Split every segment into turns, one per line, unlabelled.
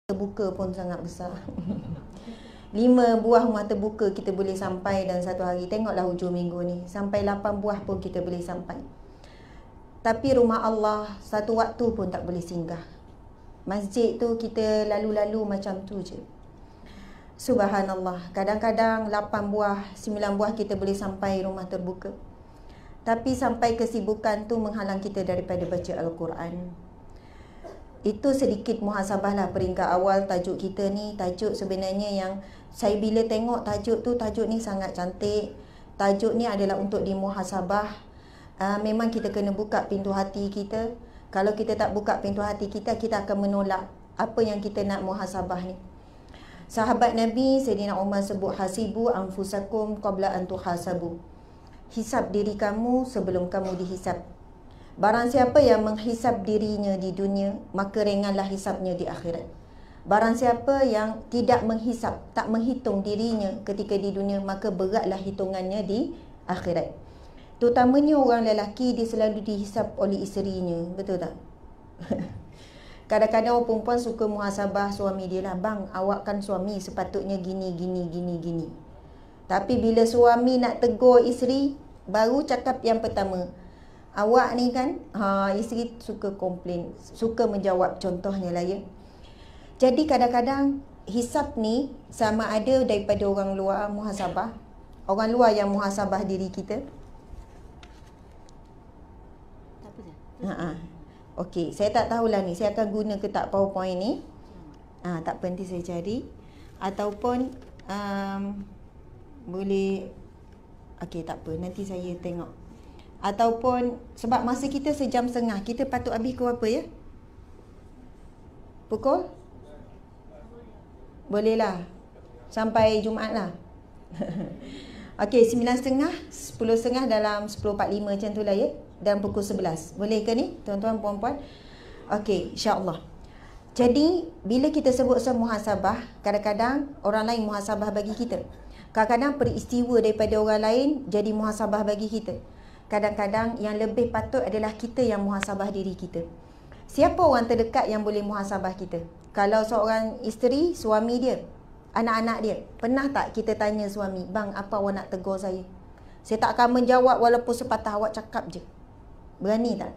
terbuka pun sangat besar. 5 buah rumah terbuka kita boleh sampai dalam satu hari. Tengoklah hujung minggu ni, sampai 8 buah pun kita boleh sampai. Tapi rumah Allah satu waktu pun tak boleh singgah. Masjid tu kita lalu-lalu macam tu je. Subhanallah, kadang-kadang 8 buah, 9 buah kita boleh sampai rumah terbuka. Tapi sampai kesibukan tu menghalang kita daripada baca Al-Quran. Itu sedikit muhasabah lah peringkat awal tajuk kita ni. Tajuk sebenarnya yang saya bila tengok tajuk ni sangat cantik. Tajuk ni adalah untuk dimuhasabah. Memang kita kena buka pintu hati kita. Kalau kita tak buka pintu hati kita, kita akan menolak apa yang kita nak muhasabah ni. Sahabat Nabi Sayyidina Umar sebut, hasibu anfusakum qabla an tuhasabu. Hisab diri kamu sebelum kamu dihisab. Barang siapa yang menghisap dirinya di dunia, maka ringanlah hisapnya di akhirat. Barang siapa yang tidak menghisap, tak menghitung dirinya ketika di dunia, maka beratlah hitungannya di akhirat. Terutamanya orang lelaki, dia selalu dihisap oleh isterinya. Betul tak? Kadang-kadang orang perempuan suka muhasabah suami dia lah. Bang, awak kan suami, sepatutnya gini. Tapi bila suami nak tegur isteri, baru cakap yang pertama, awak ni kan, isteri suka komplain, suka menjawab, contohnya lah ya. Jadi kadang-kadang hisap ni sama ada daripada orang luar muhasabah, orang luar yang muhasabah diri kita.
Tak apa je.
Okey, saya tak tahulah ni, saya akan guna ke tak PowerPoint ni. Tak apa, nanti saya cari. Ataupun boleh, okey tak apa, nanti saya tengok. Ataupun sebab masa kita sejam setengah, kita patut habis pukul apa ya? Pukul? Bolehlah. Sampai Jumaat lah. Okey, 9.30, 10.30 dalam 10.45 macam tu lah ya. Dan pukul 11. Boleh ke ni tuan-tuan puan-puan? Okey, insya-Allah. Jadi bila kita sebut muhasabah, kadang-kadang orang lain muhasabah bagi kita. Kadang-kadang peristiwa daripada orang lain jadi muhasabah bagi kita. Kadang-kadang yang lebih patut adalah kita yang muhasabah diri kita. Siapa orang terdekat yang boleh muhasabah kita? Kalau seorang isteri, suami dia, anak-anak dia, pernah tak kita tanya suami, bang, apa awak nak tegur saya? Saya tak akan menjawab walaupun sepatah awak cakap je. Berani tak?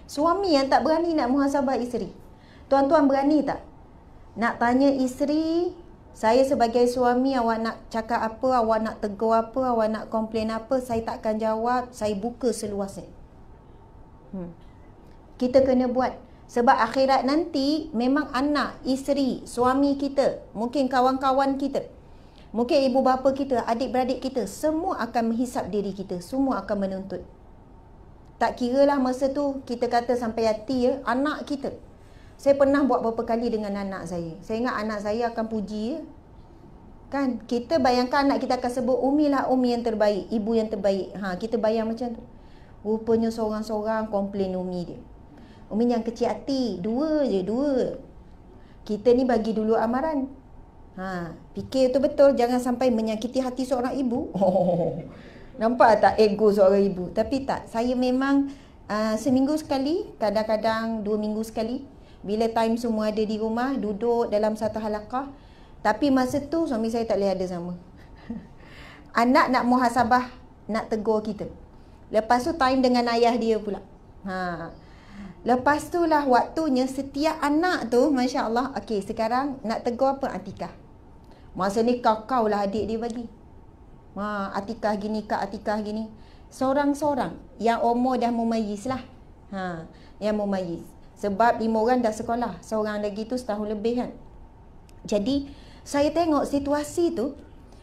Suami yang tak berani nak muhasabah isteri. Tuan-tuan berani tak nak tanya isteri, saya sebagai suami, awak nak cakap apa, awak nak tegur apa, awak nak komplain apa, saya tak akan jawab, saya buka seluasnya. Kita kena buat. Sebab akhirat nanti memang anak, isteri, suami kita, mungkin kawan-kawan kita, mungkin ibu bapa kita, adik-beradik kita, semua akan menghisap diri kita, semua akan menuntut. Tak kiralah masa tu kita kata sampai hati ya, anak kita. Saya pernah buat beberapa kali dengan anak saya. Saya ingat anak saya akan puji ya. Kan? Kita bayangkan anak kita akan sebut, Umi lah Umi yang terbaik, ibu yang terbaik. Kita bayang macam tu. Rupanya seorang-seorang komplain Umi dia. Umi yang kecil hati, dua je. Kita ni bagi dulu amaran. Fikir tu betul, jangan sampai menyakiti hati seorang ibu. Nampak tak ego seorang ibu? Tapi tak, saya memang seminggu sekali, kadang-kadang 2 minggu sekali, bila time semua ada di rumah, duduk dalam satu halaqah. Tapi masa tu suami saya tak boleh ada sama. Anak nak muhasabah, nak tegur kita. Lepas tu time dengan ayah dia pula. Lepas tu lah waktunya setiap anak tu, Masya Allah, okey sekarang nak tegur apa? Atikah. Masa ni kau lah adik dia bagi. Atikah gini, Kak Atikah gini. Seorang-seorang yang umur dah mumayyiz lah. Yang mumayyiz. Sebab 5 orang dah sekolah, seorang lagi tu setahun lebih kan. Jadi saya tengok situasi tu,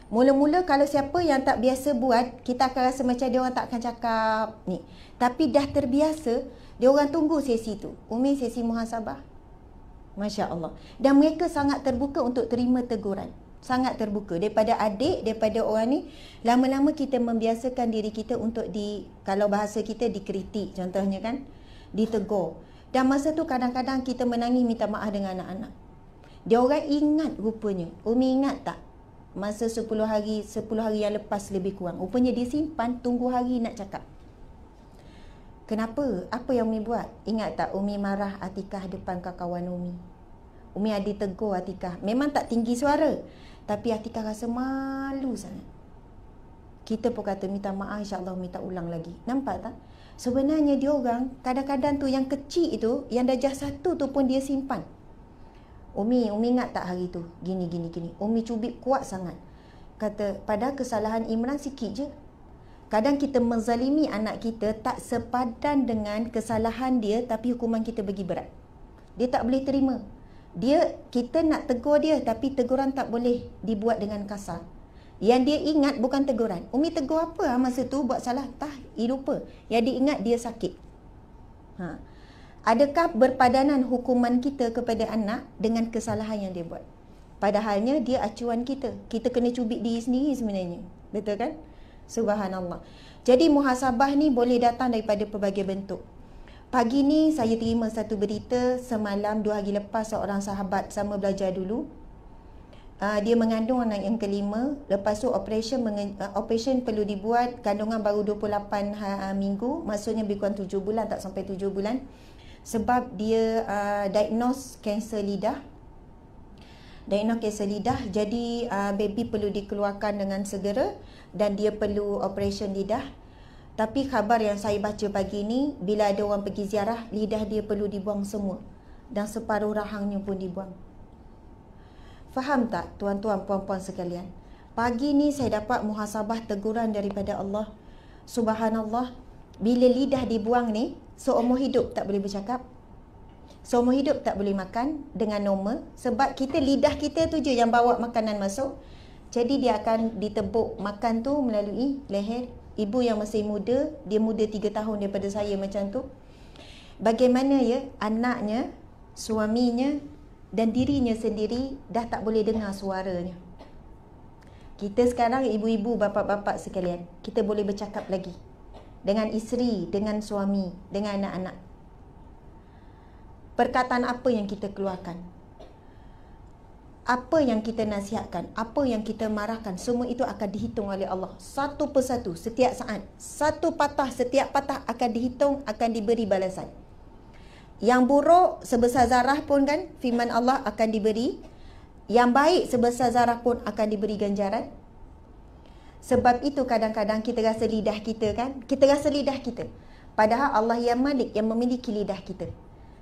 mula-mula kalau siapa yang tak biasa buat, kita akan rasa macam dia orang tak akan cakap ni. Tapi dah terbiasa, dia orang tunggu sesi tu. Umi sesi muhasabah. Masya Allah. Dan mereka sangat terbuka untuk terima teguran. Sangat terbuka. Daripada adik, daripada orang ni, lama-lama kita membiasakan diri kita untuk kalau bahasa kita dikritik contohnya kan, ditegur. Dan masa tu kadang-kadang kita menangis minta maaf dengan anak-anak. Dia orang ingat rupanya. Umi ingat tak? Masa 10 hari yang lepas lebih kurang. Rupanya dia simpan, tunggu hari nak cakap. Kenapa? Apa yang Umi buat? Ingat tak Umi marah Atikah depan kawan Umi? Umi ada tegur Atikah. Memang tak tinggi suara, tapi Atikah rasa malu sangat. Kita pun kata minta maaf, insyaAllah Umi tak ulang lagi. Nampak tak? Sebenarnya dia orang kadang-kadang tu yang kecil itu, yang darjah 1 tu pun dia simpan. Umi ingat tak hari tu? Gini. Umi cubit kuat sangat. Kata, padahal kesalahan Imran sikit je. Kadang kita menzalimi anak kita tak sepadan dengan kesalahan dia, tapi hukuman kita bagi berat. Dia tak boleh terima. Kita nak tegur dia, tapi teguran tak boleh dibuat dengan kasar. Yang dia ingat bukan teguran. Umi tegur apa masa tu buat salah? Dia lupa. Yang dia ingat dia sakit. Adakah berpadanan hukuman kita kepada anak dengan kesalahan yang dia buat? Padahalnya dia acuan kita. Kita kena cubit diri sendiri sebenarnya. Betul kan? Subhanallah. Jadi muhasabah ni boleh datang daripada pelbagai bentuk. Pagi ni saya terima satu berita semalam 2 hari lepas seorang sahabat sama belajar dulu. Dia mengandung anak yang kelima. Lepas tu operation perlu dibuat. Kandungan baru 28 minggu. Maksudnya lebih kurang 7 bulan, tak sampai 7 bulan. Sebab dia diagnose kanser lidah. Jadi baby perlu dikeluarkan dengan segera dan dia perlu operation lidah. Tapi khabar yang saya baca pagi ni, bila ada orang pergi ziarah, lidah dia perlu dibuang semua dan separuh rahangnya pun dibuang. Faham tak tuan-tuan puan-puan sekalian? Pagi ni saya dapat muhasabah teguran daripada Allah. Subhanallah, bila lidah dibuang ni, seumur hidup tak boleh bercakap, seumur hidup tak boleh makan dengan normal. Sebab lidah kita tu je yang bawa makanan masuk. Jadi dia akan ditebuk makan tu melalui leher. Ibu yang masih muda, dia muda 3 tahun daripada saya macam tu. Bagaimana ya, anaknya, suaminya dan dirinya sendiri dah tak boleh dengar suaranya. Kita sekarang ibu-ibu, bapa-bapa sekalian, kita boleh bercakap lagi dengan isteri, dengan suami, dengan anak-anak. Perkataan apa yang kita keluarkan, apa yang kita nasihatkan, apa yang kita marahkan, semua itu akan dihitung oleh Allah satu persatu setiap saat. Satu patah, setiap patah akan dihitung, akan diberi balasan. Yang buruk sebesar zarah pun kan, firman Allah akan diberi. Yang baik sebesar zarah pun akan diberi ganjaran. Sebab itu kadang-kadang kita rasa lidah kita kan, kita rasa lidah kita, padahal Allah yang Malik yang memiliki lidah kita.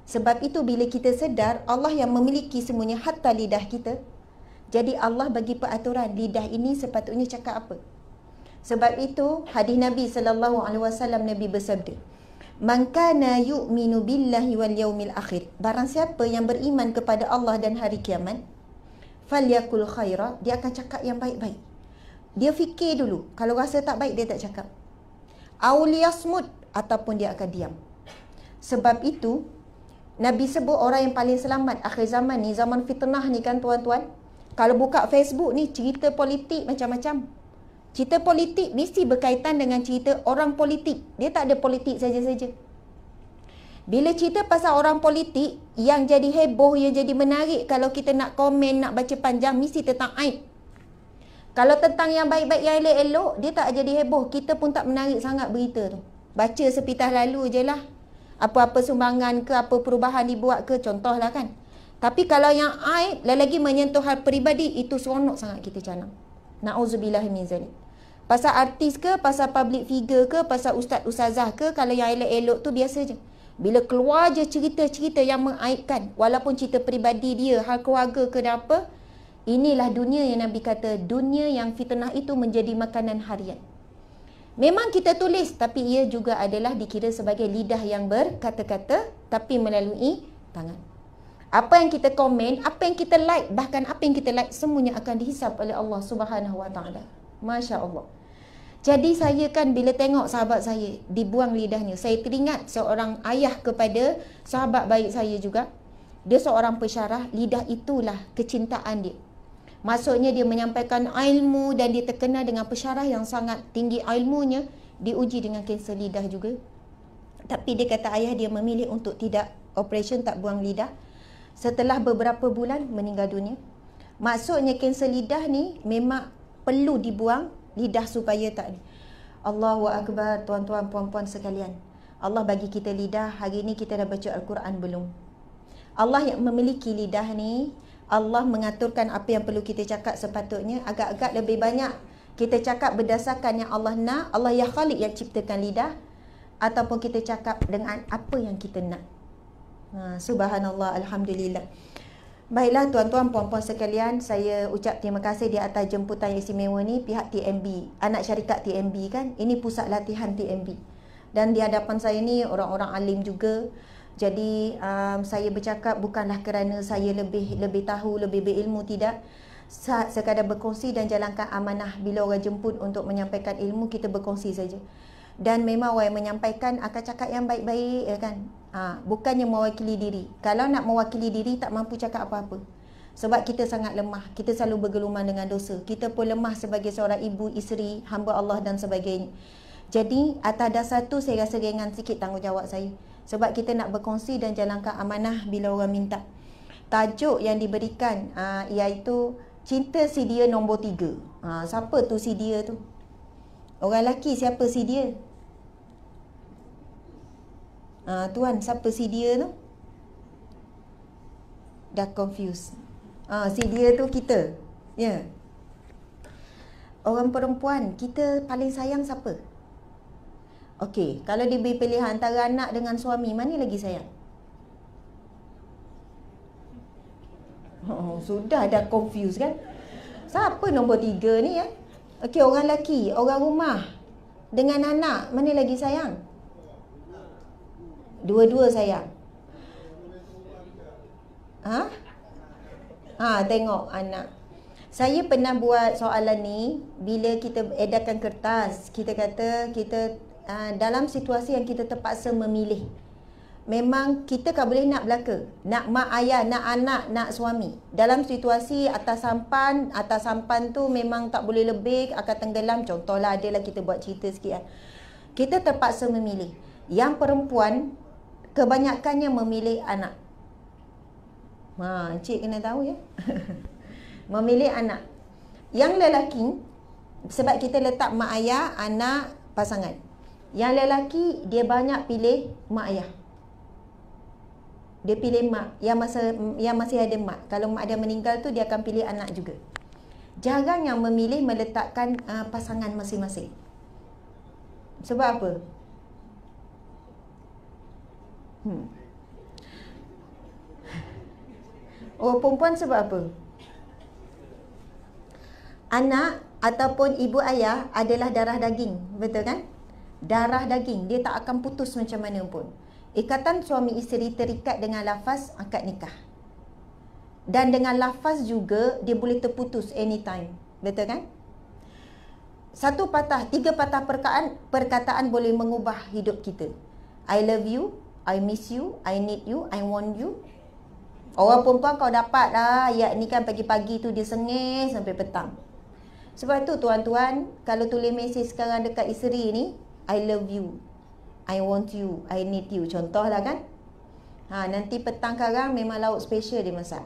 Sebab itu bila kita sedar Allah yang memiliki semuanya, hatta lidah kita, jadi Allah bagi peraturan lidah ini sepatutnya cakap apa. Sebab itu hadis Nabi SAW, Nabi bersabda, "Man kana yu'minu billahi wal yaumil akhir." Barang siapa yang beriman kepada Allah dan hari kiamat, falyakul khaira, dia akan cakap yang baik-baik. Dia fikir dulu, kalau rasa tak baik dia tak cakap. Auliyasmut, ataupun dia akan diam. Sebab itu Nabi sebut orang yang paling selamat akhir zaman ni, zaman fitnah ni kan tuan-tuan. Kalau buka Facebook ni, cerita politik macam-macam. Cerita politik mesti berkaitan dengan cerita orang politik. Dia tak ada politik saja-saja. Bila cerita pasal orang politik, yang jadi heboh, yang jadi menarik, kalau kita nak komen, nak baca panjang, mesti tentang aib. Kalau tentang yang baik-baik, yang elok-elok, dia tak jadi heboh. Kita pun tak menarik sangat berita tu. Baca sepitah lalu je lah. Apa-apa sumbangan ke, apa perubahan dibuat ke, contohlah kan. Tapi kalau yang aib, lagi menyentuh hal peribadi, itu seronok sangat kita canang. Na'udzubillah min zalik. Pasal artis ke, pasal public figure ke, pasal ustaz-ustazah ke, kalau yang elok-elok tu biasa je. Bila keluar je cerita-cerita yang mengaibkan, walaupun cerita peribadi dia, hal keluarga ke dan apa, inilah dunia yang Nabi kata, dunia yang fitnah itu menjadi makanan harian. Memang kita tulis, tapi ia juga adalah dikira sebagai lidah yang berkata-kata, tapi melalui tangan. Apa yang kita komen, apa yang kita like, bahkan apa yang kita like, semuanya akan dihisap oleh Allah Subhanahu Wa Taala. Masya Allah. Jadi saya kan bila tengok sahabat saya dibuang lidahnya, saya teringat seorang ayah kepada sahabat baik saya juga. Dia seorang pesyarah, lidah itulah kecintaan dia. Maksudnya dia menyampaikan ilmu dan dia terkenal dengan pesyarah yang sangat tinggi ilmunya, diuji dengan kanser lidah juga. Tapi dia kata ayah dia memilih untuk tidak operation, tak buang lidah. Setelah beberapa bulan meninggal dunia. Maksudnya kanser lidah ni memang perlu dibuang lidah supaya tak. Allahu Akbar tuan-tuan puan-puan sekalian. Allah bagi kita lidah. Hari ni kita dah baca Al-Quran belum? Allah yang memiliki lidah ni, Allah mengaturkan apa yang perlu kita cakap sepatutnya. Agak-agak lebih banyak kita cakap berdasarkan yang Allah nak, Allah yang khalik yang ciptakan lidah, ataupun kita cakap dengan apa yang kita nak. Subhanallah, Alhamdulillah. Baiklah tuan-tuan, puan-puan sekalian, saya ucap terima kasih di atas jemputan yang istimewa ni pihak TMB, anak syarikat TMB kan. Ini pusat latihan TMB. Dan di hadapan saya ni orang-orang alim juga. Jadi saya bercakap bukanlah kerana saya lebih tahu, lebih berilmu, tidak. Sekadar berkongsi dan jalankan amanah bila orang jemput untuk menyampaikan ilmu, kita berkongsi saja. Dan memang orang yang menyampaikan akan cakap yang baik-baik, ya kan. Bukannya mewakili diri. Kalau nak mewakili diri tak mampu cakap apa-apa. Sebab kita sangat lemah. Kita selalu bergelumang dengan dosa. Kita pun lemah sebagai seorang ibu, isteri, hamba Allah dan sebagainya. Jadi atas dasar tu saya rasa ringan sikit tanggungjawab saya. Sebab kita nak berkongsi dan jalankan amanah bila orang minta. Tajuk yang diberikan iaitu Cinta si dia nombor 3. Siapa tu si dia tu? Orang lelaki siapa si dia? Tuan, siapa si dia tu? Dah confused. Si dia tu kita. Ya. Orang perempuan, kita paling sayang siapa? Okey, kalau diberi pilihan antara anak dengan suami, mana lagi sayang? Sudah dah confused kan? Siapa nombor 3 ni ya? Okey, orang lelaki, orang rumah dengan anak, mana lagi sayang? Dua-dua sayang. Tengok anak. Saya pernah buat soalan ni bila kita edarkan kertas. Kita kata kita dalam situasi yang kita terpaksa memilih. Memang kita tak boleh nak belaka. Nak mak ayah, nak anak, nak suami. Dalam situasi atas sampan tu memang tak boleh lebih, akan tenggelam. Contohlah adalah kita buat cerita sikit. Kita terpaksa memilih. Yang perempuan kebanyakannya memilih anak. Encik kena tahu ya. Memilih anak. Yang lelaki, sebab kita letak mak ayah, anak, pasangan. Yang lelaki, dia banyak pilih mak ayah. Dia pilih mak, yang masih ada mak. Kalau mak dia meninggal tu, dia akan pilih anak juga. Jarang yang memilih meletakkan pasangan masing-masing. Sebab apa? Orang perempuan sebab apa? Anak ataupun ibu ayah adalah darah daging, betul kan? Darah daging, dia tak akan putus macam mana pun. Ikatan suami isteri terikat dengan lafaz akad nikah. Dan dengan lafaz juga dia boleh terputus anytime, betul kan? 3 patah perkataan boleh mengubah hidup kita. I love you, I miss you, I need you, I want you. Orang perempuan kau dapat lah ayat ni kan, pagi-pagi tu dia sengih sampai petang. Sebab tu tuan-tuan, kalau tulis mesej sekarang dekat isteri ni, I love you, I want you, I need you. Contohlah kan. Nanti petang karang memang lauk special dia masak.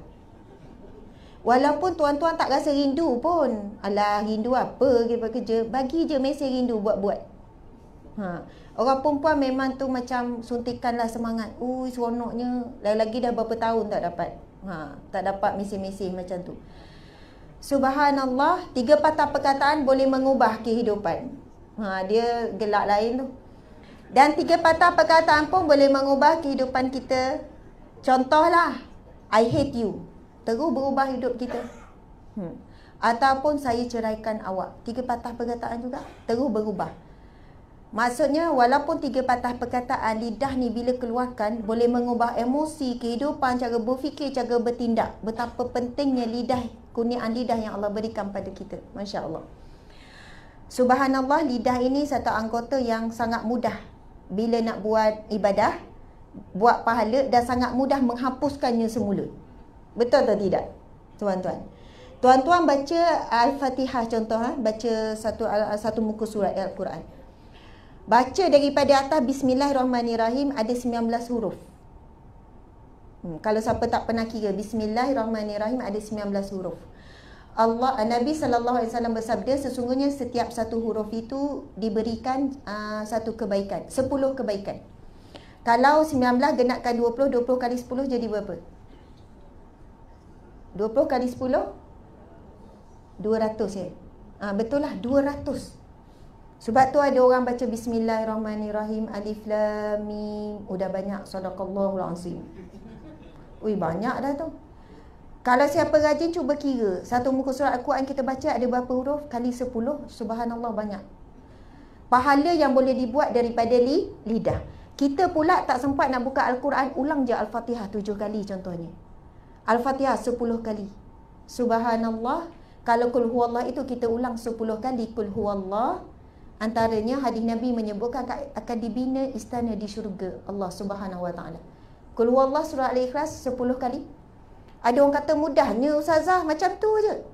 Walaupun tuan-tuan tak rasa rindu pun. Alah, rindu apa kita kerja. Bagi je mesej rindu buat-buat. Orang perempuan memang tu macam suntikanlah semangat. Seronoknya. Lagi dah berapa tahun tak dapat. Tak dapat mesej-mesej macam tu. Subhanallah, 3 patah perkataan boleh mengubah kehidupan. Dia gelak lain tu. Dan 3 patah perkataan pun boleh mengubah kehidupan kita. Contohlah, I hate you. Terus berubah hidup kita. Ataupun saya ceraikan awak. 3 patah perkataan juga. Terus berubah. Maksudnya walaupun 3 patah perkataan, lidah ni bila keluarkan boleh mengubah emosi, kehidupan, cara berfikir, cara bertindak. Betapa pentingnya lidah, kurniaan lidah yang Allah berikan pada kita. Masya Allah. Subhanallah, lidah ini satu anggota yang sangat mudah bila nak buat ibadah, buat pahala, dan sangat mudah menghapuskannya semula. Betul atau tidak, tuan-tuan? Tuan-tuan baca Al-Fatihah contoh, baca satu muka surat Al-Quran. Baca daripada atas Bismillahirrahmanirrahim ada 19 huruf. Kalau siapa tak pernah kira, Bismillahirrahmanirrahim ada 19 huruf. Nabi SAW bersabda, sesungguhnya setiap satu huruf itu diberikan satu kebaikan, 10 kebaikan. Kalau 19 genapkan 20, 20 kali 10 jadi berapa? 20 kali 10 200 ya. Betul lah, 200. Sebab tu ada orang baca Bismillahirrahmanirrahim, Alif Lam Mim. Udah banyak, Sadaqallahul Azim. Ui, banyak dah tu. Kalau siapa rajin cuba kira, satu muka surat Al-Quran kita baca ada berapa huruf? Kali 10, subhanallah, banyak. Pahala yang boleh dibuat daripada lidah. Kita pula tak sempat nak buka Al-Quran, ulang je Al-Fatihah 7 kali contohnya. Al-Fatihah 10 kali. Subhanallah. Kalau kul huwallah itu kita ulang 10 kali kul huwallah. Antaranya hadis Nabi menyebutkan akan dibina istana di syurga Allah Subhanahu wa taala. Kul huwallah surah Al-Ikhlas 10 kali. Ada orang kata mudahnya ustazah, macam tu je.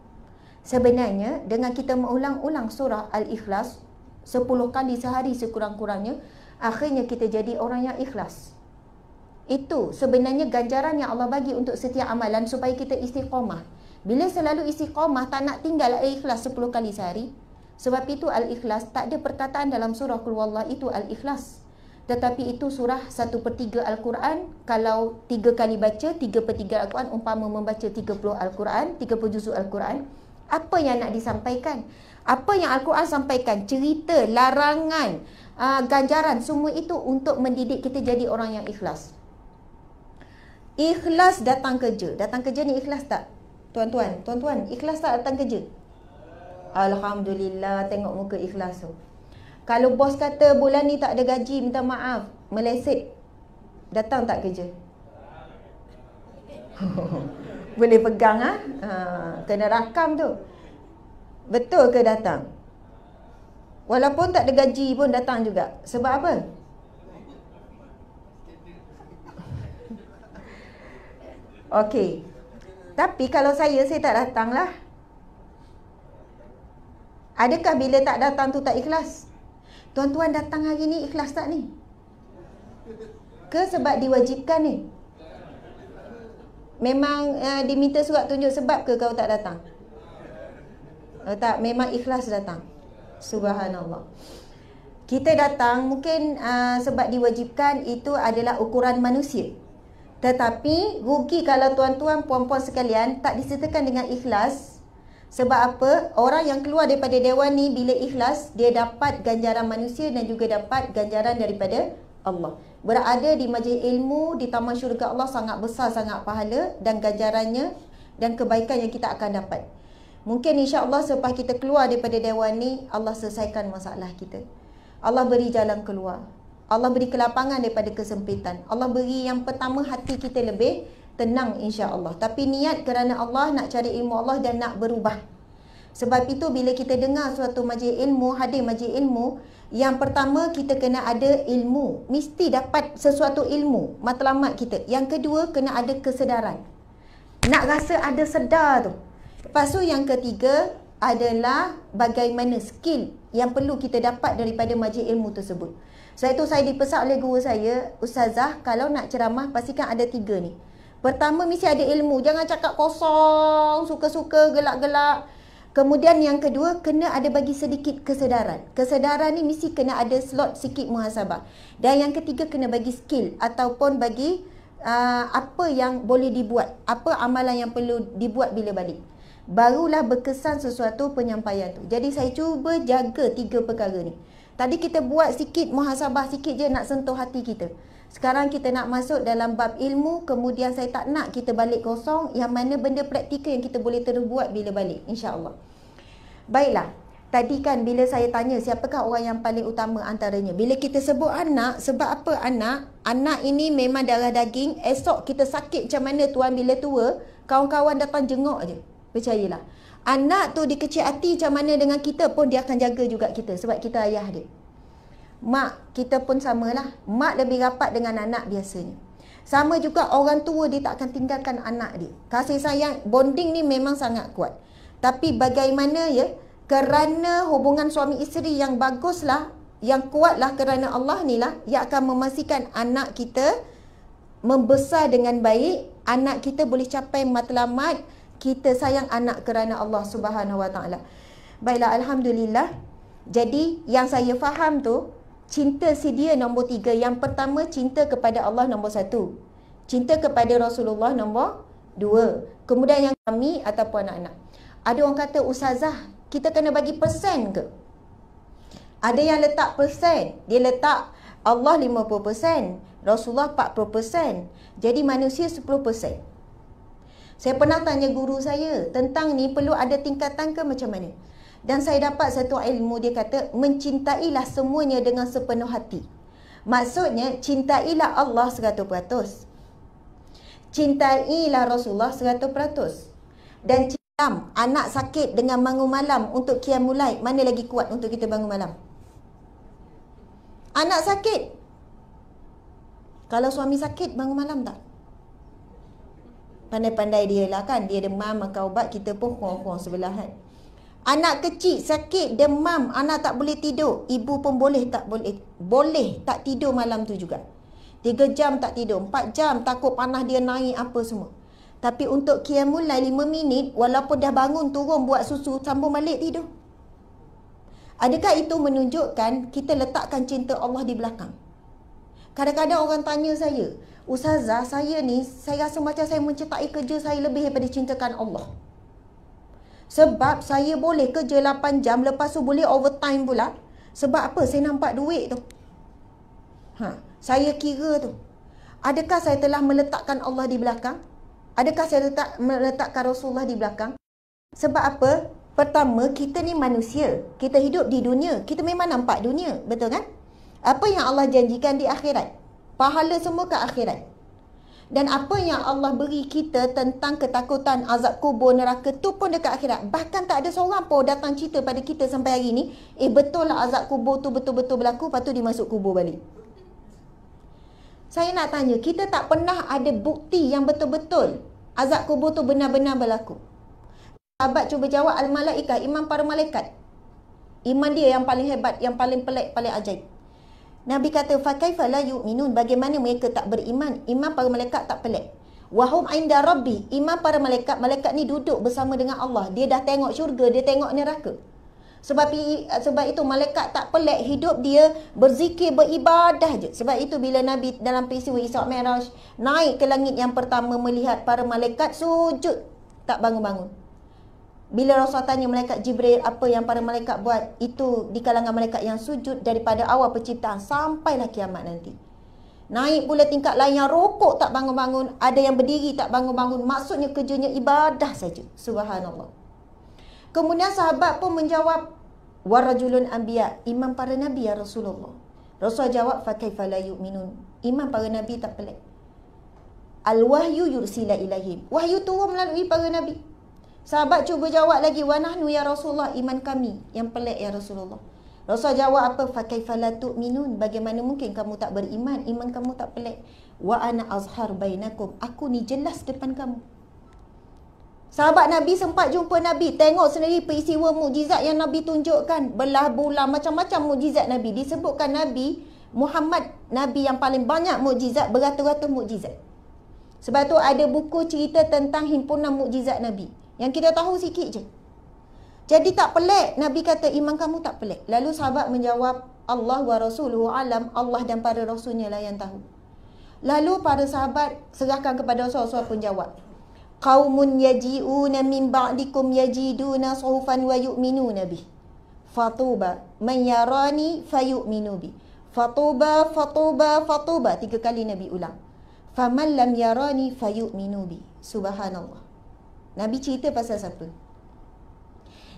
Sebenarnya dengan kita mengulang-ulang surah Al-Ikhlas 10 kali sehari sekurang-kurangnya, akhirnya kita jadi orang yang ikhlas. Itu sebenarnya ganjaran yang Allah bagi untuk setiap amalan supaya kita istiqamah. Bila selalu istiqamah, tak nak tinggal Al-Ikhlas 10 kali sehari. Sebab itu Al-Ikhlas, tak ada perkataan dalam surah Qul Huwallah itu Al-Ikhlas. Tetapi itu surah 1/3 Al-Quran. Kalau 3 kali baca 3/3 Al-Quran, umpama membaca 30 Al-Quran, 30 juzuk Al-Quran, apa yang nak disampaikan? Apa yang Al-Quran sampaikan? Cerita, larangan, ganjaran, semua itu untuk mendidik kita jadi orang yang ikhlas. Ikhlas datang kerja. Datang kerja ni ikhlas tak? Tuan-tuan, ikhlas tak datang kerja? Alhamdulillah, tengok muka ikhlas tu. Kalau bos kata bulan ni tak ada gaji, minta maaf, meleset, datang tak kerja? Boleh pegang kena rakam tu. Betul ke datang? Walaupun tak ada gaji pun datang juga. Sebab apa? Okey. Tapi kalau saya tak datang lah. Adakah bila tak datang tu tak ikhlas? Tuan-tuan datang hari ni ikhlas tak ni? Ke sebab diwajibkan ni? Memang diminta surat tunjuk sebab ke kau tak datang? Tak, memang ikhlas datang. Subhanallah. Kita datang mungkin sebab diwajibkan, itu adalah ukuran manusia. Tetapi rugi kalau tuan-tuan, puan-puan sekalian tak disertakan dengan ikhlas. Sebab apa? Orang yang keluar daripada dewan ni bila ikhlas, dia dapat ganjaran manusia dan juga dapat ganjaran daripada Allah. Berada di majlis ilmu, di taman syurga Allah sangat besar, sangat pahala dan ganjarannya dan kebaikan yang kita akan dapat. Mungkin insya-Allah selepas kita keluar daripada dewan ni, Allah selesaikan masalah kita. Allah beri jalan keluar. Allah beri kelapangan daripada kesempitan. Allah beri yang pertama, hati kita lebih tenang insya-Allah. Tapi niat kerana Allah, nak cari ilmu Allah dan nak berubah. Sebab itu bila kita dengar suatu majlis ilmu, hadir majlis ilmu, yang pertama kita kena ada ilmu. Mesti dapat sesuatu ilmu, matlamat kita. Yang kedua, kena ada kesedaran. Nak rasa ada sedar tu. Lepas tu yang ketiga adalah bagaimana skill yang perlu kita dapat daripada majlis ilmu tersebut. Sebab itu saya dipesan oleh guru saya, Ustazah, kalau nak ceramah pastikan ada 3 ni. Pertama, mesti ada ilmu. Jangan cakap kosong, suka-suka, gelak-gelak. Kemudian yang kedua, kena ada bagi sedikit kesedaran. Kesedaran ni mesti kena ada slot sikit muhasabah. Dan yang ketiga, kena bagi skill ataupun bagi apa yang boleh dibuat. Apa amalan yang perlu dibuat bila balik. Barulah berkesan sesuatu penyampaian tu. Jadi saya cuba jaga 3 perkara ni. Tadi kita buat sikit muhasabah, sikit je nak sentuh hati kita. Sekarang kita nak masuk dalam bab ilmu, kemudian saya tak nak kita balik kosong, yang mana benda praktikal yang kita boleh terus buat bila balik, insya-Allah. Baiklah, tadi kan bila saya tanya siapakah orang yang paling utama antaranya. Bila kita sebut anak, sebab apa anak? Anak ini memang darah daging, esok kita sakit macam mana tuan bila tua, kawan-kawan datang jenguk je. Percayalah. Anak tu dikecil hati macam mana dengan kita pun dia akan jaga juga kita sebab kita ayah dia. Mak kita pun samalah. Mak lebih rapat dengan anak biasanya. Sama juga orang tua, dia tak akan tinggalkan anak dia. Kasih sayang, bonding ni memang sangat kuat. Tapi bagaimana ya, kerana hubungan suami isteri yang baguslah, yang kuatlah kerana Allah ni lah yang akan memastikan anak kita membesar dengan baik, anak kita boleh capai matlamat. Kita sayang anak kerana Allah Subhanahu Wa Taala. Baiklah, alhamdulillah. Jadi yang saya faham tu, cinta si dia nombor 3. Yang pertama, cinta kepada Allah nombor 1. Cinta kepada Rasulullah nombor 2. Kemudian yang kami ataupun anak-anak. Ada orang kata, ustazah, kita kena bagi persen ke? Ada yang letak persen. Dia letak Allah 50%, Rasulullah 40%. Jadi manusia 10%. Saya pernah tanya guru saya tentang ni perlu ada tingkatan ke macam mana? Dan saya dapat satu ilmu, dia kata, mencintailah semuanya dengan sepenuh hati. Maksudnya, cintailah Allah 100%. Cintailah Rasulullah 100%. Dan cinta anak sakit dengan bangun malam untuk qiyamul lail, mana lagi kuat untuk kita bangun malam? Anak sakit. Kalau suami sakit, bangun malam tak? Pandai-pandai dia lah kan. Dia demam, makan ubat, kita pun kurang-kurang sebelahan. Anak kecil sakit, demam, anak tak boleh tidur. Ibu pun boleh tak tidur malam tu juga. 3 jam tak tidur, 4 jam takut panah dia naik apa semua. Tapi untuk qiyamul lail 5 minit, walaupun dah bangun, turun buat susu, sambung balik tidur. Adakah itu menunjukkan kita letakkan cinta Allah di belakang? Kadang-kadang orang tanya saya, ustazah, saya ni, saya rasa macam saya menyertai kerja saya lebih daripada cintakan Allah. Sebab saya boleh kerja 8 jam, lepas tu boleh overtime pula. Sebab apa? Saya nampak duit tu. Saya kira tu. Adakah saya telah meletakkan Allah di belakang? Adakah saya meletakkan Rasulullah di belakang? Sebab apa? Pertama, kita ni manusia. Kita hidup di dunia. Kita memang nampak dunia. Betul kan? Apa yang Allah janjikan di akhirat? Pahala semua ke akhirat. Dan apa yang Allah beri kita tentang ketakutan azab kubur, neraka tu pun dekat akhirat. Bahkan tak ada seorang pun datang cerita pada kita sampai hari ni, betul lah azab kubur tu betul-betul berlaku, lepas tu dia masuk kubur balik. Saya nak tanya, kita tak pernah ada bukti yang betul-betul azab kubur tu benar-benar berlaku. Sahabat cuba jawab, al-malaikah, iman para malaikat. Iman dia yang paling hebat, yang paling pelik, paling ajaib. Nabi kata, fakaifa la yu'minun, bagaimana mereka tak beriman? Iman para malaikat tak pelik. Wahum inda rabbi, iman para malaikat, malaikat ni duduk bersama dengan Allah. Dia dah tengok syurga, dia tengok neraka. Sebab itu malaikat tak pelik, hidup dia berzikir, beribadah je. Sebab itu bila Nabi dalam peristiwa Isra Mi'raj naik ke langit yang pertama, melihat para malaikat sujud, tak bangun-bangun. Bila Rasulullah tanya malaikat Jibril apa yang para malaikat buat, itu di kalangan malaikat yang sujud daripada awal penciptaan sampailah kiamat nanti. Naik pula tingkat lain yang rokok tak bangun-bangun, ada yang berdiri tak bangun-bangun, maksudnya kerjanya ibadah saja. Subhanallah. Kemudian sahabat pun menjawab, warajulun anbiya, iman para nabi ya Rasulullah. Rasul jawab, fakaifa la yu'minun, iman para nabi tak pelik. Al-wahyu yursila ilaihim, wahyu turun melalui para nabi. Sahabat cuba jawab lagi, wa nahnu ya Rasulullah, iman kami yang pelik ya Rasulullah. Rasul jawab apa? Fakaifa la tu'minun, bagaimana mungkin kamu tak beriman, iman kamu tak pelik. Wa ana azhar bainakum, aku ni jelas depan kamu. Sahabat Nabi sempat jumpa Nabi, tengok sendiri peristiwa mukjizat yang Nabi tunjukkan, belah bulan, macam-macam mukjizat Nabi. Disebutkan Nabi Muhammad, Nabi yang paling banyak mukjizat, beratus-ratus mukjizat. Sebab tu ada buku cerita tentang himpunan mukjizat Nabi, yang kita tahu sikit je. Jadi tak pelik. Nabi kata iman kamu tak pelik. Lalu sahabat menjawab, Allah wa rasuluhu alam, Allah dan para rasulnya lah yang tahu. Lalu para sahabat serahkan kepada Rasulullah pun jawab, qaumun yaji'una min ba'dikum yajiduna suhufan wa yu'minuna bih. Fatuba man yarani fayu'minu bih. Fatuba, fatuba, fatuba. 3 kali Nabi ulang. Faman lam yarani fayu'minu bih. Subhanallah. Nabi cerita pasal siapa?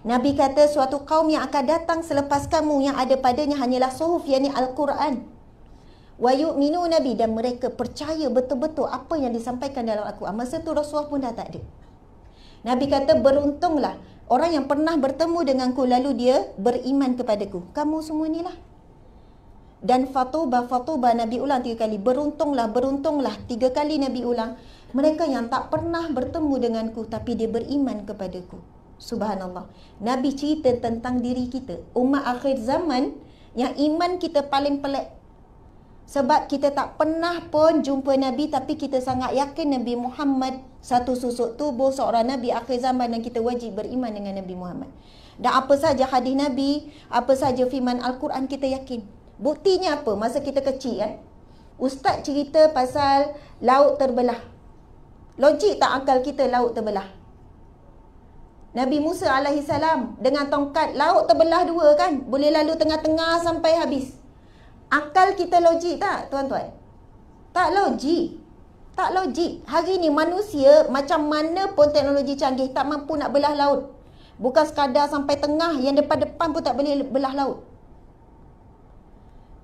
Nabi kata suatu kaum yang akan datang selepas kamu yang ada padanya hanyalah suhuf, yakni Al-Quran. Wa yu'minu Nabi, dan mereka percaya betul-betul apa yang disampaikan dalam Al-Quran. Masa tu Rasulullah pun dah tak ada. Nabi kata beruntunglah orang yang pernah bertemu denganku lalu dia beriman kepadaku. Kamu semua ni lah. Dan fatuba, fatuba Nabi ulang 3 kali. Beruntunglah, beruntunglah 3 kali Nabi ulang. Mereka yang tak pernah bertemu denganku tapi dia beriman kepadaku. Subhanallah. Nabi cerita tentang diri kita, umat akhir zaman yang iman kita paling pelik. Sebab kita tak pernah pun jumpa Nabi, tapi kita sangat yakin Nabi Muhammad satu susuk tubuh seorang Nabi akhir zaman, dan kita wajib beriman dengan Nabi Muhammad. Dan apa saja hadis Nabi, apa saja firman Al-Quran kita yakin. Buktinya apa? Masa kita kecil kan, ustaz cerita pasal laut terbelah. Logik tak akal kita laut terbelah? Nabi Musa alaihissalam dengan tongkat, laut terbelah dua kan? Boleh lalu tengah-tengah sampai habis. Akal kita logik tak, tuan-tuan? Tak logik. Tak logik. Hari ni manusia macam mana pun teknologi canggih tak mampu nak belah laut. Bukan sekadar sampai tengah, yang depan-depan pun tak boleh belah laut.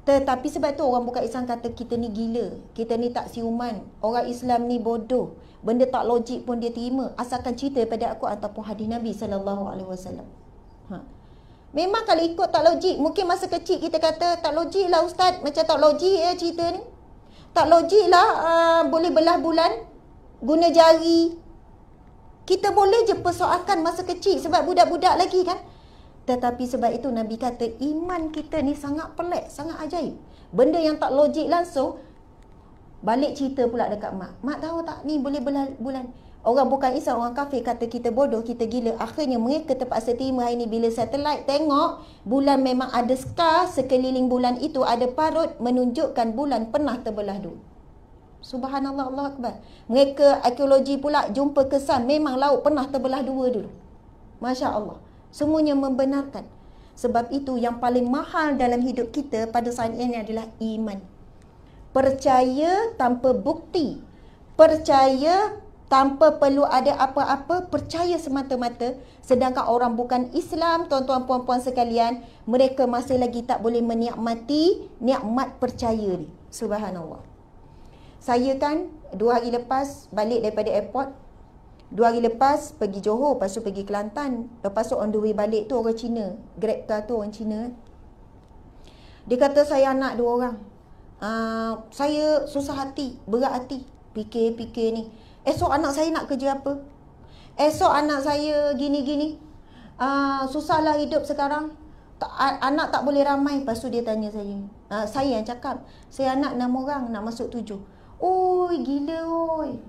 Tetapi sebab tu orang bukan Islam kata kita ni gila, kita ni tak siuman, orang Islam ni bodoh, benda tak logik pun dia terima asalkan cerita daripada Al-Quran ataupun hadis Nabi SAW. Memang kalau ikut tak logik, mungkin masa kecil kita kata tak logik lah ustaz, macam tak logik cerita ni. Tak logik lah boleh belah bulan guna jari. Kita boleh je persoalkan masa kecil sebab budak-budak lagi kan. Tetapi sebab itu Nabi kata iman kita ni sangat pelik, sangat ajaib. Benda yang tak logik langsung, balik cerita pula dekat mak. Mak tahu tak ni boleh belah bulan. Orang bukan Islam, orang kafir kata kita bodoh, kita gila. Akhirnya mereka terpaksa terima hari ni bila satelit tengok bulan memang ada skar, sekeliling bulan itu ada parut menunjukkan bulan pernah terbelah dulu. Subhanallah, Allah Akbar. Mereka arkeologi pula jumpa kesan memang laut pernah terbelah dua dulu. Masya Allah. Semuanya membenarkan. Sebab itu yang paling mahal dalam hidup kita pada saat ini adalah iman. Percaya tanpa bukti. Percaya tanpa perlu ada apa-apa. Percaya semata-mata. Sedangkan orang bukan Islam, tuan-tuan puan-puan sekalian, mereka masih lagi tak boleh menikmati nikmat percaya ni. Subhanallah. Saya kan 2 hari lepas balik daripada airport. 2 hari lepas pergi Johor, lepas tu pergi Kelantan. Lepas tu on the way balik tu orang Cina. Grab car tu orang Cina. Dia kata saya anak 2 orang. Saya susah hati, berat hati. Fikir-fikir ni. Esok anak saya nak kerja apa? Esok anak saya gini-gini. Susahlah hidup sekarang. Anak tak boleh ramai. Lepas tu dia tanya saya. Saya yang cakap. Saya anak 6 orang, nak masuk 7. Oi, gila oi.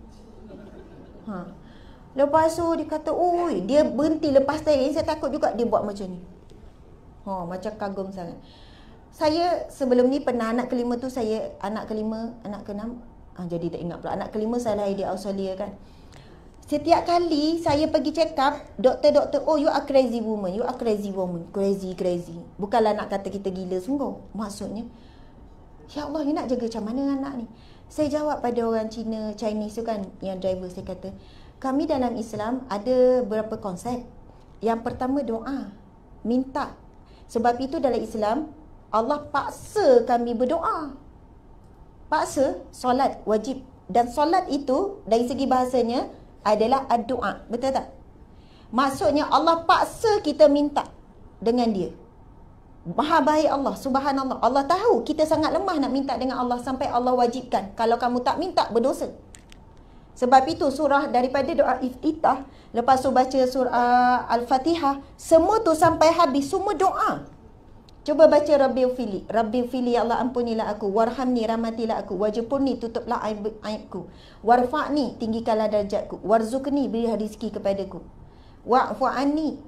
Lepas tu dia kata, oi, dia berhenti lepas tadi. Saya takut juga dia buat macam ni. Macam kagum sangat. Saya sebelum ni pernah anak kelima tu, saya anak kelima, anak keenam. Jadi tak ingat pula. Anak kelima saya lahir di Australia kan. Setiap kali saya pergi check up, doktor-doktor, oh you are crazy woman, you are crazy woman. Crazy. Bukanlah nak kata kita gila sungguh. Maksudnya, ya Allah, you nak jaga macam mana anak ni? Saya jawab pada orang Chinese tu kan, yang driver, saya kata, kami dalam Islam ada beberapa konsep. Yang pertama doa, minta. Sebab itu dalam Islam, Allah paksa kami berdoa. Paksa, solat wajib. Dan solat itu dari segi bahasanya adalah doa. Betul tak? Maksudnya Allah paksa kita minta dengan dia. Maha baik Allah, subhanallah. Allah tahu kita sangat lemah nak minta dengan Allah sampai Allah wajibkan. Kalau kamu tak minta, berdosa. Sebab itu surah daripada doa iftitah, lepas tu baca surah Al-Fatihah, semua tu sampai habis, semua doa. Cuba baca Rabbil fili, ya Allah ampunilah aku, warhamni, rahmatilah aku, wajpurni, tutuplah aibku, warfa'ni, tinggikanlah darjatku, warzuqni, berilah rezeki kepadaku, wa'fu anni,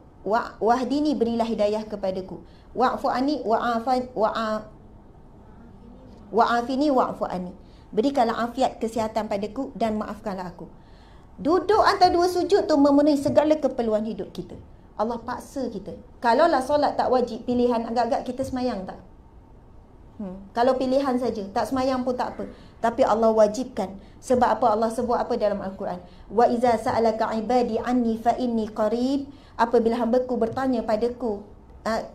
wahdini, berilah hidayah kepadaku, wa'fu anni, wa'afini, wa'fu anni, berikanlah afiat, kesihatan padaku dan maafkanlah aku. Duduk antara 2 sujud tu memenuhi segala keperluan hidup kita. Allah paksa kita. Kalaulah solat tak wajib, pilihan, agak-agak kita semayang tak? Kalau pilihan saja, tak semayang pun tak apa. Tapi Allah wajibkan. Sebab apa? Allah sebut apa dalam Al-Quran? Wa iza sa'alaka ibadi anni fa inni qarib. Apabila hamba-Ku bertanya padaku,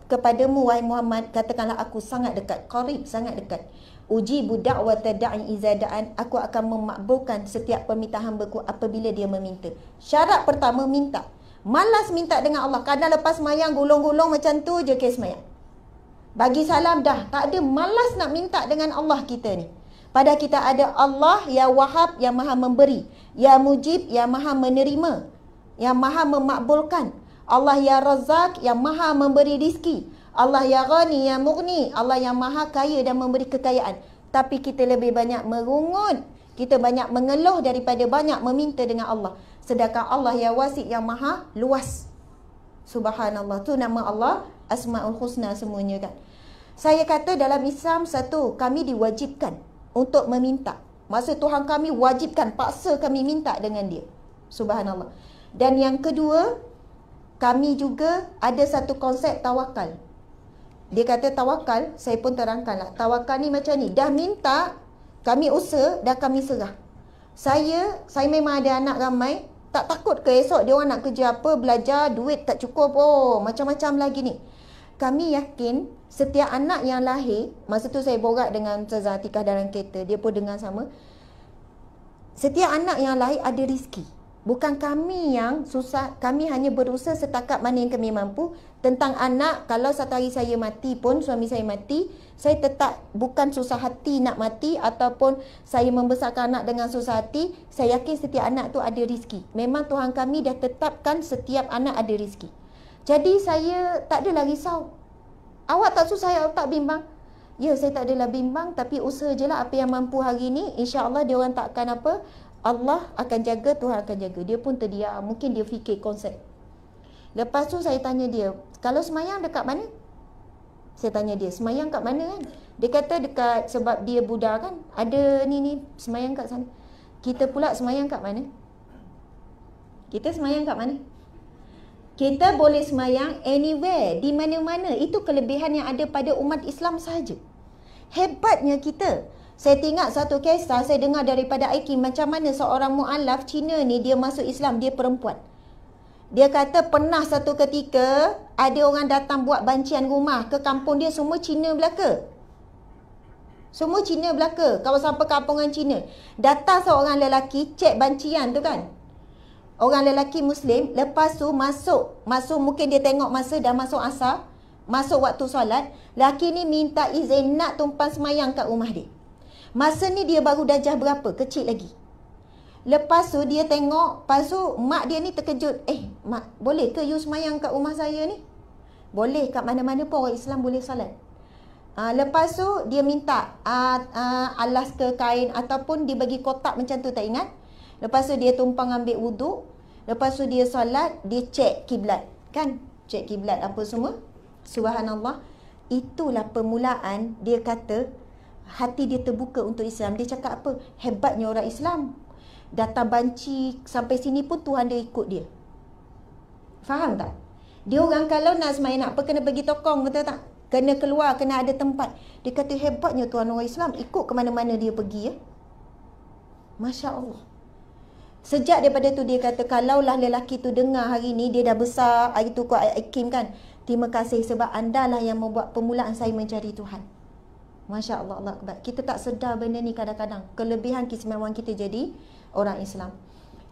kepadamu wahai Muhammad, katakanlah aku sangat dekat. Qarib, sangat dekat. Ujibu da'wata da'i iza da'an. Aku akan memakbulkan setiap permintaan hamba-Ku apabila dia meminta. Syarat pertama, minta. Malas minta dengan Allah. Kadang lepas semayang gulung-gulung macam tu je kes semayang. Bagi salam dah. Tak ada, malas nak minta dengan Allah kita ni. Padahal kita ada Allah yang Wahab, yang maha memberi. Yang Mujib, yang maha menerima. Yang maha memakbulkan. Allah yang Razak, yang maha memberi rizki. Allah yang Ghani, yang Mughni. Allah yang maha kaya dan memberi kekayaan. Tapi kita lebih banyak merungut. Kita banyak mengeluh daripada banyak meminta dengan Allah. Sedangkan Allah yang wasi, yang maha luas. Subhanallah. Tu nama Allah, Asma'ul Husna semuanya kan. Saya kata dalam Islam, satu, kami diwajibkan untuk meminta. Masa Tuhan kami wajibkan, paksa kami minta dengan dia. Subhanallah. Dan yang kedua, kami juga ada satu konsep tawakal. Dia kata tawakal, saya pun terangkanlah. Tawakal ni macam ni, dah minta, kami usaha, dah kami serah. Saya memang ada anak ramai, tak takut ke esok dia orang nak kerja apa, belajar, duit tak cukup, macam-macam lagi ni. Kami yakin setiap anak yang lahir, masa tu saya borak dengan Ustazah Atikah dalam kereta, dia pun dengar sama. Setiap anak yang lahir ada rezeki. Bukan kami yang susah, kami hanya berusaha setakat mana yang kami mampu. Tentang anak, kalau satu hari saya mati pun, suami saya mati, saya tetap bukan susah hati nak mati ataupun saya membesarkan anak dengan susah hati. Saya yakin setiap anak tu ada rezeki. Memang Tuhan kami dah tetapkan setiap anak ada rezeki. Jadi saya tak adalah risau. Awak tak susah, awak tak bimbang? Ya, saya tak adalah bimbang, tapi usaha je lah apa yang mampu hari ni. InsyaAllah dia orang tak akan apa. Allah akan jaga, Tuhan akan jaga. Dia pun terdiam, mungkin dia fikir konsep. Lepas tu saya tanya dia, kalau semayang dekat mana? Saya tanya dia, semayang kat mana kan? Dia kata dekat, sebab dia Buddha kan, ada ni semayang kat sana. Kita pula semayang kat mana? Kita semayang kat mana? Kita boleh semayang anywhere, di mana-mana. Itu kelebihan yang ada pada umat Islam sahaja. Hebatnya kita. Saya tengok satu kisah, saya dengar daripada Aiki, macam mana seorang mu'alaf Cina ni, dia masuk Islam, dia perempuan. Dia kata pernah satu ketika, ada orang datang buat bancian rumah ke kampung dia, semua Cina belaka. Semua Cina belaka, kawasan perkampungan Cina. Datang seorang lelaki, cek bancian tu kan. Orang lelaki Muslim, lepas tu masuk mungkin dia tengok masa dah masuk asar, masuk waktu solat, lelaki ni minta izin nak tumpang semayang kat rumah dia. Masa ni dia baru darjah berapa, kecil lagi. Lepas tu dia tengok, lepas tu mak dia ni terkejut. Mak, boleh ke you semayang kat rumah saya ni? Boleh, kat mana-mana pun orang Islam boleh solat. Lepas tu dia minta alas ke kain ataupun dia bagi kotak macam tu, tak ingat. Lepas tu dia tumpang ambil wuduk. Lepas tu dia solat, dia cek kiblat. Kan? Cek kiblat apa semua. Subhanallah. Itulah permulaan dia kata hati dia terbuka untuk Islam. Dia cakap apa? Hebatnya orang Islam. Datang banci sampai sini pun Tuhan dia ikut dia. Faham tak? Dia orang kalau nak semayang nak apa, kena bagi tokong, betul tak? Kena keluar, kena ada tempat. Dia kata hebatnya Tuhan orang Islam, ikut ke mana-mana dia pergi ya. Masya Allah. Sejak daripada tu dia kata, kalaulah lelaki tu dengar hari ni, dia dah besar, hari tu kuat Hakim kan, terima kasih sebab anda lah yang membuat permulaan saya mencari Tuhan. Masya Allah, Allah Akbar. Kita tak sedar benda ni kadang-kadang. Kelebihan keistimewaan kita jadi orang Islam.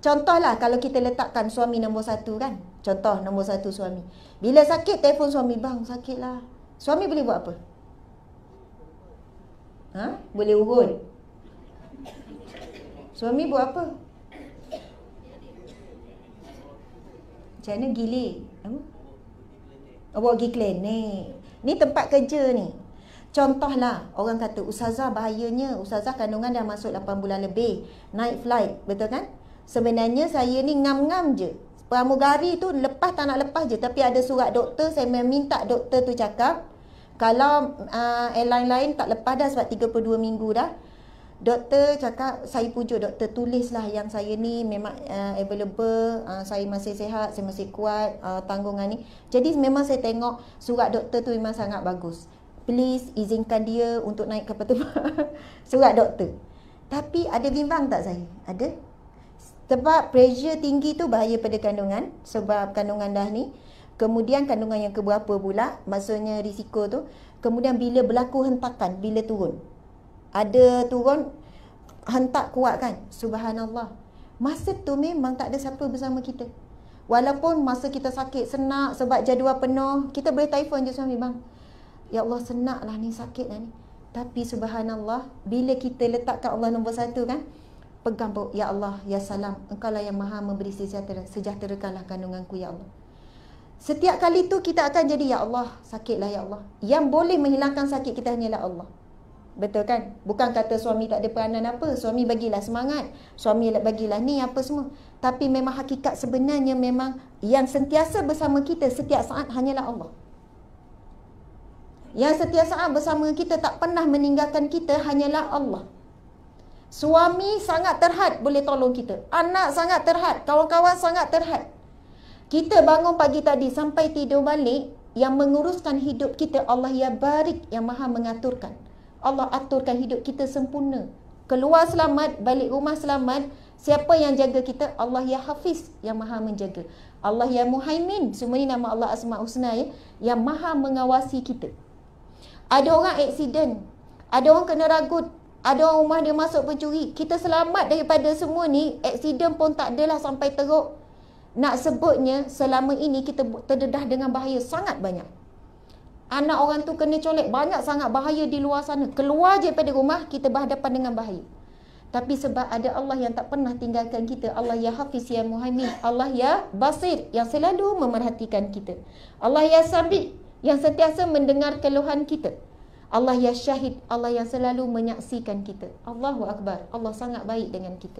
Contohlah kalau kita letakkan suami nombor satu kan. Contoh nombor satu suami. Bila sakit, telefon suami, bang sakit lah. Suami boleh buat apa? Boleh urut. Suami buat apa? Macam mana gilir? Bawa pergi klinik. Ni tempat kerja ni. Contohlah, orang kata, Ustazah bahayanya, Ustazah kandungan dah masuk 8 bulan lebih, naik flight, betul kan? Sebenarnya saya ni ngam-ngam je. Pramugari tu lepas tak nak lepas je, tapi ada surat doktor, saya minta doktor tu cakap, kalau airline lain tak lepas dah sebab 32 minggu dah. Doktor cakap, saya pujuk doktor, tulislah yang saya ni memang available, saya masih sihat, saya masih kuat, tanggungan ni. Jadi memang saya tengok surat doktor tu memang sangat bagus. Please izinkan dia untuk naik kapal terbang. Surat doktor. Tapi ada bimbang tak saya? Ada. Sebab pressure tinggi tu bahaya pada kandungan. Sebab kandungan dah ni. Kemudian kandungan yang keberapa pula, maksudnya risiko tu. Kemudian bila berlaku hentakan, bila turun. Ada turun, hentak kuat kan? Subhanallah. Masa tu memang tak ada siapa bersama kita. Walaupun masa kita sakit, senak sebab jadual penuh, kita boleh telefon je suami, bang, ya Allah senaklah ni, sakit lah ni. Tapi subhanallah, bila kita letakkan Allah nombor satu kan, pegang bahu, ya Allah, ya salam, Engkau lah yang maha memberi sejahtera, sejahterakanlah kandunganku ya Allah. Setiap kali tu kita akan jadi, ya Allah, sakitlah ya Allah. Yang boleh menghilangkan sakit kita hanyalah Allah. Betul kan? Bukan kata suami tak ada peranan apa, suami bagilah semangat, suami bagilah ni apa semua. Tapi memang hakikat sebenarnya memang yang sentiasa bersama kita setiap saat hanyalah Allah. Yang setiap saat bersama kita, tak pernah meninggalkan kita, hanyalah Allah. Suami sangat terhad boleh tolong kita. Anak sangat terhad, kawan-kawan sangat terhad. Kita bangun pagi tadi sampai tidur balik, yang menguruskan hidup kita Allah ya Barik, yang maha mengaturkan. Allah aturkan hidup kita sempurna. Keluar selamat, balik rumah selamat. Siapa yang jaga kita? Allah ya Hafiz, yang maha menjaga. Allah ya Muhaimin, semua ni nama Allah Asmaul Husna ya, yang maha mengawasi kita. Ada orang aksiden, ada orang kena ragut, ada orang rumah dia masuk pencuri. Kita selamat daripada semua ni. Aksiden pun tak adalah sampai teruk. Nak sebutnya, selama ini kita terdedah dengan bahaya sangat banyak. Anak orang tu kena colek, banyak sangat bahaya di luar sana. Keluar je daripada rumah, kita berhadapan dengan bahaya. Tapi sebab ada Allah yang tak pernah tinggalkan kita. Allah ya Hafiz, ya Muhaimin. Allah ya Basir, yang selalu memerhatikan kita. Allah ya Sami', yang sentiasa mendengar keluhan kita. Allah ya Syahid, Allah yang selalu menyaksikan kita. Allahu Akbar, Allah sangat baik dengan kita.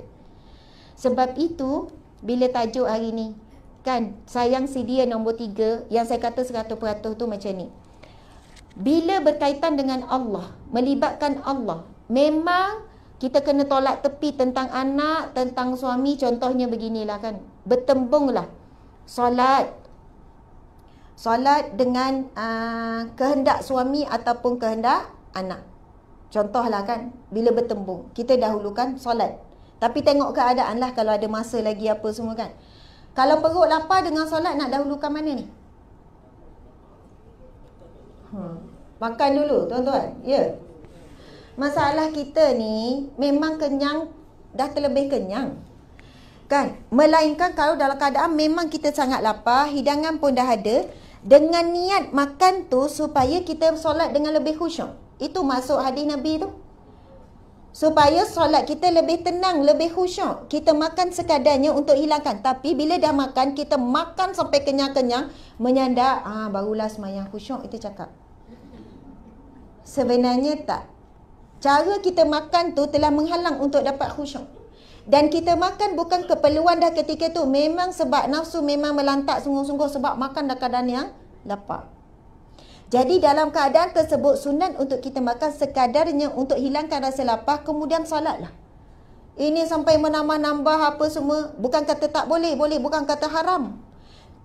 Sebab itu, bila tajuk hari ni, kan, sayang si dia nombor 3, yang saya kata 100% tu macam ni. Bila berkaitan dengan Allah, melibatkan Allah, memang kita kena tolak tepi tentang anak, tentang suami. Contohnya beginilah kan, bertembunglah solat dengan kehendak suami ataupun kehendak anak. Contohlah kan, bila bertembung, kita dahulukan solat. Tapi tengok keadaan lah, kalau ada masa lagi apa semua kan. Kalau perut lapar dengan solat, nak dahulukan mana ni? Makan dulu tuan-tuan. Ya. Masalah kita ni memang kenyang, dah terlebih kenyang. Kan? Melainkan kalau dalam keadaan memang kita sangat lapar, hidangan pun dah ada, dengan niat makan tu supaya kita solat dengan lebih khusyuk. Itu maksud hadis Nabi tu. Supaya solat kita lebih tenang, lebih khusyuk. Kita makan sekadarnya untuk hilangkan. Tapi bila dah makan, kita makan sampai kenyang-kenyang, menyandar, barulah semayang khusyuk, itu cakap. Sebenarnya tak. Cara kita makan tu telah menghalang untuk dapat khusyuk. Dan kita makan bukan keperluan dah ketika tu. Memang sebab nafsu memang melantak sungguh-sungguh sebab makan dah keadaan yang lapar. Jadi dalam keadaan tersebut, sunat untuk kita makan sekadarnya untuk hilangkan rasa lapar, kemudian solatlah. Ini sampai menambah-nambah apa semua, bukan kata tak boleh, boleh, bukan kata haram.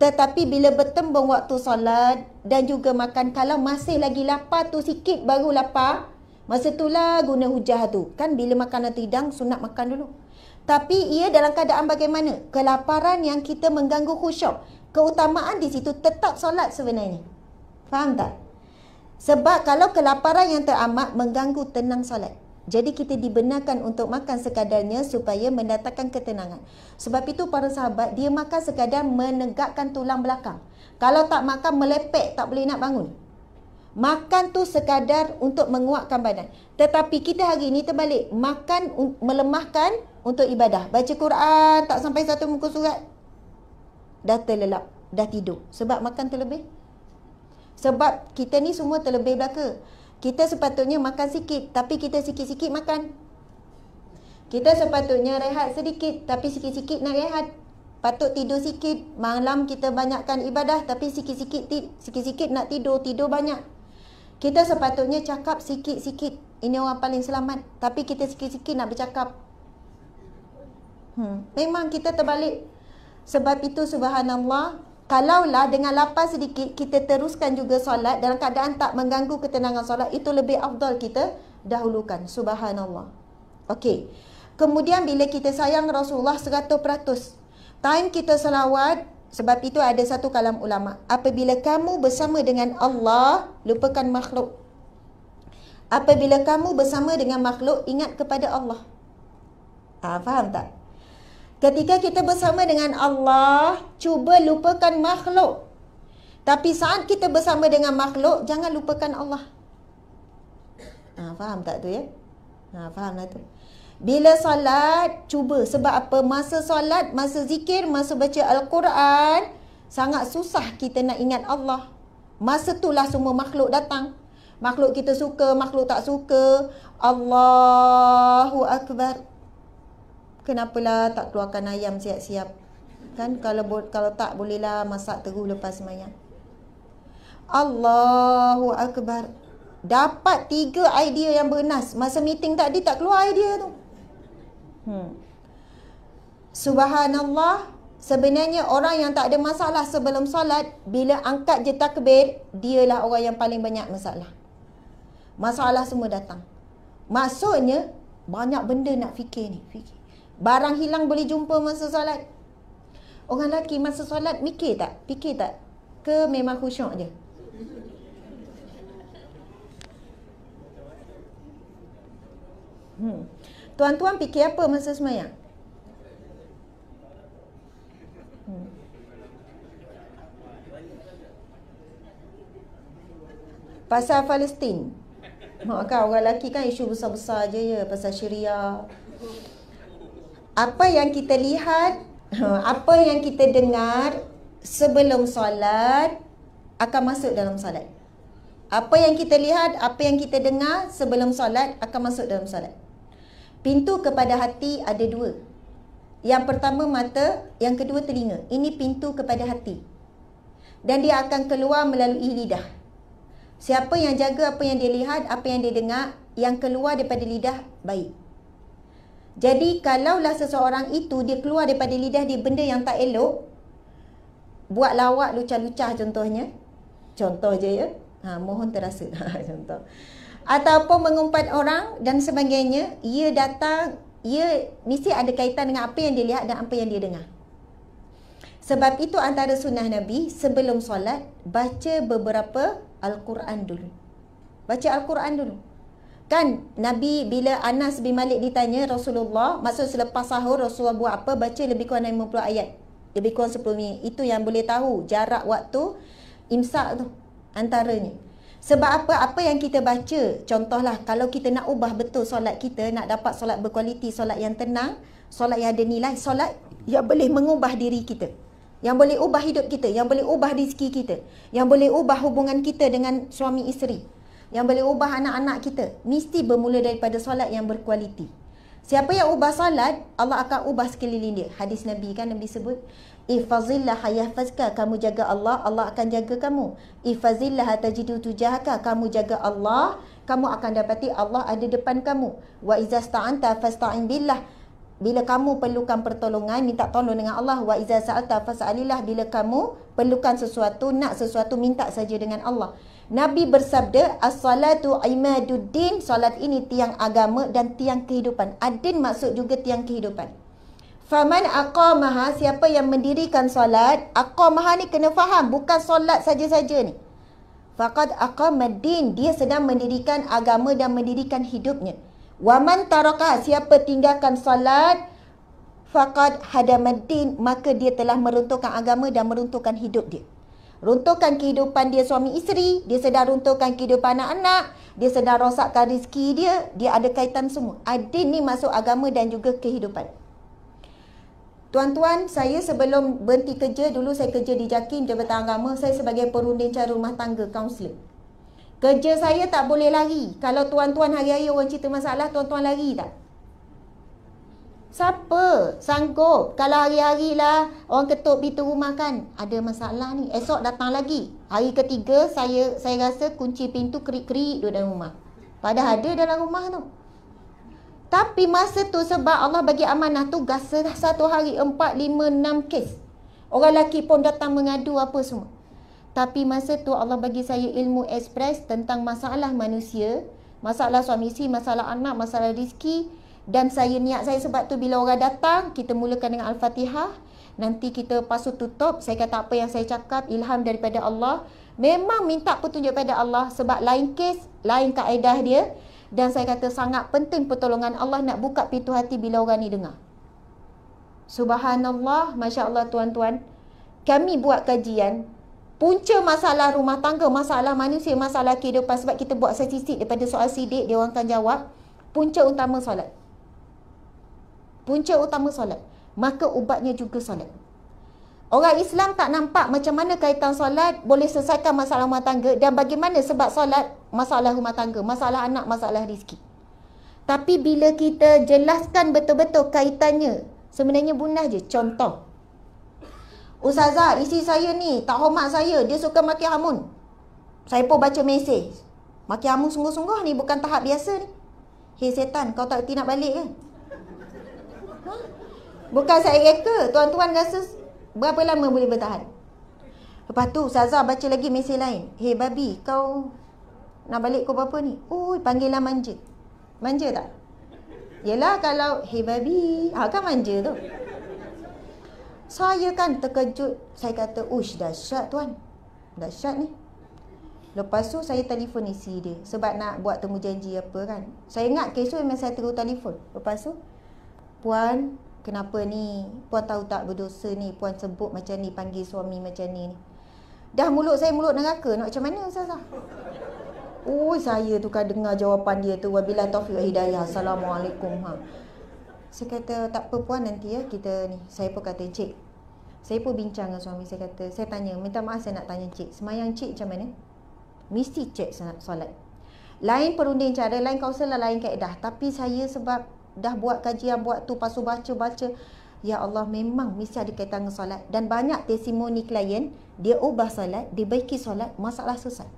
Tetapi bila bertembung waktu solat dan juga makan, kalau masih lagi lapar tu sikit baru lapar, masa itulah guna hujah tu. Kan bila makanan hidang, sunat makan dulu. Tapi ia dalam keadaan bagaimana? Kelaparan yang kita mengganggu khusyuk. Keutamaan di situ tetap solat sebenarnya. Faham tak? Sebab kalau kelaparan yang teramat mengganggu tenang solat. Jadi kita dibenarkan untuk makan sekadarnya supaya mendatangkan ketenangan. Sebab itu para sahabat, dia makan sekadar menegakkan tulang belakang. Kalau tak makan, melepek, tak boleh nak bangun. Makan tu sekadar untuk menguatkan badan. Tetapi kita hari ini terbalik. Makan melemahkan untuk ibadah. Baca Quran, tak sampai satu muka surat, dah terlelap, dah tidur. Sebab makan terlebih. Sebab kita ni semua terlebih belaka. Kita sepatutnya makan sikit, tapi kita sikit-sikit makan. Kita sepatutnya rehat sedikit, tapi sikit-sikit nak rehat. Patut tidur sikit, malam kita banyakkan ibadah, tapi sikit-sikit nak tidur, tidur banyak. Kita sepatutnya cakap sikit-sikit. Ini orang paling selamat. Tapi kita sikit-sikit nak bercakap. Memang kita terbalik. Sebab itu subhanallah, kalaulah dengan lapar sedikit kita teruskan juga solat dalam keadaan tak mengganggu ketenangan solat, itu lebih afdal kita dahulukan. Subhanallah. Okey. Kemudian bila kita sayang Rasulullah 100%, time kita selawat. Sebab itu ada satu kalam ulama, apabila kamu bersama dengan Allah, lupakan makhluk. Apabila kamu bersama dengan makhluk, ingat kepada Allah. Faham tak? Ketika kita bersama dengan Allah, cuba lupakan makhluk. Tapi saat kita bersama dengan makhluk, jangan lupakan Allah. Faham tak tu ya? Faham lah tu. Bila solat, cuba. Sebab apa? Masa solat, masa zikir, masa baca Al-Quran, sangat susah kita nak ingat Allah. Masa itulah semua makhluk datang. Makhluk kita suka, makhluk tak suka. Allahu Akbar. Kenapalah tak keluarkan ayam siap-siap? Kan kalau tak, bolehlah masak terus lepas semayang. Allahu Akbar. Dapat 3 idea yang bernas. Masa meeting tadi tak keluar idea tu. Subhanallah, sebenarnya orang yang tak ada masalah sebelum solat, bila angkat je takbir, dialah orang yang paling banyak masalah. Masalah semua datang. Maksudnya, banyak benda nak fikir ni. Barang hilang boleh jumpa masa solat. Orang lelaki masa solat mikir tak? Fikir tak? Ke memang khusyuk je? Tuan-tuan fikir apa masa sembahyang? Pasal Palestin. Kan orang lelaki kan isu besar-besar je ya, pasal Syria. Apa yang kita lihat, apa yang kita dengar sebelum solat akan masuk dalam solat. Apa yang kita lihat, apa yang kita dengar sebelum solat akan masuk dalam solat. Pintu kepada hati ada dua. Yang pertama mata, yang kedua telinga. Ini pintu kepada hati. Dan dia akan keluar melalui lidah. Siapa yang jaga apa yang dia lihat, apa yang dia dengar, yang keluar daripada lidah baik. Jadi kalaulah seseorang itu dia keluar daripada lidah dia benda yang tak elok, buat lawak lucah-lucah contohnya. Contoh je ya. Mohon terasa. Contoh. Ataupun mengumpat orang dan sebagainya, ia datang, ia mesti ada kaitan dengan apa yang dia lihat dan apa yang dia dengar. Sebab itu antara sunnah Nabi sebelum solat, baca beberapa Al-Quran dulu. Baca Al-Quran dulu. Kan Nabi bila Anas bin Malik ditanya Rasulullah, maksud selepas sahur Rasulullah buat apa? Baca lebih kurang 50 ayat. Lebih kurang 10 minit. Itu yang boleh tahu jarak waktu imsak tu antaranya. Sebab apa? Apa yang kita baca, contohlah kalau kita nak ubah betul solat kita, nak dapat solat berkualiti, solat yang tenang, solat yang ada nilai, solat yang boleh mengubah diri kita, yang boleh ubah hidup kita, yang boleh ubah rezeki kita, yang boleh ubah hubungan kita dengan suami isteri, yang boleh ubah anak-anak kita, mesti bermula daripada solat yang berkualiti. Siapa yang ubah solat, Allah akan ubah sekeliling dia. Hadis Nabi kan, Nabi sebut, Ifazillah yahfazka, kamu jaga Allah, Allah akan jaga kamu. Ifazillah tajidu tujahaka, kamu jaga Allah, kamu akan dapati Allah ada depan kamu. Wa iza sta'anta fasta'in billah, bila kamu perlukan pertolongan, minta tolong dengan Allah. Wa iza sa'alta fas'alillah, bila kamu perlukan sesuatu, nak sesuatu, minta saja dengan Allah. Nabi bersabda, as-salatu imaduddin, salat ini tiang agama dan tiang kehidupan. Adin maksud juga tiang kehidupan. Faman aqamaha, siapa yang mendirikan solat, aqamaha ni kena faham, bukan solat saja-saja ni. Faqad aqamaddin, dia sedang mendirikan agama dan mendirikan hidupnya. Waman taraka, siapa tinggalkan solat, faqad hadamaddin, maka dia telah meruntuhkan agama dan meruntuhkan hidup dia. Runtuhkan kehidupan dia suami isteri, dia sedang runtuhkan kehidupan anak-anak, dia sedang rosakkan rezeki dia ada kaitan semua. Adin ni masuk agama dan juga kehidupan. Tuan-tuan, saya sebelum berhenti kerja, dulu saya kerja di JAKIM, Jabatan Agama, saya sebagai perunding cara rumah tangga, kaunselor. Kerja saya tak boleh lari. Kalau tuan-tuan hari-hari orang cerita masalah, tuan-tuan lari tak? Siapa sanggup? Kalau hari-hari lah orang ketuk pintu rumah kan, ada masalah ni, esok datang lagi. Hari ketiga saya rasa kunci pintu kerik-kerik duduk dalam rumah. Padahal ada dalam rumah tu. Tapi masa tu sebab Allah bagi amanah tugas, satu hari 4, 5, 6 kes. Orang lelaki pun datang mengadu apa semua. Tapi masa tu Allah bagi saya ilmu ekspres tentang masalah manusia, masalah suami isteri, masalah anak, masalah rezeki. Dan saya niat saya sebab tu bila orang datang, kita mulakan dengan Al-Fatihah. Nanti kita pasu tutup, saya kata apa yang saya cakap, ilham daripada Allah. Memang minta petunjuk pada Allah sebab lain kes, lain kaedah dia. Dan saya kata sangat penting pertolongan Allah nak buka pintu hati bila orang ni dengar. Subhanallah, Masya Allah tuan-tuan. Kami buat kajian, punca masalah rumah tangga, masalah manusia, masalah kehidupan. Sebab kita buat statistik daripada soal sidik, dia orang akan jawab. Punca utama solat. Punca utama solat. Maka ubatnya juga solat. Orang Islam tak nampak macam mana kaitan solat boleh selesaikan masalah rumah tangga dan bagaimana sebab solat masalah rumah tangga, masalah anak, masalah rezeki. Tapi bila kita jelaskan betul-betul kaitannya, sebenarnya bunah je. Contoh, Ustazah, isteri saya ni tak hormat saya, dia suka maki hamun. Saya pun baca mesej. Maki hamun sungguh-sungguh ni bukan tahap biasa ni. Hei setan, kau tak reti nak balik ke? Bukan saya reka. Tuan-tuan rasa berapa lama boleh bertahan? Lepas tu Ustazah baca lagi mesej lain. Hey babi, kau nak balik kau berapa ni? Panggilan manja. Manja tak? Yelah kalau hey babi, kan manja tu. Saya kan terkejut. Saya kata, ush dahsyat tuan. Dahsyat ni. Lepas tu saya telefon isi dia. Sebab nak buat temu janji apa kan. Saya ingat kesok memang saya terus telefon. Lepas tu, puan, kenapa ni? Puan tahu tak berdosa ni? Puan sebut macam ni, panggil suami macam ni. Dah mulut saya mulut neraka. Nak macam mana Ustazah? Saya tu kan dengar jawapan dia tu. Wabillahi taufiq wal hidayah. Assalamualaikum. Saya kata, tak apa puan, nanti ya kita ni. Saya pun kata, cik, saya pun bincang dengan suami. Saya kata, saya tanya, minta maaf saya nak tanya cik, semayang cik macam mana? Mesti cek solat. Lain perunding cara, lain kaunselor, lain kaedah. Tapi saya sebab dah buat kajian, buat tu, pasu baca. Ya Allah, memang mesti ada kaitan dengan solat. Dan banyak testimoni klien, dia ubah solat, dia baiki solat, masalah selesai.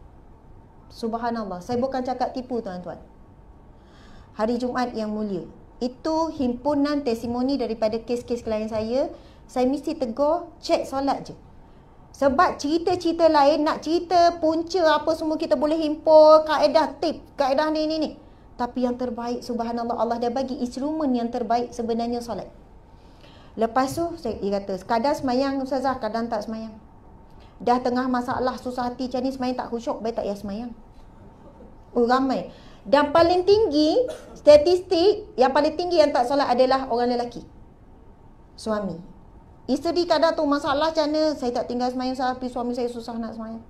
Subhanallah. Saya bukan cakap tipu tuan-tuan. Hari Jumaat yang mulia, itu himpunan testimoni daripada kes-kes klien saya. Saya mesti tegur, cek solat je. Sebab cerita-cerita lain, nak cerita punca apa semua kita boleh himpun, kaedah tip, kaedah ni. Tapi yang terbaik, subhanallah, Allah dah bagi instrumen yang terbaik sebenarnya solat. Lepas tu, dia kata, kadang semayang Ustazah, kadang tak semayang. Dah tengah masalah, susah hati macam ni, semayang tak khusyuk, baik tak payah semayang. Ramai. Dan paling tinggi, statistik yang paling tinggi yang tak solat adalah orang lelaki. Suami. Isteri kadang tu masalah macam mana, saya tak tinggal semayang tapi suami saya susah nak semayang.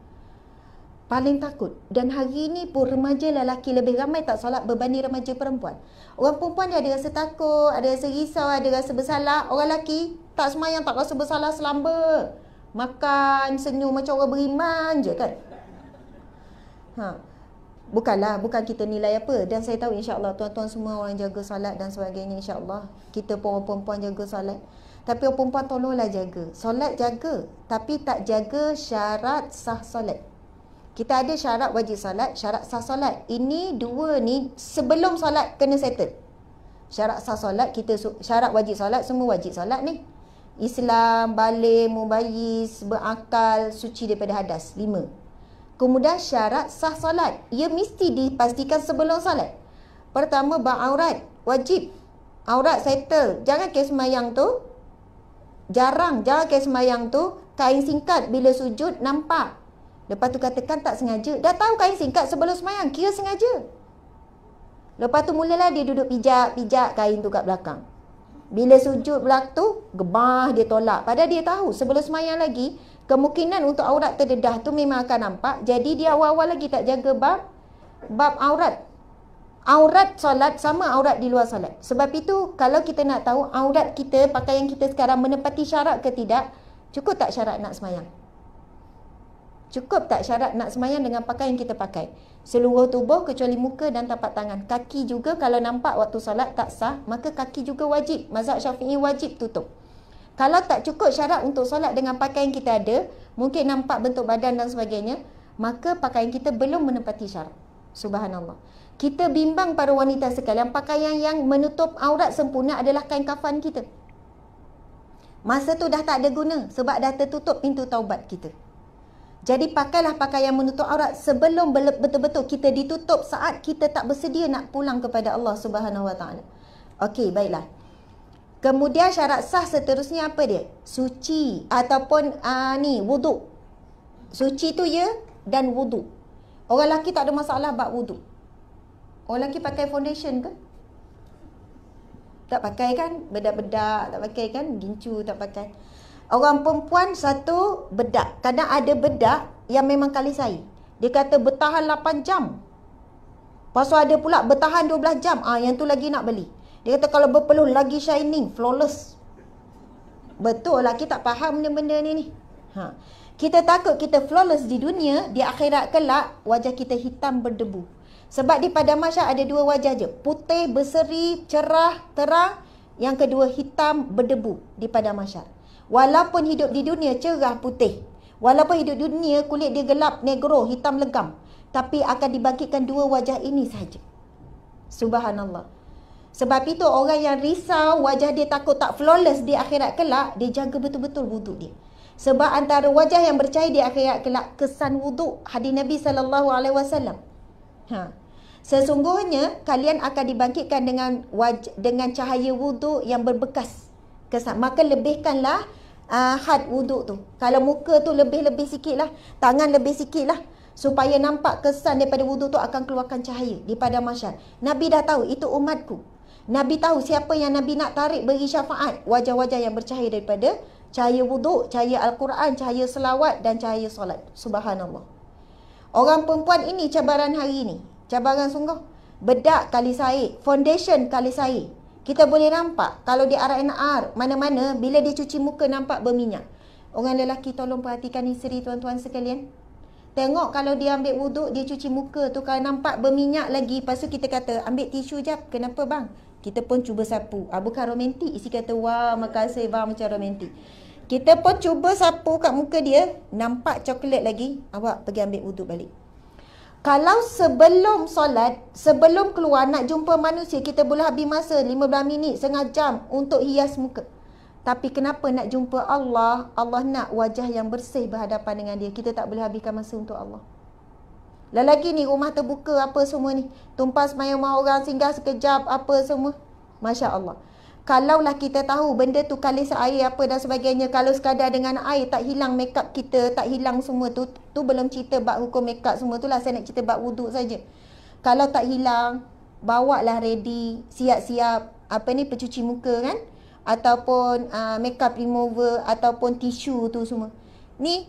Paling takut. Dan hari ni pun remaja lelaki lebih ramai tak solat berbanding remaja perempuan. Orang perempuan dia ada rasa takut, ada rasa risau, ada rasa bersalah. Orang lelaki tak semayang, tak rasa bersalah, selamba. Makan, senyum macam orang beriman je kan. Bukan kita nilai apa. Dan saya tahu insya-Allah tuan-tuan semua orang jaga solat dan sebagainya, insya-Allah. Kita pun orang perempuan jaga solat. Tapi orang perempuan tolonglah jaga. Solat jaga, tapi tak jaga syarat sah solat. Kita ada syarat wajib solat, syarat sah solat. Ini dua ni sebelum solat kena settle. Syarat sah solat, syarat wajib solat, semua wajib solat ni. Islam, balik, mubayyiz, berakal, suci daripada hadas. 5. Kemudian syarat sah solat, ia mesti dipastikan sebelum solat. Pertama, beraurat, wajib. Aurat settle. Jangan kes semayang tu, jangan kes semayang tu, kain singkat bila sujud nampak. Lepas tu katakan tak sengaja. Dah tahu kain singkat sebelum semayang, kira sengaja. Lepas tu mulalah dia duduk pijak kain tu kat belakang. Bila sujud belakang tu, gebah dia tolak. Padahal dia tahu sebelum semayang lagi, kemungkinan untuk aurat terdedah tu memang akan nampak. Jadi dia awal-awal lagi tak jaga bab aurat. Aurat solat sama aurat di luar solat. Sebab itu kalau kita nak tahu aurat kita, pakaian kita sekarang menepati syarat ke tidak, cukup tak syarat nak semayang? Cukup tak syarat nak semayang dengan pakaian yang kita pakai? Seluruh tubuh kecuali muka dan tapak tangan. Kaki juga kalau nampak waktu solat tak sah, maka kaki juga wajib. Mazhab Syafi'i wajib tutup. Kalau tak cukup syarat untuk solat dengan pakaian kita ada, mungkin nampak bentuk badan dan sebagainya, maka pakaian kita belum menepati syarat. Subhanallah. Kita bimbang para wanita sekalian, pakaian yang menutup aurat sempurna adalah kain kafan kita. Masa tu dah tak ada guna sebab dah tertutup pintu taubat kita. Jadi pakailah pakaian menutup aurat sebelum betul-betul kita ditutup saat kita tak bersedia nak pulang kepada Allah Subhanahu Wa Taala. Okey, baiklah. Kemudian syarat sah seterusnya apa dia? Suci ataupun wuduk. Suci tu ya dan wuduk. Orang lelaki tak ada masalah bab wuduk. Orang lelaki pakai foundation ke? Tak pakai kan? Bedak-bedak tak pakai kan? Gincu tak pakai. Orang perempuan satu bedak. Kadang ada bedak yang memang kalisai. Dia kata bertahan 8 jam. Lepas tu ada pula bertahan 12 jam. Yang tu lagi nak beli. Dia kata kalau berpeluh lagi shining, flawless. Betul lah, kita tak faham benda-benda ni. Kita takut kita flawless di dunia, di akhirat kelak wajah kita hitam berdebu. Sebab di padang mahsyar ada 2 wajah je. Putih, berseri, cerah, terang. Yang kedua hitam berdebu di padang mahsyar. Walaupun hidup di dunia cerah putih, walaupun hidup di dunia kulit dia gelap negro, hitam legam, tapi akan dibangkitkan 2 wajah ini sahaja. Subhanallah. Sebab itu orang yang risau wajah dia takut tak flawless di akhirat kelak, dia jaga betul-betul wuduk dia. Sebab antara wajah yang bercahaya di akhirat kelak kesan wuduk. Hadis Nabi SAW. Sesungguhnya kalian akan dibangkitkan dengan cahaya wuduk yang berbekas kesan. Maka lebihkanlah had wuduk tu. Kalau muka tu lebih sikit lah, tangan lebih sikit lah, supaya nampak kesan daripada wuduk tu akan keluarkan cahaya di padang mahsyar. Nabi dah tahu itu umatku. Nabi tahu siapa yang Nabi nak tarik bagi syafaat. Wajah-wajah yang bercahaya daripada cahaya wuduk, cahaya Al-Quran, cahaya selawat dan cahaya solat. Subhanallah. Orang perempuan ini cabaran hari ini. Cabaran sungguh. Bedak kali sair, foundation kali sair. Kita boleh nampak kalau di R&R mana-mana bila dia cuci muka nampak berminyak. Orang lelaki tolong perhatikan isteri tuan-tuan sekalian. Tengok kalau dia ambil wuduk, dia cuci muka tu kalau nampak berminyak lagi, lepas tu kita kata ambil tisu jap. Kenapa bang? Kita pun cuba sapu. Bukan romantik. Isi kata wah makasih bang macam romantik. Kita pun cuba sapu kat muka dia, nampak coklat lagi, awak pergi ambil wuduk balik. Kalau sebelum solat, sebelum keluar nak jumpa manusia, kita boleh habis masa 15 minit, setengah jam untuk hias muka. Tapi kenapa nak jumpa Allah? Allah nak wajah yang bersih berhadapan dengan dia. Kita tak boleh habiskan masa untuk Allah. Lelaki ni rumah terbuka apa semua ni, tumpah semayang rumah orang, singgah sekejap apa semua. Masya Allah. Kalaulah kita tahu benda tu kalis air apa dan sebagainya, kalau sekadar dengan air tak hilang makeup kita, tak hilang semua tu belum cerita bab hukum makeup semua tu lah, saya nak cerita bab wuduk saja. Kalau tak hilang, bawalah ready, siap-siap pencuci muka kan, ataupun makeup remover ataupun tisu tu semua. Ni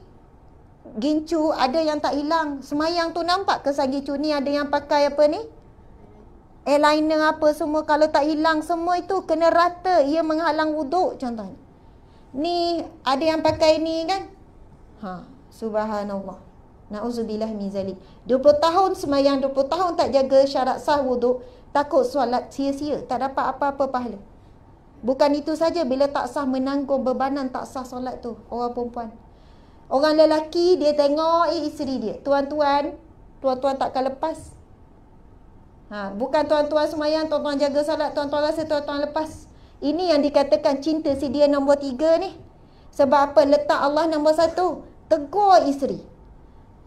gincu ada yang tak hilang, semayang tu nampak kesan gincu ni, ada yang pakai apa ni, eyeliner apa semua, kalau tak hilang semua itu kena rata, ia menghalang wuduk contohnya. Ni ada yang pakai ni kan. Subhanallah. Na'udzubillah min zalik. 20 tahun semayang, 20 tahun tak jaga syarat sah wuduk, takut solat sia-sia, tak dapat apa-apa pahala. Bukan itu saja, bila tak sah menanggung bebanan tak sah solat tu orang perempuan. Orang lelaki dia tengok isteri dia, tuan-tuan takkan lepas. Bukan tuan-tuan semayang, tuan-tuan jaga salat, tuan-tuan rasa tuan-tuan lepas. Ini yang dikatakan cinta si dia nombor 3 ni. Sebab apa? Letak Allah nombor 1. Tegur isteri.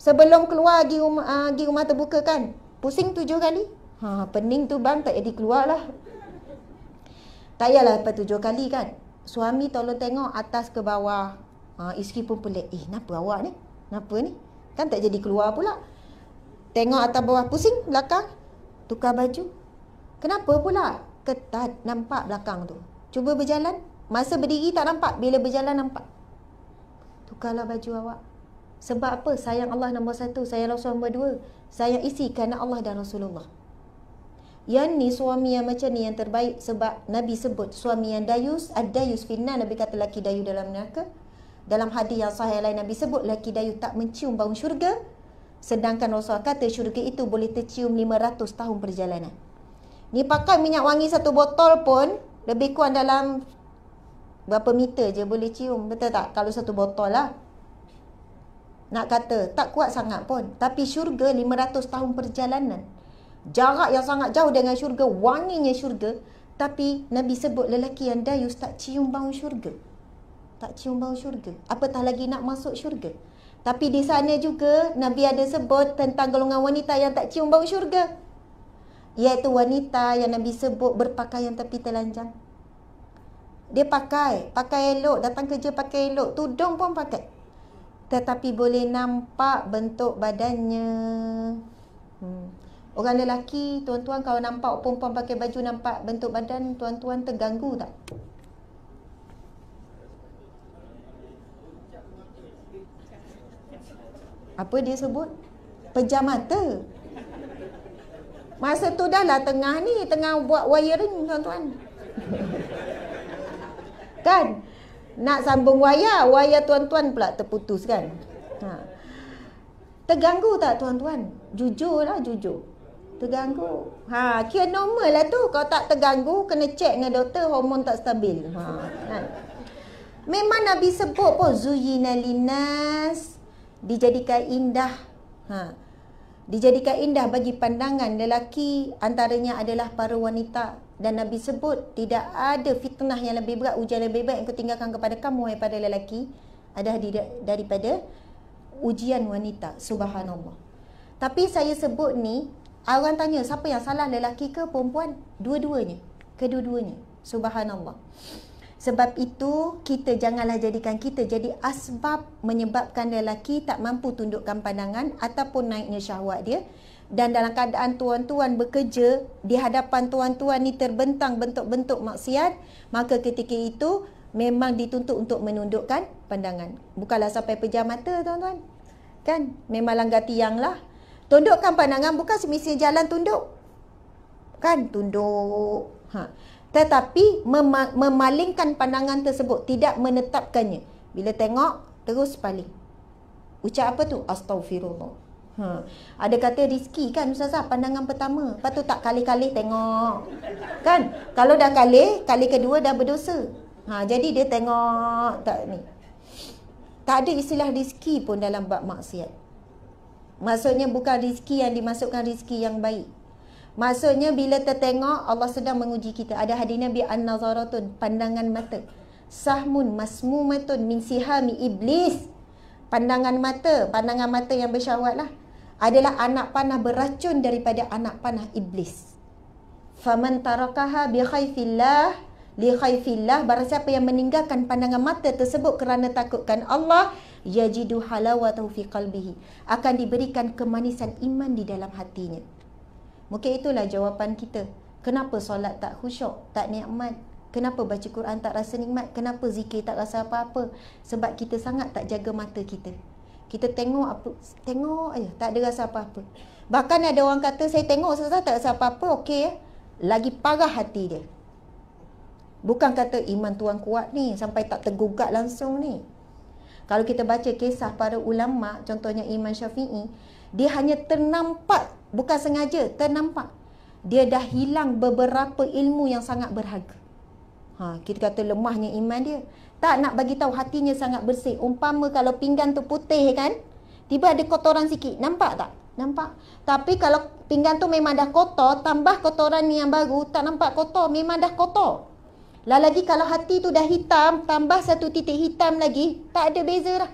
Sebelum keluar pergi rumah terbuka kan, pusing 7 kali. Pening tu bang, tak jadi keluar lah. Tak payahlah 7 kali kan. Suami tolong tengok atas ke bawah. Isteri pun pelik. Kenapa awak ni? Kenapa ni? Kan tak jadi keluar pula. Tengok atas bawah, pusing belakang. Tukar baju. Kenapa pula? Ketat, nampak belakang tu. Cuba berjalan. Masa berdiri tak nampak, bila berjalan nampak. Tukarlah baju awak. Sebab apa? Sayang Allah nombor 1, sayang Rasul nombor 2. Sayang isi kerana Allah dan Rasulullah. Yang ni suami yang macam ni yang terbaik. Sebab Nabi sebut suami yang dayus, ad-dayus finnar. Nabi kata laki dayu dalam neraka. Dalam hadis yang sahih lain Nabi sebut laki dayu tak mencium bau syurga, sedangkan Rasul kata syurga itu boleh tercium 500 tahun perjalanan. Ni pakai minyak wangi 1 botol pun lebih kurang dalam berapa meter je boleh cium, betul tak? Kalau 1 botol lah. Nak kata tak kuat sangat pun, tapi syurga 500 tahun perjalanan. Jarak yang sangat jauh dengan syurga, wanginya syurga, tapi Nabi sebut lelaki yang dayus tak cium bau syurga. Tak cium bau syurga. Apatah lagi nak masuk syurga. Tapi di sana juga Nabi ada sebut tentang golongan wanita yang tak cium bau syurga, iaitu wanita yang Nabi sebut berpakaian tapi telanjang. Dia pakai elok, datang kerja pakai elok, tudung pun pakai, tetapi boleh nampak bentuk badannya. Orang lelaki, tuan-tuan, kalau nampak perempuan pakai baju nampak bentuk badan, tuan-tuan terganggu tak? Apa dia sebut? Pejam mata. Masa tu dah lah tengah buat wiring tuan-tuan. Kan? Nak sambung wayar tuan-tuan pula terputus kan? Terganggu tak tuan-tuan? Jujur. Terganggu. Kira normal lah tu. Kalau tak terganggu, kena cek dengan doktor, hormon tak stabil. Kan? Memang Nabi sebut pun zuyina linas, dijadikan indah. Dijadikan indah bagi pandangan lelaki, antaranya adalah para wanita Dan Nabi sebut tidak ada fitnah yang lebih berat, ujian lebih berat yang kau tinggalkan kepada kamu wahai pada lelaki adalah daripada ujian wanita. Subhanallah. Tapi saya sebut ni, orang tanya siapa yang salah, lelaki ke perempuan? Dua-duanya. Kedua-duanya. Subhanallah. Sebab itu kita janganlah jadikan kita jadi asbab menyebabkan lelaki tak mampu tundukkan pandangan ataupun naiknya syahwat dia. Dan dalam keadaan tuan-tuan bekerja di hadapan tuan-tuan ni terbentang bentuk-bentuk maksiat, maka ketika itu memang dituntut untuk menundukkan pandangan. Bukanlah sampai pejam mata tuan-tuan. Kan? Memang langgar tiang lah. Tundukkan pandangan bukan semestinya jalan tunduk. Kan? Tunduk. Tetapi memalingkan pandangan tersebut, tidak menetapkannya. Bila tengok, terus paling. Ucap apa tu? Astaghfirullah. Ada kata rizki kan Ustazah, pandangan pertama. Lepas tu tak kali-kali tengok. Kan? Kalau dah kali kedua dah berdosa. Jadi dia tengok tak ni. Tak ada istilah rizki pun dalam bab maksiat. Maksudnya bukan rizki yang dimasukkan rizki yang baik. Maksudnya bila tertengok, Allah sedang menguji kita. Ada hadis Nabi, an-nazaratun, pandangan mata. Sahmun masmumatun min sihami iblis. Pandangan mata yang bersyahwat lah, adalah anak panah beracun daripada anak panah iblis. Faman tarakaha bi khaifillah li khaifillah, barang siapa yang meninggalkan pandangan mata tersebut kerana takutkan Allah, yajidu halawatahu fi qalbihi, akan diberikan kemanisan iman di dalam hatinya. Mungkin itulah jawapan kita. Kenapa solat tak khusyuk, tak nikmat? Kenapa baca Quran tak rasa nikmat? Kenapa zikir tak rasa apa-apa? Sebab kita sangat tak jaga mata kita. Kita tengok aja, tak ada rasa apa-apa. Bahkan ada orang kata, saya tengok Ustazah tak rasa apa-apa, okey ya. Lagi parah hati dia. Bukan kata iman tuan kuat ni sampai tak tergugat langsung ni. Kalau kita baca kisah para ulama, contohnya Imam Syafi'i, dia hanya ternampak, bukan sengaja, ternampak dia dah hilang beberapa ilmu yang sangat berharga. Kita kata lemahnya iman dia. Tak nak bagi tahu hatinya sangat bersih. Umpama kalau pinggan tu putih kan, tiba ada kotoran sikit. Nampak tak? Nampak. Tapi kalau pinggan tu memang dah kotor, tambah kotoran ni yang baru, tak nampak kotor, memang dah kotor. Lagi kalau hati tu dah hitam, tambah satu titik hitam lagi, tak ada beza dah.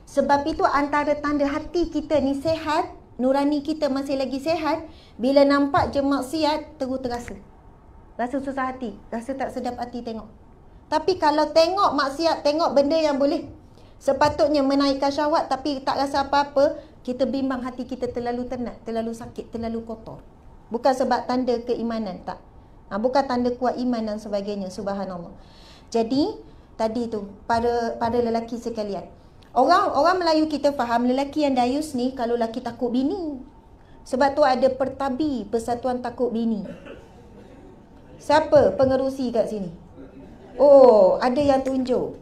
Sebab itu antara tanda hati kita ni sehat, nurani kita masih lagi sehat, bila nampak je maksiat, terus terasa. Rasa susah hati, rasa tak sedap hati tengok. Tapi kalau tengok maksiat, tengok benda yang boleh sepatutnya menaikkan syahwat tapi tak rasa apa-apa, kita bimbang hati kita terlalu tenat, terlalu sakit, terlalu kotor. Bukan sebab tanda keimanan, tak. Bukan tanda kuat iman dan sebagainya, subhanallah. Jadi, tadi tu, pada lelaki sekalian. Orang Melayu kita faham lelaki yang dayus ni kalau lelaki takut bini. Sebab tu ada Pertabi, Persatuan Takut Bini. Siapa pengerusi kat sini? Oh, ada yang tunjuk.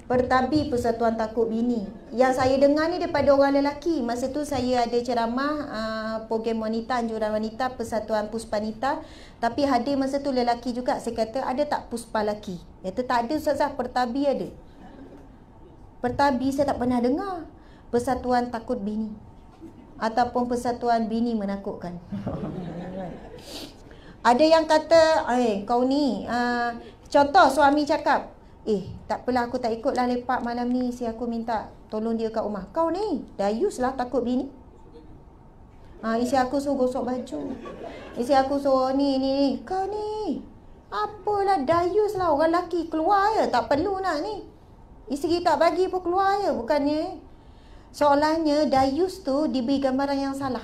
Pertabi Persatuan Takut Bini. Yang saya dengar ni daripada orang lelaki. Masa tu saya ada ceramah program wanita, anjuran wanita, Persatuan Puspanita. Tapi hadir masa tu lelaki juga. Saya kata, ada tak puspa lelaki? Kata tak ada Ustazah, Pertabi ada. Pertabi saya tak pernah dengar. Persatuan Takut Bini ataupun Persatuan Bini Menakutkan. Ada yang kata, kau ni, contoh suami cakap, tak apalah aku tak ikutlah lepak malam ni, si aku minta tolong dia kat rumah. Kau ni, dayus lah takut bini. Isi aku suruh gosok baju. Isi aku suruh ni. Kau ni, apalah dayus lah, orang lelaki keluar je, tak perlu nak ni. Isteri tak bagi pun keluar je, bukannya. Soalannya dayus tu diberi gambaran yang salah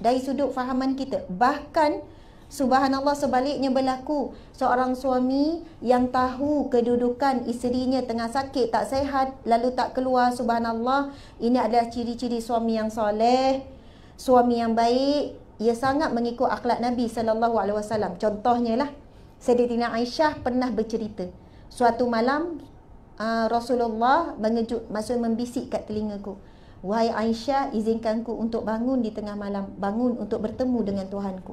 dari sudut fahaman kita. Bahkan subhanallah sebaliknya berlaku. Seorang suami yang tahu kedudukan isterinya tengah sakit, tak sihat, lalu tak keluar, subhanallah, ini adalah ciri-ciri suami yang soleh, suami yang baik. Ia sangat mengikut akhlak Nabi SAW. Contohnya lah, Sayyidatina Aisyah pernah bercerita, suatu malam Rasulullah mengejut, maksud membisik kat telingaku, wahai Aisyah, izinkanku untuk bangun di tengah malam, bangun untuk bertemu dengan Tuhanku.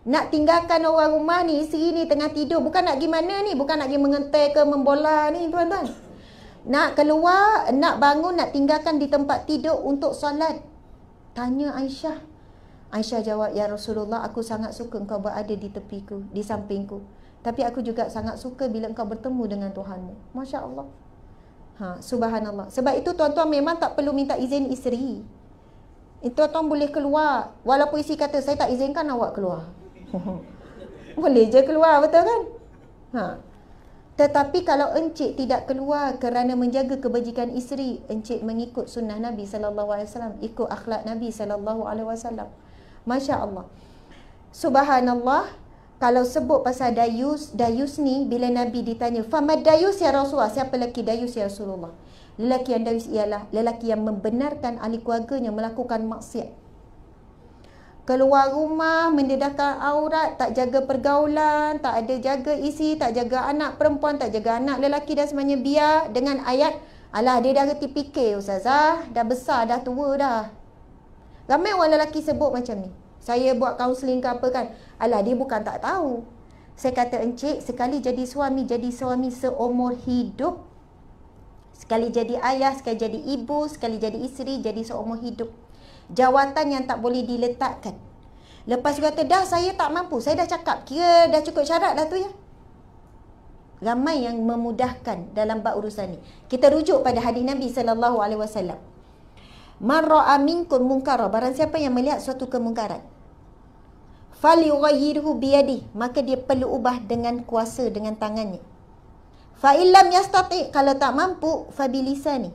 Nak tinggalkan orang rumah ni, isteri ni tengah tidur, bukan nak pergi mana ni, bukan nak pergi mengentai ke membola ni tuan-tuan. Nak keluar, nak bangun, nak tinggalkan di tempat tidur untuk solat. Tanya Aisyah, Aisyah jawab, ya Rasulullah, aku sangat suka engkau berada di tepiku, di sampingku. Tapi aku juga sangat suka bila engkau bertemu dengan Tuhanmu. Masya Allah. Subhanallah. Sebab itu tuan-tuan memang tak perlu minta izin isteri. Tuan-tuan boleh keluar. Walaupun isteri kata, saya tak izinkan awak keluar. Boleh je keluar, betul kan? Tetapi kalau encik tidak keluar kerana menjaga kebajikan isteri, encik mengikut sunnah Nabi SAW, ikut akhlak Nabi SAW. Masya Allah. Subhanallah. Kalau sebut pasal dayus ni, bila Nabi ditanya, "Famad dayus ya Rasulullah?" Siapa lelaki dayus ya Rasulullah? Lelaki yang dayus ialah lelaki yang membenarkan ahli keluarganya melakukan maksiat. Keluar rumah, mendedahkan aurat, tak jaga pergaulan, tak ada jaga isi, tak jaga anak perempuan, tak jaga anak lelaki dan semuanya, biar dengan ayat, alah dia dah reti fikir ustazah, dah besar, dah tua dah. Ramai orang lelaki sebut macam ni. Saya buat kaunseling ke apa kan, alah dia bukan tak tahu. Saya kata, encik, sekali jadi suami seumur hidup. Sekali jadi ayah, sekali jadi ibu, sekali jadi isteri, jadi seumur hidup. Jawatan yang tak boleh diletakkan. Lepas tu kata, dah saya tak mampu, saya dah cakap, kira dah cukup syarat dah tu ya. Ramai yang memudahkan dalam bab urusan ni. Kita rujuk pada hadis Nabi SAW. Man ra'a minkum munkara, barang siapa yang melihat suatu kemungkaran, falyughayyirhu biyadihi, maka dia perlu ubah dengan kuasa, dengan tangannya. Fa illam yastati', kalau tak mampu, fa bilisani.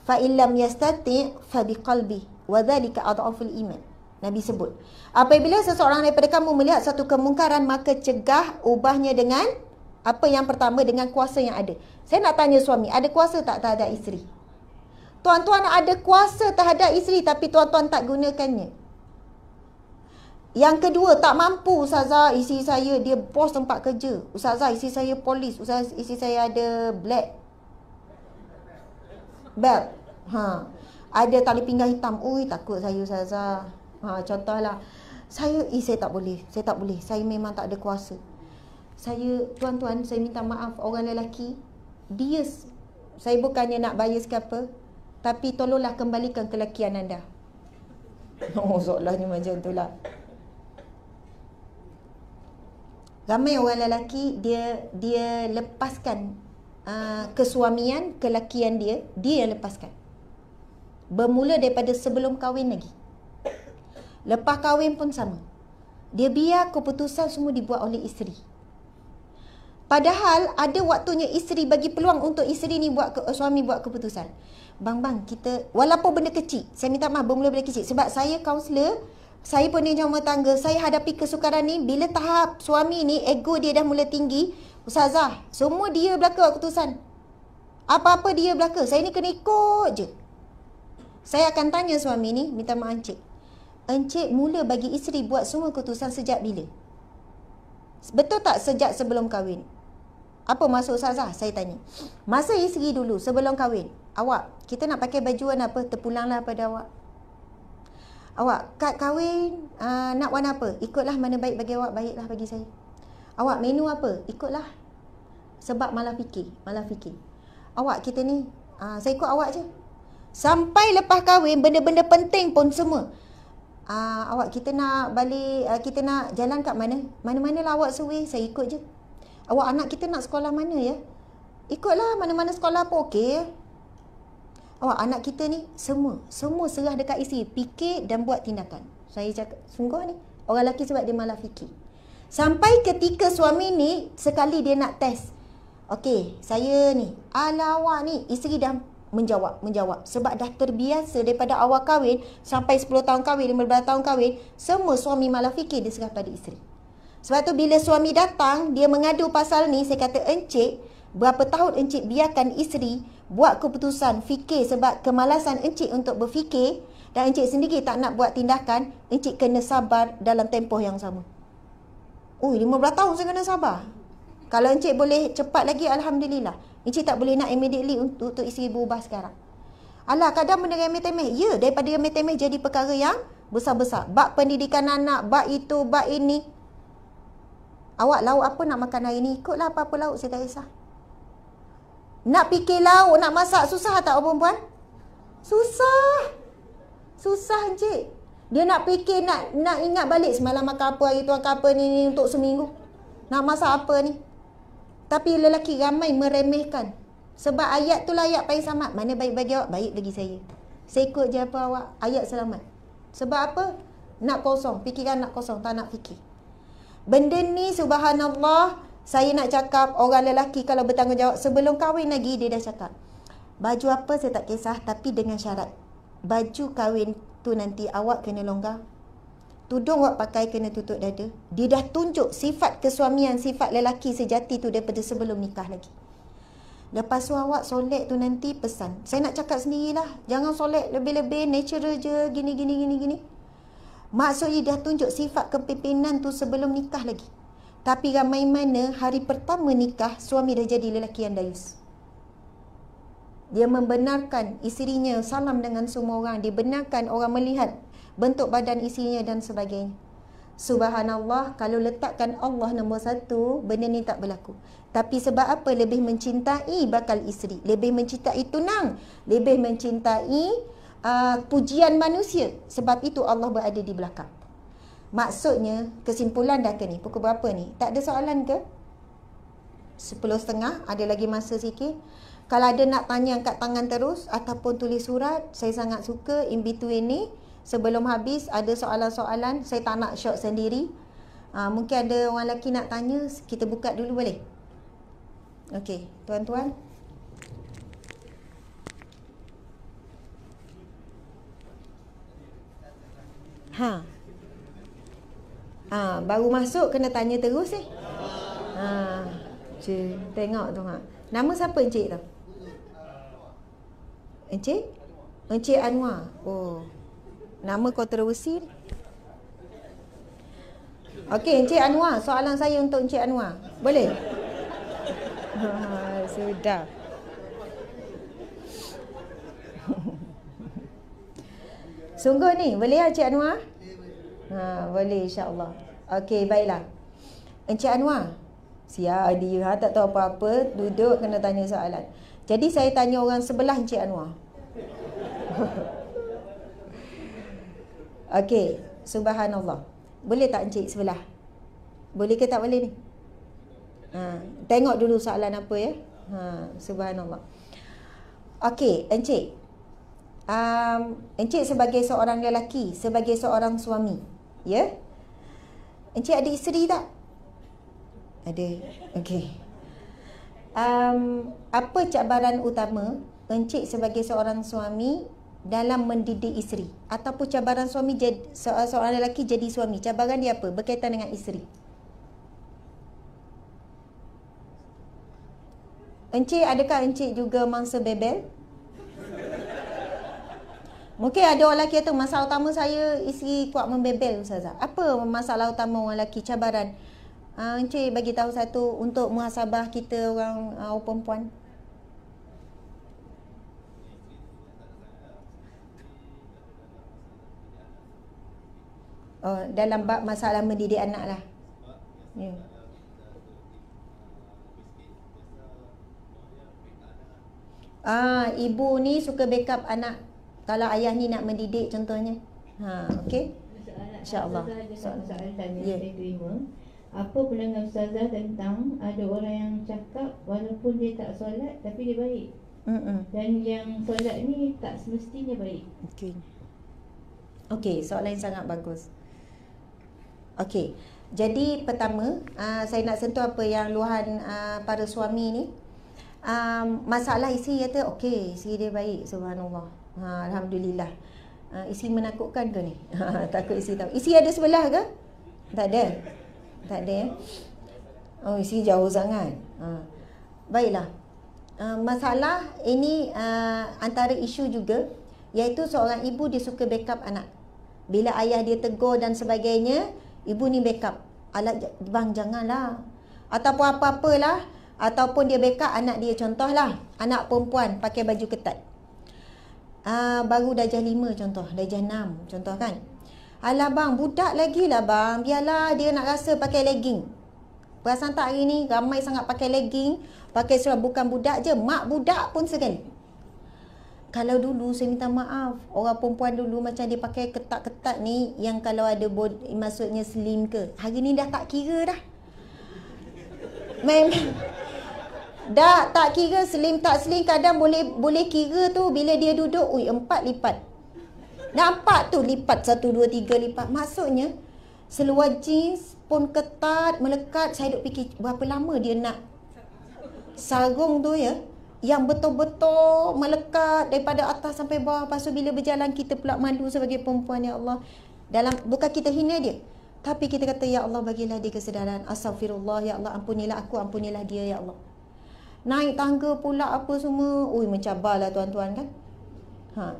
Fa illam yastati' fa biqalbi, wa dzalika adhaful iman. Nabi sebut, apabila seseorang daripada kamu melihat satu kemungkaran, maka cegah, ubahnya dengan apa yang pertama, dengan kuasa yang ada. Saya nak tanya suami, ada kuasa tak terhadap isteri? Tuan-tuan ada kuasa terhadap isteri tapi tuan-tuan tak gunakannya. Yang kedua, tak mampu ustazah, isteri saya dia bos tempat kerja. Ustazah, isteri saya polis. Ustazah, isteri saya ada black belt. Ada tali pinggang hitam. Ui, takut saya ustazah. Contohlah, saya tak boleh. Saya memang tak ada kuasa. Tuan-tuan, saya minta maaf orang lelaki. Saya bukannya nak bias ke apa, tapi tolonglah kembalikan kelakian anda. Soalnya macam itulah. Ramai orang lelaki dia lepaskan kesuamian, kelakian dia yang lepaskan. Bermula daripada sebelum kahwin lagi. Lepas kahwin pun sama. Dia biar keputusan semua dibuat oleh isteri. Padahal ada waktunya isteri bagi peluang untuk isteri ni suami buat keputusan. Bang, kita, walaupun benda kecil, saya minta maaf, bermula benda kecil. Sebab saya kaunselor, saya peninjau rumah tangga, saya hadapi kesukaran ni, bila tahap suami ni, ego dia dah mula tinggi, ustazah, semua dia belaka buat keputusan. Apa-apa dia belaka, saya ni kena ikut je. Saya akan tanya suami ni, minta maaf encik mula bagi isteri buat semua keputusan sejak bila? Betul tak sejak sebelum kahwin? Apa maksud ustazah? Saya tanya. Masa isteri dulu, sebelum kahwin, awak, kita nak pakai baju warna apa? Terpulanglah pada awak. Awak, kad kahwin, nak warna apa? Ikutlah mana baik bagi awak, baiklah bagi saya. Awak, menu apa? Ikutlah. Sebab malah fikir. Awak, kita ni, saya ikut awak je. Sampai lepas kahwin, benda-benda penting pun semua. Awak, kita nak balik, kita nak jalan kat mana? Mana-mana lah awak suruh, saya ikut je. Awak, anak kita nak sekolah mana ya? Ikutlah, mana-mana sekolah pun okey. Awak, anak kita ni, semua serah dekat isteri. Fikir dan buat tindakan. Saya cakap, sungguh ni, orang lelaki sebab dia malah fikir. Sampai ketika suami ni, sekali dia nak test. Okey, saya ni, awak ni, isteri dah menjawab. Sebab dah terbiasa daripada awal kahwin, sampai 10 tahun kahwin, 15 tahun kahwin, semua suami malah fikir dia serah pada isteri. Sebab tu bila suami datang, dia mengadu pasal ni, saya kata, encik, berapa tahun encik biarkan isteri buat keputusan, fikir, sebab kemalasan encik untuk berfikir dan encik sendiri tak nak buat tindakan, encik kena sabar dalam tempoh yang sama. 15 tahun saya kena sabar. Kalau encik boleh cepat lagi, alhamdulillah. Encik tak boleh nak immediately untuk isteri berubah sekarang. Alah, kadang benda remeh-temeh. Ya, daripada remeh-temeh jadi perkara yang besar-besar. Bab pendidikan anak, bab itu, bab ini. Awak lauk apa nak makan hari ni? Ikutlah apa-apa lauk, saya tak kisah. Nak fikir lauk, nak masak, susah tak orang perempuan? Susah encik. Dia nak fikir, nak ingat balik semalam makan apa, hari tu makan apa ni untuk seminggu. Nak masak apa ni. Tapi lelaki ramai meremehkan. Sebab ayat tu lah ayat paling selamat. Mana baik bagi awak, baik bagi saya. Saya ikut je apa awak, ayat selamat. Sebab apa? Nak kosong, fikiran nak kosong, tak nak fikir. Benda ni subhanallah, saya nak cakap orang lelaki kalau bertanggungjawab sebelum kahwin lagi dia dah cakap. Baju apa saya tak kisah, tapi dengan syarat. Baju kahwin tu nanti awak kena longgar. Tudung awak pakai kena tutup dada. Dia dah tunjuk sifat kesuamian, sifat lelaki sejati tu daripada sebelum nikah lagi. Lepas tu awak solat tu nanti pesan. Saya nak cakap sendirilah. Jangan solat lebih-lebih, natural je, gini. Maksudnya dah tunjuk sifat kepimpinan tu sebelum nikah lagi. Tapi ramai mana hari pertama nikah, suami dah jadi lelaki yang dayus. Dia membenarkan isterinya salam dengan semua orang. Dia benarkan orang melihat bentuk badan isterinya dan sebagainya. Subhanallah, kalau letakkan Allah nombor satu, benda ni tak berlaku. Tapi sebab apa? Lebih mencintai bakal isteri. Lebih mencintai tunang. Lebih mencintai pujian manusia. Sebab itu Allah berada di belakang. Maksudnya, kesimpulan dah ke ni? Pukul berapa ni? Tak ada soalan ke? 10.30, ada lagi masa sikit. Kalau ada nak tanya, angkat tangan terus ataupun tulis surat. Saya sangat suka in between ni. Sebelum habis ada soalan-soalan. Saya tak nak short sendiri. Mungkin ada orang lelaki nak tanya. Kita buka dulu boleh? Okey, tuan-tuan. Baru masuk kena tanya terus eh. Tengok. Nama siapa encik tu? Encik? Encik Anwar. Oh. Nama kontroversi. Okey, Encik Anwar, soalan saya untuk Encik Anwar. Boleh? Sudah. Sungguh ni, boleh ya Encik Anwar? Boleh insya-Allah. Okey, baiklah. Encik Anwar, siap dia tak tahu apa-apa, duduk kena tanya soalan. Jadi saya tanya orang sebelah Encik Anwar. Okey, subhanallah. Boleh tak encik sebelah? Boleh ke tak boleh ni? Tengok dulu soalan apa ya. Subhanallah. Okey, encik. Encik sebagai seorang lelaki, sebagai seorang suami, ya? Encik ada isteri tak? Ada. Okey. Apa cabaran utama encik sebagai seorang suami dalam mendidik isteri, ataupun cabaran suami seorang lelaki jadi suami, cabaran dia apa berkaitan dengan isteri? Encik, adakah encik juga mangsa bebel? Mungkin ada orang lelaki kata masalah utama saya isteri kuat membebel ustazah. Apa masalah utama orang lelaki, cabaran? Encik bagi tahu satu untuk muhasabah kita orang perempuan. Dalam bab masalah mendidik anak lah. Ya. Ibu ni suka backup anak. Kalau ayah ni nak mendidik contohnya. Okey. InsyaAllah.
Soalan tanya saya terima. Apa pandangan ustazah tentang ada orang yang cakap walaupun dia tak solat tapi dia baik. Dan yang solat ni tak semestinya baik.
Okey, soalan yang sangat bagus. Okey, jadi pertama saya nak sentuh apa yang luahan para suami ni. Masalah isteri kata okey, isteri dia baik, subhanallah. Alhamdulillah. Isteri menakutkan ke ni? Takut isteri tahu. Isteri ada sebelah ke? Tak ada. Tak ada ya. Oh, isteri jauh sangat. Baiklah. Masalah ini antara isu juga, iaitu seorang ibu dia suka backup anak. Bila ayah dia tegur dan sebagainya, ibu ni backup. Alah bang janganlah. Ataupun apa-apalah, ataupun dia backup anak dia, contohlah anak perempuan pakai baju ketat. Baru darjah 5 contoh, darjah 6 contoh kan. Alah bang, budak lagi lah bang, biarlah dia nak rasa pakai legging. Perasan tak hari ni ramai sangat pakai legging, pakai seluar, bukan budak je, mak budak pun sekali. Kalau dulu saya minta maaf, orang perempuan dulu macam dia pakai ketat-ketat ni yang kalau ada maksudnya slim ke. Hari ni dah tak kira dah. Dah tak kira slim tak slim, kadang boleh kira tu bila dia duduk, 4 lipat. Nampak tu lipat 1 2 3 lipat. Maksudnya seluar jeans pun ketat, melekat. Saya duk fikir berapa lama dia nak sarung tu ya, yang betul-betul melekat daripada atas sampai bawah. Lepas tu bila berjalan kita pula malu sebagai perempuan, ya Allah. Bukan kita hina dia, tapi kita kata, ya Allah bagilah dia kesedaran. Astaghfirullah, ya Allah ampunilah aku, ampunilah dia, ya Allah. Naik tangga pula apa semua, mencabarlah tuan-tuan kan.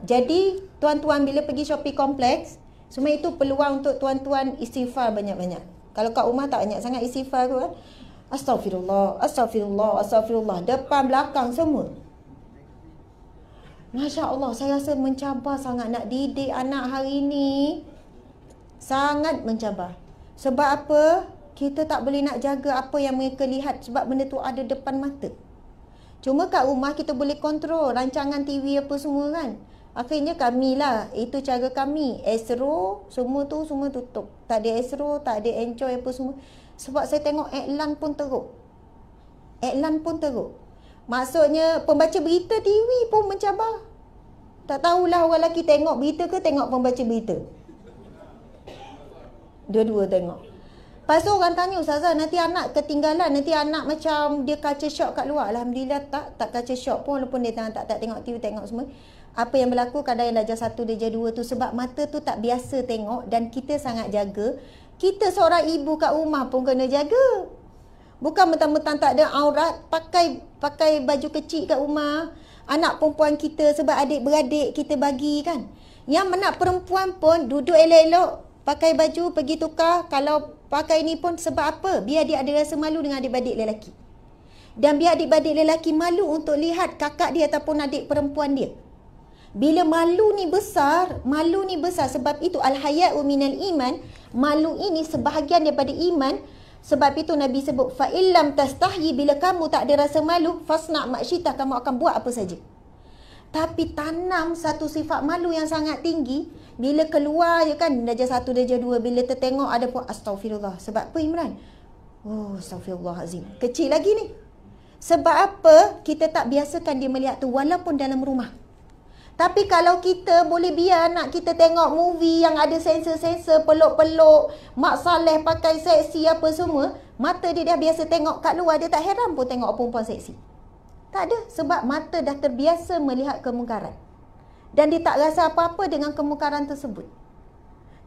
Jadi tuan-tuan bila pergi shopping kompleks, semua itu peluang untuk tuan-tuan istighfar banyak-banyak. Kalau kat rumah tak banyak sangat istighfar tu kan. Astaghfirullah, astaghfirullah, astaghfirullah, depan belakang semua. Masya Allah, saya rasa mencabar sangat nak didik anak hari ni. Sangat mencabar. Sebab apa? Kita tak boleh nak jaga apa yang mereka lihat sebab benda tu ada depan mata. Cuma kat rumah kita boleh kontrol rancangan TV apa semua kan. Akhirnya kami lah, itu cara kami. Astro, semua tutup. Tak ada Astro, tak ada Enjoy apa semua. Sebab saya tengok iklan pun teruk. Maksudnya pembaca berita TV pun mencabar. Tak tahulah orang lelaki tengok berita ke tengok pembaca berita. Dua-dua tengok. Lepas tu orang tanya, Ustazah nanti anak ketinggalan, nanti anak macam dia culture shock kat luar. Alhamdulillah tak culture shock pun, walaupun dia tak tengok TV, tengok semua. Apa yang berlaku kadang yang darjah 1, darjah 2 tu sebab mata tu tak biasa tengok dan kita sangat jaga. Kita seorang ibu kat rumah pun kena jaga. Bukan mentang-mentang tak ada aurat, pakai baju kecil kat rumah. Anak perempuan kita sebab adik-beradik kita bagi kan. Yang anak perempuan pun duduk elok-elok, pakai baju, pergi tukar. Kalau pakai ni pun sebab apa? Biar dia ada rasa malu dengan adik-beradik lelaki. Dan biar adik-beradik lelaki malu untuk lihat kakak dia ataupun adik perempuan dia. Bila malu ni besar sebab itu al-haya'u minal iman. Malu ini sebahagian daripada iman. Sebab itu Nabi sebut fa illam tastahyi, bila kamu tak ada rasa malu, fasna' maksyi'ta, kamu akan buat apa saja. Tapi tanam satu sifat malu yang sangat tinggi. Bila keluar je kan darjah 1, darjah 2, bila tertengok ada pun astaghfirullah. Sebab apa Imran? Astaghfirullahalazim. Kecil lagi ni. Sebab apa? Kita tak biasakan dia melihat tu walaupun dalam rumah. Tapi kalau kita boleh biar anak kita tengok movie yang ada sensor-sensor, peluk-peluk, Mak Saleh pakai seksi apa semua, mata dia dah biasa tengok kat luar, dia tak heran pun tengok perempuan seksi. Tak ada, sebab mata dah terbiasa melihat kemungkaran. Dan dia tak rasa apa-apa dengan kemungkaran tersebut.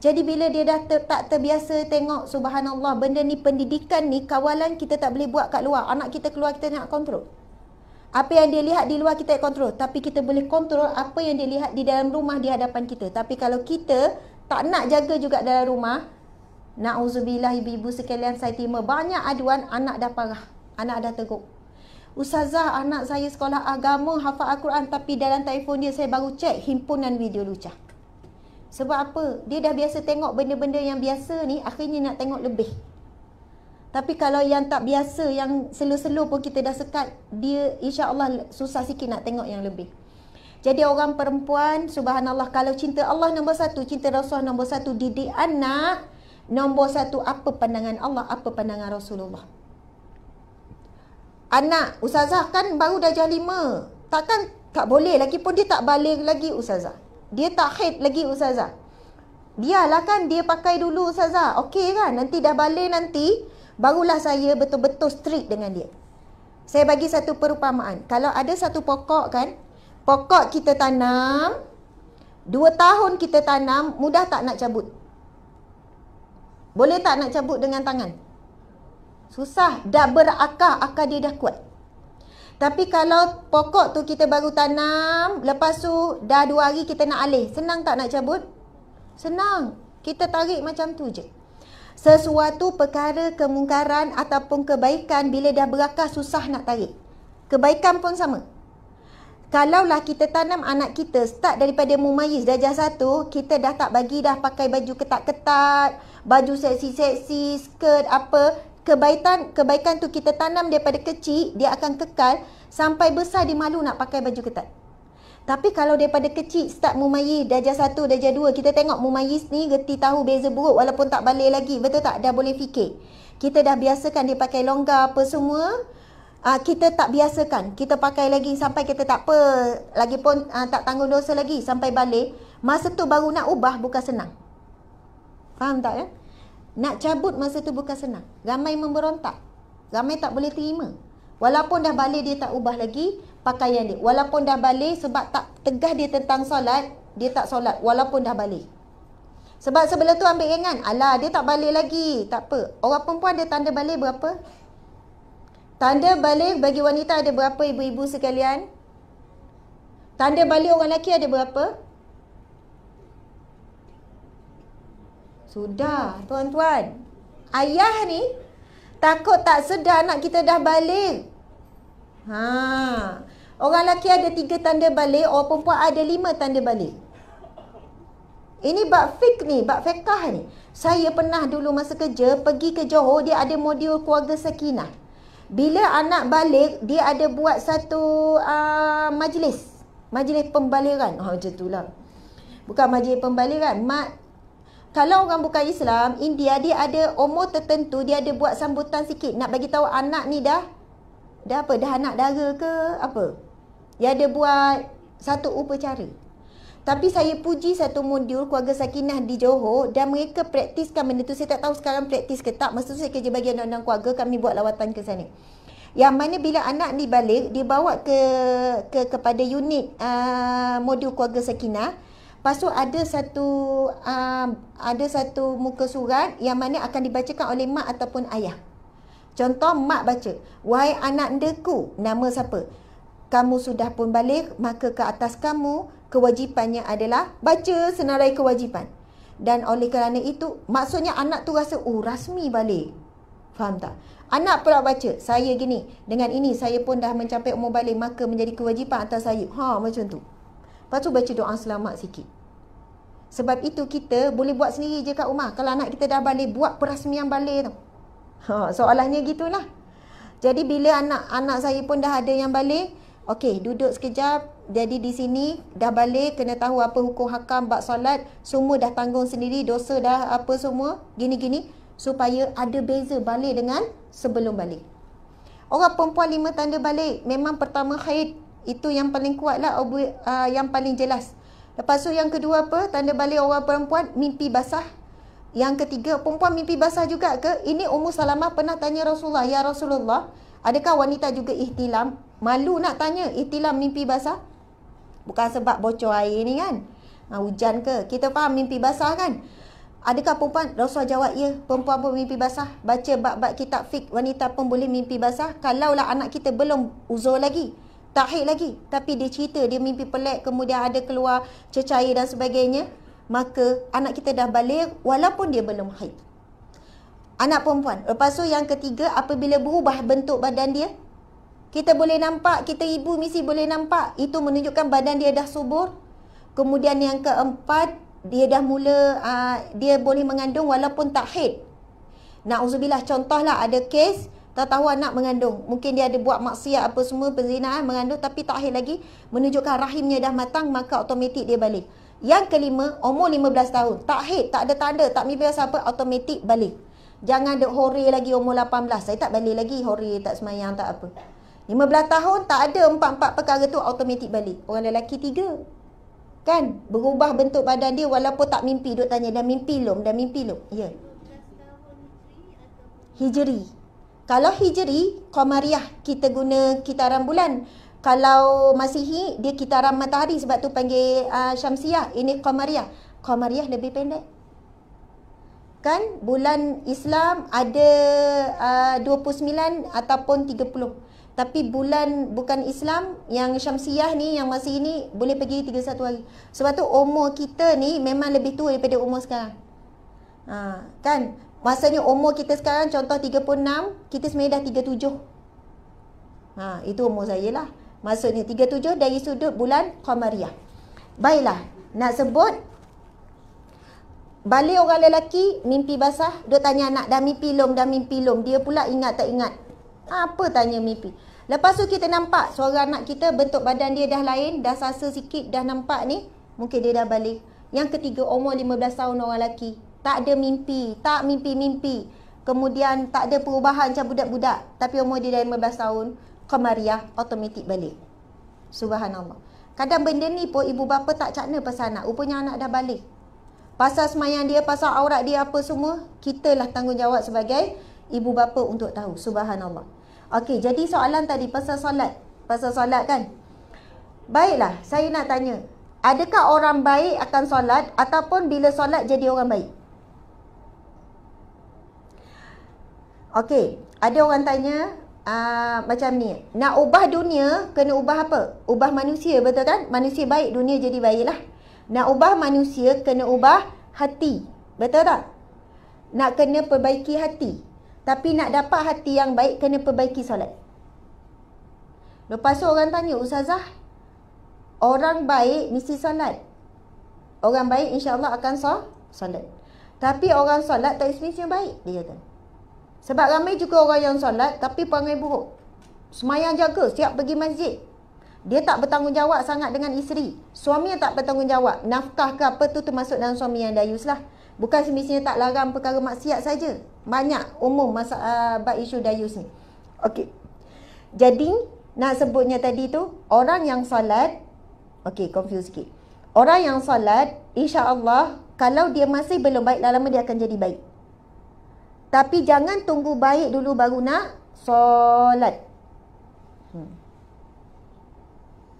Jadi bila dia dah tak terbiasa tengok, subhanallah, benda ni, pendidikan ni, kawalan kita tak boleh buat kat luar. Anak kita keluar kita nak kontrol. Apa yang dia lihat di luar kita kontrol. Tapi kita boleh kontrol apa yang dia lihat di dalam rumah di hadapan kita. Tapi kalau kita tak nak jaga juga dalam rumah, na'udzubillah ibu-ibu sekalian, saya terima banyak aduan anak dah parah, anak dah teruk. Ustazah, anak saya sekolah agama, hafal Al-Quran, tapi dalam telefon dia saya baru cek himpunan video lucah. Sebab apa? Dia dah biasa tengok benda-benda yang biasa ni, akhirnya nak tengok lebih. Tapi kalau yang tak biasa, yang slow-slow pun kita dah sekat, dia insya-Allah susah sikit nak tengok yang lebih. Jadi orang perempuan, subhanallah, kalau cinta Allah nombor 1, cinta Rasulullah nombor 1, didik anak nombor 1, apa pandangan Allah, apa pandangan Rasulullah. Anak, Ustazah kan baru darjah 5. Takkan tak boleh, lagipun dia tak balik lagi Ustazah. Dia tak haid lagi Ustazah. Biarlah kan dia pakai dulu Ustazah. Okey kan, nanti dah balik nanti, barulah saya betul-betul strict dengan dia. Saya bagi satu perumpamaan. Kalau ada satu pokok kan, pokok kita tanam, 2 tahun kita tanam, mudah tak nak cabut? Boleh tak nak cabut dengan tangan? Susah. Dah berakar, akar dia dah kuat. Tapi kalau pokok tu kita baru tanam, lepas tu dah 2 hari kita nak alih, senang tak nak cabut? Senang. Kita tarik macam tu je. Sesuatu perkara kemungkaran ataupun kebaikan, bila dah berakar susah nak tarik. Kebaikan pun sama. Kalaulah kita tanam anak kita start daripada mumayyiz darjah 1, kita dah tak bagi dah pakai baju ketat-ketat, baju seksi-seksi, skirt apa, kebaikan tu kita tanam daripada kecil, dia akan kekal sampai besar dia malu nak pakai baju ketat. Tapi kalau daripada kecil start mumayyiz darjah 1, darjah 2, kita tengok mumayyiz ni reti tahu beza buruk walaupun tak balik lagi. Betul tak? Dah boleh fikir. Kita dah biasakan dia pakai longgar apa semua. Kita tak biasakan. Kita pakai lagi sampai kita tak apa. Lagipun tak tanggung dosa lagi sampai balik. Masa tu baru nak ubah bukan senang. Faham tak ya? Nak cabut masa tu bukan senang. Ramai memberontak. Ramai tak boleh terima. Walaupun dah balik dia tak ubah lagi pakaian dia. Walaupun dah balik sebab tak tegas dia tentang solat, dia tak solat walaupun dah balik. Sebab sebelah tu ambil ringan. Alah, dia tak balik lagi. Tak apa. Orang perempuan ada tanda balik berapa? Tanda balik bagi wanita ada berapa, ibu-ibu sekalian? Tanda balik orang lelaki ada berapa? Sudah, tuan-tuan. Ayah ni takut tak sedar anak kita dah balik. Orang lelaki ada 3 tanda balik, orang perempuan ada 5 tanda balik. Ini bab fiqh ni, bab fiqah ni. Saya pernah dulu masa kerja pergi ke Johor, dia ada modul keluarga sakinah. Bila anak balik, dia ada buat satu majlis pembaliran. Macam itulah. Bukan majlis pembaliran. Kalau orang bukan Islam, India, dia ada umur tertentu, dia ada buat sambutan sikit. Nak bagi tahu anak ni dah anak dara ke apa. Dia ada buat satu upacara. Tapi saya puji satu modul keluarga sakinah di Johor dan mereka praktiskan benda tu. Saya tak tahu sekarang praktis ke tak. Masa tu saya kerja bagian undang-undang keluarga, kami buat lawatan ke sana. Yang mana bila anak ni balik, dia bawa kepada unit modul keluarga sakinah. Lepas tu ada satu muka surat yang mana akan dibacakan oleh mak ataupun ayah. Contoh, mak baca, "Wahai anak ndeku," nama siapa? "Kamu sudah pun balik, maka ke atas kamu kewajipannya adalah," baca senarai kewajipan. Dan oleh kerana itu, maksudnya anak tu rasa, rasmi balik. Faham tak? Anak pula baca, "Saya gini, dengan ini saya pun dah mencapai umur balik, maka menjadi kewajipan atas saya." Macam tu. Lepas tu baca doa selamat sikit. Sebab itu kita boleh buat sendiri je kat rumah. Kalau anak kita dah balik, buat perasmian balik tu. Soalannya gitulah. Jadi bila anak saya pun dah ada yang balik, okey, duduk sekejap. Jadi di sini dah balik, kena tahu apa hukum hakam bab solat, semua dah tanggung sendiri, dosa dah apa semua, gini-gini, supaya ada beza balik dengan sebelum balik. Orang perempuan 5 tanda balik, memang pertama haid, itu yang paling kuat lah, yang paling jelas. Lepas tu yang kedua apa? Tanda balik orang perempuan, mimpi basah. Yang ketiga, perempuan mimpi basah juga ke? Ini Ummu Salamah pernah tanya Rasulullah, "Ya Rasulullah, adakah wanita juga ihtilam?" Malu nak tanya, ihtilam mimpi basah? Bukan sebab bocor air ni kan? Hujan ke? Kita faham mimpi basah kan? Adakah perempuan? Rasulullah jawab, ya, perempuan pun mimpi basah. Baca bab-bab kitab fiqh, wanita pun boleh mimpi basah. Kalaulah anak kita belum uzur lagi, tak haid lagi, tapi dia cerita dia mimpi pelik, kemudian ada keluar cecair dan sebagainya, maka anak kita dah balik walaupun dia belum haid. Anak perempuan. Lepas tu yang ketiga, apabila berubah bentuk badan dia, kita boleh nampak, kita ibu mesti boleh nampak, itu menunjukkan badan dia dah subur. Kemudian yang keempat, dia dah mula dia boleh mengandung walaupun tak haid. Na'udzubillah, contohlah ada kes tak tahu anak mengandung. Mungkin dia ada buat maksiat apa semua, perzinaan, mengandung tapi tak haid lagi, menunjukkan rahimnya dah matang, maka automatik dia balik. Yang kelima, umur 15 tahun, tak haid, tak ada tanda, tak mimpi basah apa, automatik balik. Jangan duk hore lagi umur 18, saya tak balik lagi, hore, tak semayang, tak apa. 15 tahun, tak ada 4 perkara tu, automatik balik. Orang lelaki 3. Kan? Berubah bentuk badan dia walaupun tak mimpi. Duk tanya, dah mimpi lum? Dah mimpi lum? Ya. Hijri. Kalau Hijri, Qamariyah, kita guna kitaran bulan. Kalau Masihi, dia kitaran matahari, sebab tu panggil Syamsiyah. Ini Qamariyah. Qamariyah lebih pendek. Kan? Bulan Islam ada 29 ataupun 30. Tapi bulan bukan Islam, yang Syamsiyah ni, yang Masihi ni, boleh pergi 31 hari. Sebab tu umur kita ni memang lebih tua daripada umur sekarang. Kan? Maksudnya umur kita sekarang contoh 36, kita sebenarnya dah 37. Itu umur saya lah. Maksudnya 37 dari sudut bulan Qamariyah. Baiklah, nak sebut balik orang lelaki mimpi basah, duk tanya anak, dah mimpi lum, dah mimpi lum. Dia pula ingat tak ingat. Apa tanya mimpi? Lepas tu kita nampak suara anak kita, bentuk badan dia dah lain, dah sasa sikit, dah nampak ni, mungkin dia dah balik. Yang ketiga, umur 15 tahun orang lelaki. Tak ada mimpi, tak mimpi-mimpi. Kemudian tak ada perubahan macam budak-budak. Tapi umur dia dah 15 tahun, Qamariah, automatik balik. Subhanallah. Kadang benda ni pun ibu bapa tak cakna pasal anak. Rupanya anak dah balik. Pasal semayang dia, pasal aurat dia apa semua, kita lah tanggungjawab sebagai ibu bapa untuk tahu. Subhanallah. Okey, jadi soalan tadi pasal solat. Pasal solat kan? Baiklah, saya nak tanya. Adakah orang baik akan solat ataupun bila solat jadi orang baik? Okey, ada orang tanya macam ni. Nak ubah dunia, kena ubah apa? Ubah manusia, betul kan? Manusia baik, dunia jadi baiklah. Nak ubah manusia, kena ubah hati. Betul tak? Nak kena perbaiki hati. Tapi nak dapat hati yang baik, kena perbaiki solat. Lepas tu orang tanya, Ustazah, orang baik mesti solat. Orang baik insya-Allah akan solat. Tapi orang solat tak semestinya baik, dia kata. Sebab ramai juga orang yang solat tapi perangai buruk. Semayang jaga, siap pergi masjid. Dia tak bertanggungjawab sangat dengan isteri. Suami yang tak bertanggungjawab. Nafkah ke apa tu termasuk dalam suami yang dayus lah. Bukan semestinya tak larang perkara maksiat saja. Banyak umum bab isu dayus ni. Okey. Jadi nak sebutnya tadi tu, orang yang solat, okey, confuse sikit. Orang yang solat, insya-Allah kalau dia masih belum baik, lama-lama dia akan jadi baik. Tapi jangan tunggu baik dulu baru nak solat.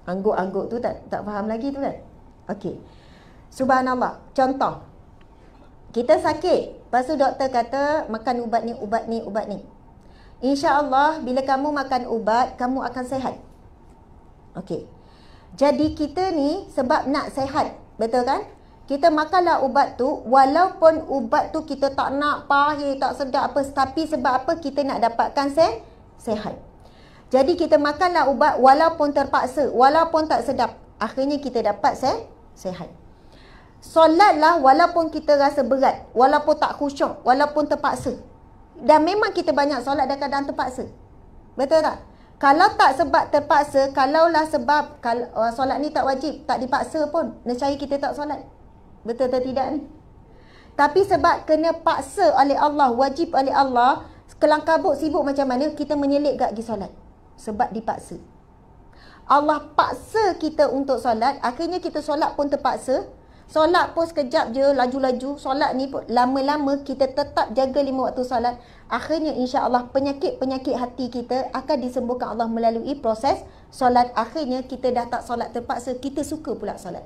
Angguk-angguk tu tak faham lagi tu kan? Okey. Subhanallah. Contoh. Kita sakit. Lepas tu doktor kata makan ubat ni, ubat ni, ubat ni. InsyaAllah bila kamu makan ubat, kamu akan sihat. Okey. Jadi kita ni sebab nak sihat. Betul kan? Kita makanlah ubat tu. Walaupun ubat tu kita tak nak, pahit, tak sedap apa. Tapi sebab apa? Kita nak dapatkan sihat. Jadi kita makanlah ubat walaupun terpaksa, walaupun tak sedap. Akhirnya kita dapat sihat. Solatlah walaupun kita rasa berat, walaupun tak khusyuk, walaupun terpaksa. Dan memang kita banyak solat dan kadang terpaksa. Betul tak? Kalau tak sebab terpaksa, kalaulah sebab solat ni tak wajib, tak dipaksa pun, nescaya kita tak solat. Betul atau tidak ni? Tapi sebab kena paksa oleh Allah, wajib oleh Allah, kelang kabut sibuk macam mana, kita menyelit gak pergi solat. Sebab dipaksa. Allah paksa kita untuk solat, akhirnya kita solat pun terpaksa. Solat pun sekejap je, laju-laju. Solat ni pun lama-lama kita tetap jaga 5 waktu solat. Akhirnya insya-Allah penyakit-penyakit hati kita akan disembuhkan Allah melalui proses solat. Akhirnya kita dah tak solat terpaksa, kita suka pula solat.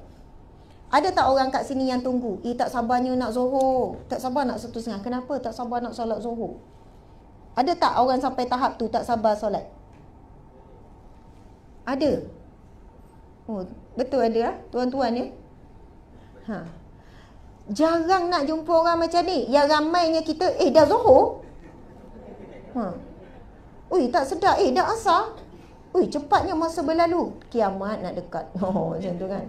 Ada tak orang kat sini yang tunggu? Tak sabarnya nak Zuhur, tak sabar nak 1:30. Kenapa tak sabar nak solat Zuhur? Ada tak orang sampai tahap tu tak sabar solat? Ada. Oh, betul ada lah, tuan-tuan ya. Jarang nak jumpa orang macam ni. Yang ramainya kita, dah Zuhur. Ui, tak sedap. Dah asar. Ui, cepatnya masa berlalu. Kiamat nak dekat. Macam tu kan.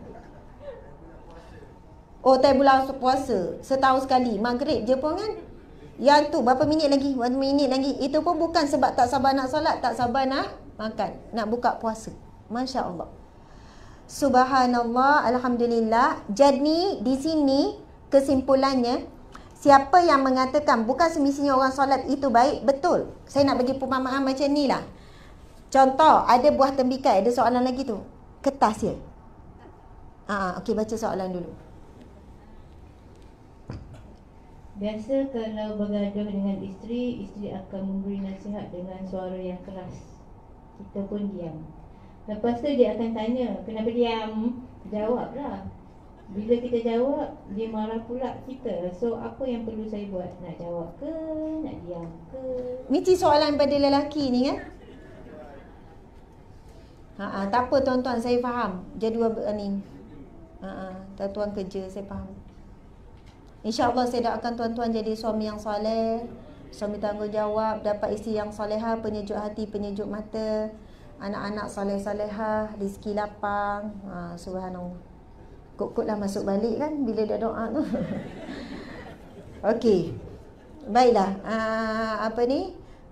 Oh, time bulan puasa. Setahun sekali. Maghrib je pun kan. Yang tu, berapa minit lagi? Berapa minit lagi? Itu pun bukan sebab tak sabar nak solat. Tak sabar nak makan. Nak buka puasa. Masya Allah. Subhanallah, Alhamdulillah. Jadi di sini kesimpulannya, siapa yang mengatakan bukan semestinya orang solat itu baik, betul. Saya nak bagi perumpamaan macam ni lah. Contoh, ada buah tembikai. Ada soalan lagi tu. Kertas je. Okey, baca soalan dulu.
Biasa kalau bergaduh dengan isteri akan memberi nasihat dengan suara yang keras. Kita pun diam. Lepas tu dia akan tanya, kenapa diam? Jawablah. Bila kita jawab, dia marah pula kita. So, apa yang perlu saya buat? Nak jawab ke? Nak diam ke?
Mesti soalan pada lelaki ni kan? Tak apa tuan-tuan, saya faham. Jadual ni. Tuan-tuan kerja, saya faham. InsyaAllah saya doakan tuan-tuan jadi suami yang soleh, suami tanggungjawab, dapat isteri yang solehah, penyejuk hati, penyejuk mata, anak-anak soleh-solehah, rezeki lapang. Subhanallah. Kut-kutlah masuk balik kan bila dah doa tu. Okey. Baiklah.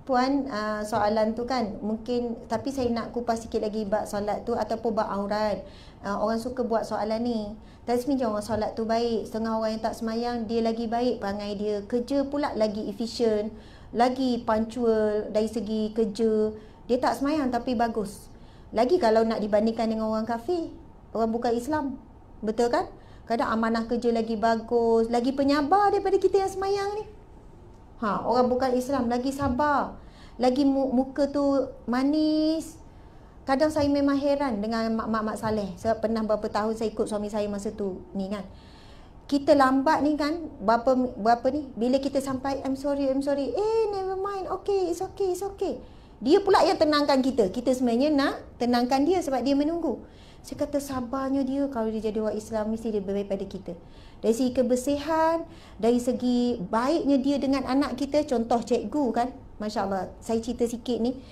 Puan, soalan tu kan mungkin, tapi saya nak kupas sikit lagi bab solat tu ataupun bab aurat. Orang suka buat soalan ni. Tak semestinya orang solat tu baik. Setengah orang yang tak semayang, dia lagi baik perangai dia. Kerja pula lagi efisien, lagi punctual dari segi kerja. Dia tak semayang tapi bagus. Lagi kalau nak dibandingkan dengan orang kafir, orang bukan Islam. Betul kan? Kadang amanah kerja lagi bagus, lagi penyabar daripada kita yang semayang ni. Orang bukan Islam lagi sabar, lagi muka tu manis. Kadang saya memang heran dengan mak-mak saleh. Sebab pernah berapa tahun saya ikut suami saya masa tu ni kan. Kita lambat ni kan, berapa ni, bila kita sampai I'm sorry, never mind, okay, it's okay. Dia pula yang tenangkan kita. Kita sebenarnya nak tenangkan dia sebab dia menunggu. Saya kata sabarnya dia, kalau dia jadi orang Islam mesti dia lebih baik pada kita. Dari segi kebersihan, dari segi baiknya dia dengan anak kita. Contoh cikgu kan, Masya Allah. Saya cerita sikit ni.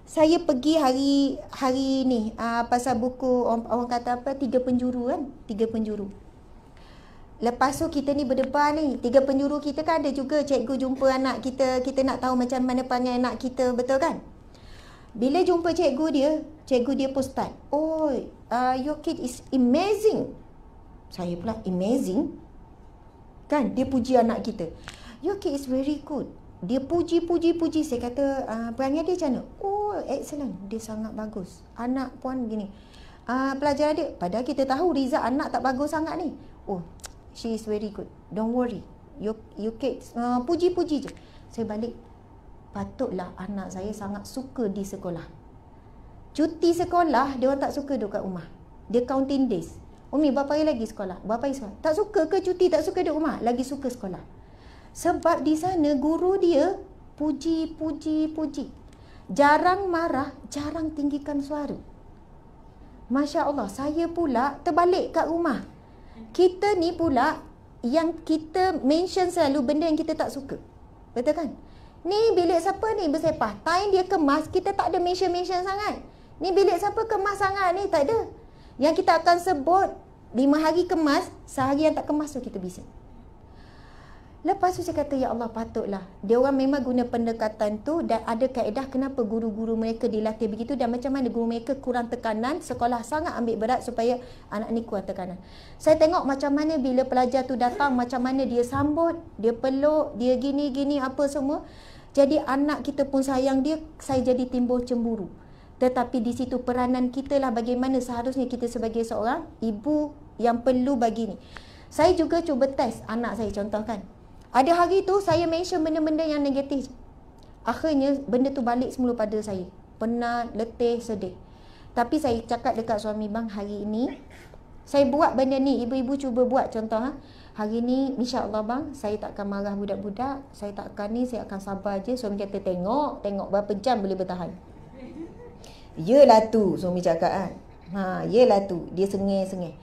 Saya pergi hari ni pasal buku orang kata apa, 3 penjuru kan, 3 penjuru. Lepas tu kita ni berdebar ni, 3 penjuru kita kan ada juga cikgu jumpa anak kita. Kita nak tahu macam mana panggil anak kita, betul kan? Bila jumpa cikgu dia pun start, your kid is amazing. Saya pula amazing kan, dia puji anak kita. Your kid is very good. Dia puji. Saya kata perangai dia macam mana? Excellent, dia sangat bagus. Anak puan begini, pelajaran dia, padahal kita tahu result anak tak bagus sangat ni. She is very good, don't worry, your kid puji je. Saya balik, patutlah anak saya sangat suka di sekolah. Cuti sekolah, dia orang tak suka duduk kat rumah. Dia counting days. Umi, berapa hari lagi sekolah? Berapa hari sekolah? Tak suka ke cuti? Tak suka duduk rumah? Lagi suka sekolah. Sebab di sana guru dia puji. Jarang marah, jarang tinggikan suara. Masya Allah, saya pula terbalik kat rumah. Kita ni pula yang kita mention selalu benda yang kita tak suka. Betul kan? Ni bilik siapa ni bersepah? Time dia kemas, kita tak ada mention sangat. Ni bilik siapa kemas sangat ni? Tak ada. Yang kita akan sebut 5 hari kemas, sehari yang tak kemas tu kita bising. Lepas tu saya kata, ya Allah, patutlah. Dia orang memang guna pendekatan tu dan ada kaedah kenapa guru-guru mereka dilatih begitu dan macam mana guru mereka kurang tekanan. Sekolah sangat ambil berat supaya anak ni kurang tekanan. Saya tengok macam mana bila pelajar tu datang, macam mana dia sambut, dia peluk, dia gini apa semua. Jadi anak kita pun sayang dia, saya jadi timbul cemburu. Tetapi di situ peranan kita lah bagaimana seharusnya kita sebagai seorang ibu yang perlu bagi ni. Saya juga cuba test anak saya, contohkan. Ada hari tu saya mention benda-benda yang negatif. Akhirnya benda tu balik semula pada saya. Penat, letih, sedih. Tapi saya cakap dekat suami, bang, hari ini saya buat benda ni. Ibu-ibu cuba buat contoh. Hari ni insya-Allah bang, saya tak akan marah budak-budak. Saya tak akan ni, saya akan sabar je. Suami kata tengok berapa jam boleh bertahan. Yelah tu, suami cakap kan. Yelah tu, dia sengih.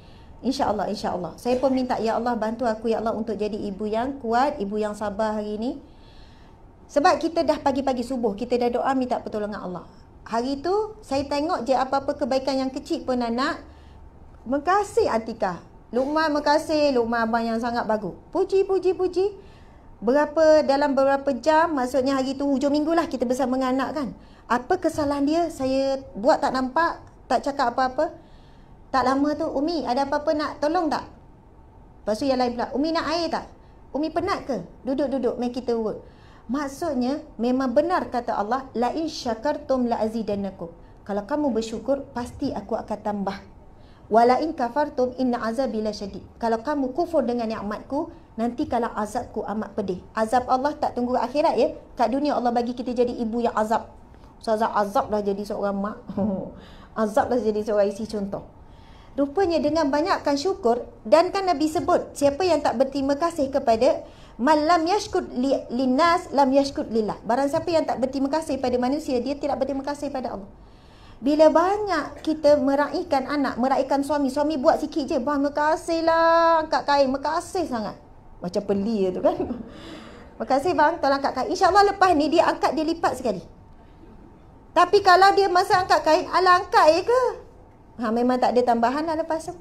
InsyaAllah. Saya pun minta, ya Allah bantu aku ya Allah untuk jadi ibu yang kuat, ibu yang sabar hari ni. Sebab kita dah pagi-pagi subuh, kita dah doa minta pertolongan Allah. Hari tu, saya tengok je apa-apa kebaikan yang kecil pun anak. Makasih Atikah. Luqman makasih, Luqman abang yang sangat bagus. Puji. Dalam beberapa jam, maksudnya hari tu hujung minggu lah kita bersama dengan anak kan. Apa kesalahan dia, saya buat tak nampak, tak cakap apa-apa. Tak lama tu, Umi ada apa-apa nak tolong tak? Lepas tu yang lain pula, Umi nak air tak? Umi penat ke? Duduk, main kita work. Maksudnya, memang benar kata Allah, la in syakartum la azidannakum. Kalau kamu bersyukur, pasti aku akan tambah. Wala in kafartum inna azabi lasyadid. Kalau kamu kufur dengan nikmatku, nanti kalau azabku amat pedih. Azab Allah tak tunggu akhirat ya. Kat dunia Allah bagi kita jadi ibu yang azab. Ustazah azab dah jadi seorang mak. Azab dah jadi seorang isi contoh. Rupanya dengan banyakkan syukur, dan kan Nabi sebut, siapa yang tak berterima kasih kepada man lam yashkur linnas lam yashkur lillah. Barang siapa yang tak berterima kasih pada manusia, dia tidak berterima kasih pada Allah. Bila banyak kita meraihkan anak, meraihkan suami buat sikit je, bang makasih lah, angkat kain, makasih sangat. Macam pelia tu kan. Makasih bang, tolong angkat kain. InsyaAllah lepas ni dia angkat, dia lipat sekali. Tapi kalau dia masa angkat kain, ala angkat ke? Memang tak ada tambahan lah lepas tu.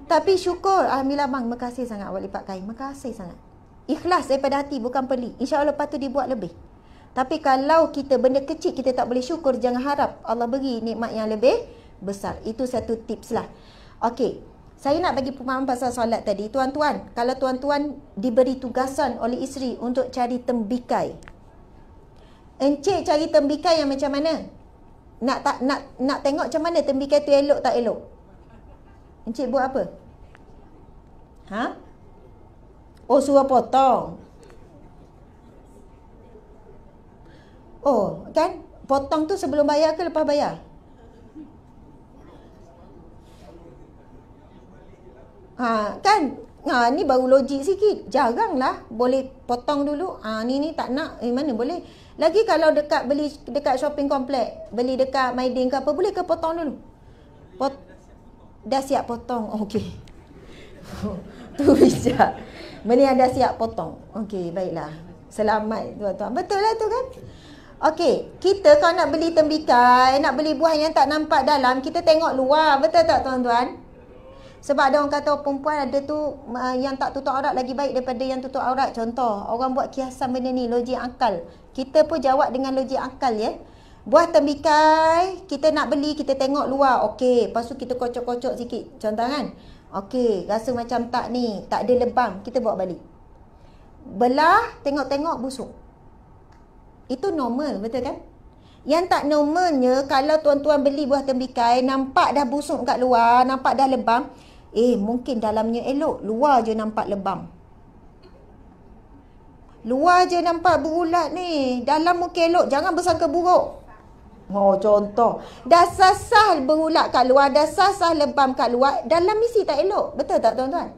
Tapi syukur, alhamdulillah bang, makasih sangat awak lipat kain, makasih sangat. Ikhlas daripada hati, bukan pelik. InsyaAllah lepas tu dia buat lebih. Tapi kalau kita benda kecil kita tak boleh syukur, jangan harap Allah beri nikmat yang lebih besar. Itu satu tips lah. Okey, saya nak bagi pemahaman pasal solat tadi. Tuan-tuan, kalau tuan-tuan diberi tugasan oleh isteri untuk cari tembikai, encik cari tembikai yang macam mana? Nak tengok macam mana tembikai tu elok tak elok? Encik buat apa? Ha? Oh, suruh potong. Oh, kan? Potong tu sebelum bayar ke lepas bayar? Kan? Ni baru logik sikit. Jaranglah boleh potong dulu. Ni tak nak. Mana boleh? Lagi kalau beli dekat shopping complex, beli dekat Maidin ke apa, boleh ke potong dulu? Dah siap potong. Okey. Tu bijak. Beli yang dah siap potong. Okey, baiklah. Selamat tuan-tuan. Betul lah tu kan? Okey, kita kalau nak beli tembikai, nak beli buah yang tak nampak dalam, kita tengok luar. Betul tak tuan-tuan? Sebab ada orang kata perempuan ada tu yang tak tutup aurat lagi baik daripada yang tutup aurat. Contoh, orang buat kiasan benda ni, logik akal. Kita pun jawab dengan logik akal ya. Buah tembikai, kita nak beli, kita tengok luar. Okey, lepas tu kita kocok-kocok sikit. Contoh kan? Okey, rasa macam tak ni, tak ada lebam, kita bawa balik. Belah, tengok-tengok busuk. Itu normal, betul kan? Yang tak normalnya, kalau tuan-tuan beli buah tembikai, nampak dah busuk kat luar, nampak dah lebam, mungkin dalamnya elok, luar je nampak lebam. Luar je nampak berulat ni, dalam mungkin elok, jangan bersangka buruk. Oh, contoh, dah sasah berulat kat luar, dah sasah lebam kat luar, dalam mesti tak elok. Betul tak tuan-tuan?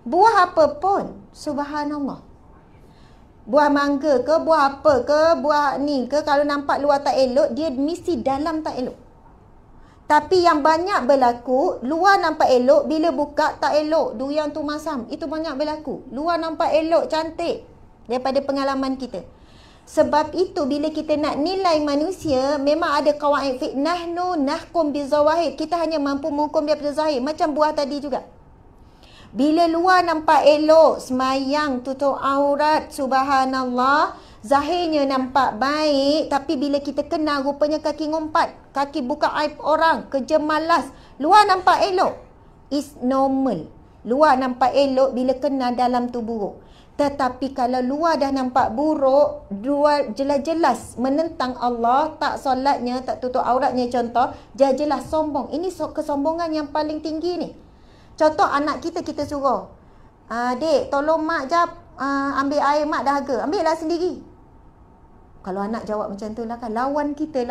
Buah apa pun, subhanallah. Buah mangga ke, buah apa ke, buah ni ke, kalau nampak luar tak elok, dia mesti dalam tak elok. Tapi yang banyak berlaku, luar nampak elok, bila buka tak elok. Durian tu masam, itu banyak berlaku. Luar nampak elok, cantik, daripada pengalaman kita. Sebab itu bila kita nak nilai manusia, memang ada kawaid fiqh, nahnu nahkum bizawahir. Kita hanya mampu menghukum daripada zahir. Macam buah tadi juga. Bila luar nampak elok, semayang, tutup aurat, subhanallah, zahirnya nampak baik, tapi bila kita kenal, rupanya kaki ngumpat, kaki buka aib orang, kerja malas, luar nampak elok, is normal. Luar nampak elok, bila kenal dalam tu buruk. Tetapi kalau luar dah nampak buruk, luar jelas-jelas menentang Allah, tak solatnya, tak tutup auratnya contoh, jelas-jelas sombong. Ini kesombongan yang paling tinggi ni. Contoh anak kita suruh, dek tolong mak jap ambil air, mak dahaga, ambillah sendiri. Kalau anak jawab macam tu lah kan, lawan kita,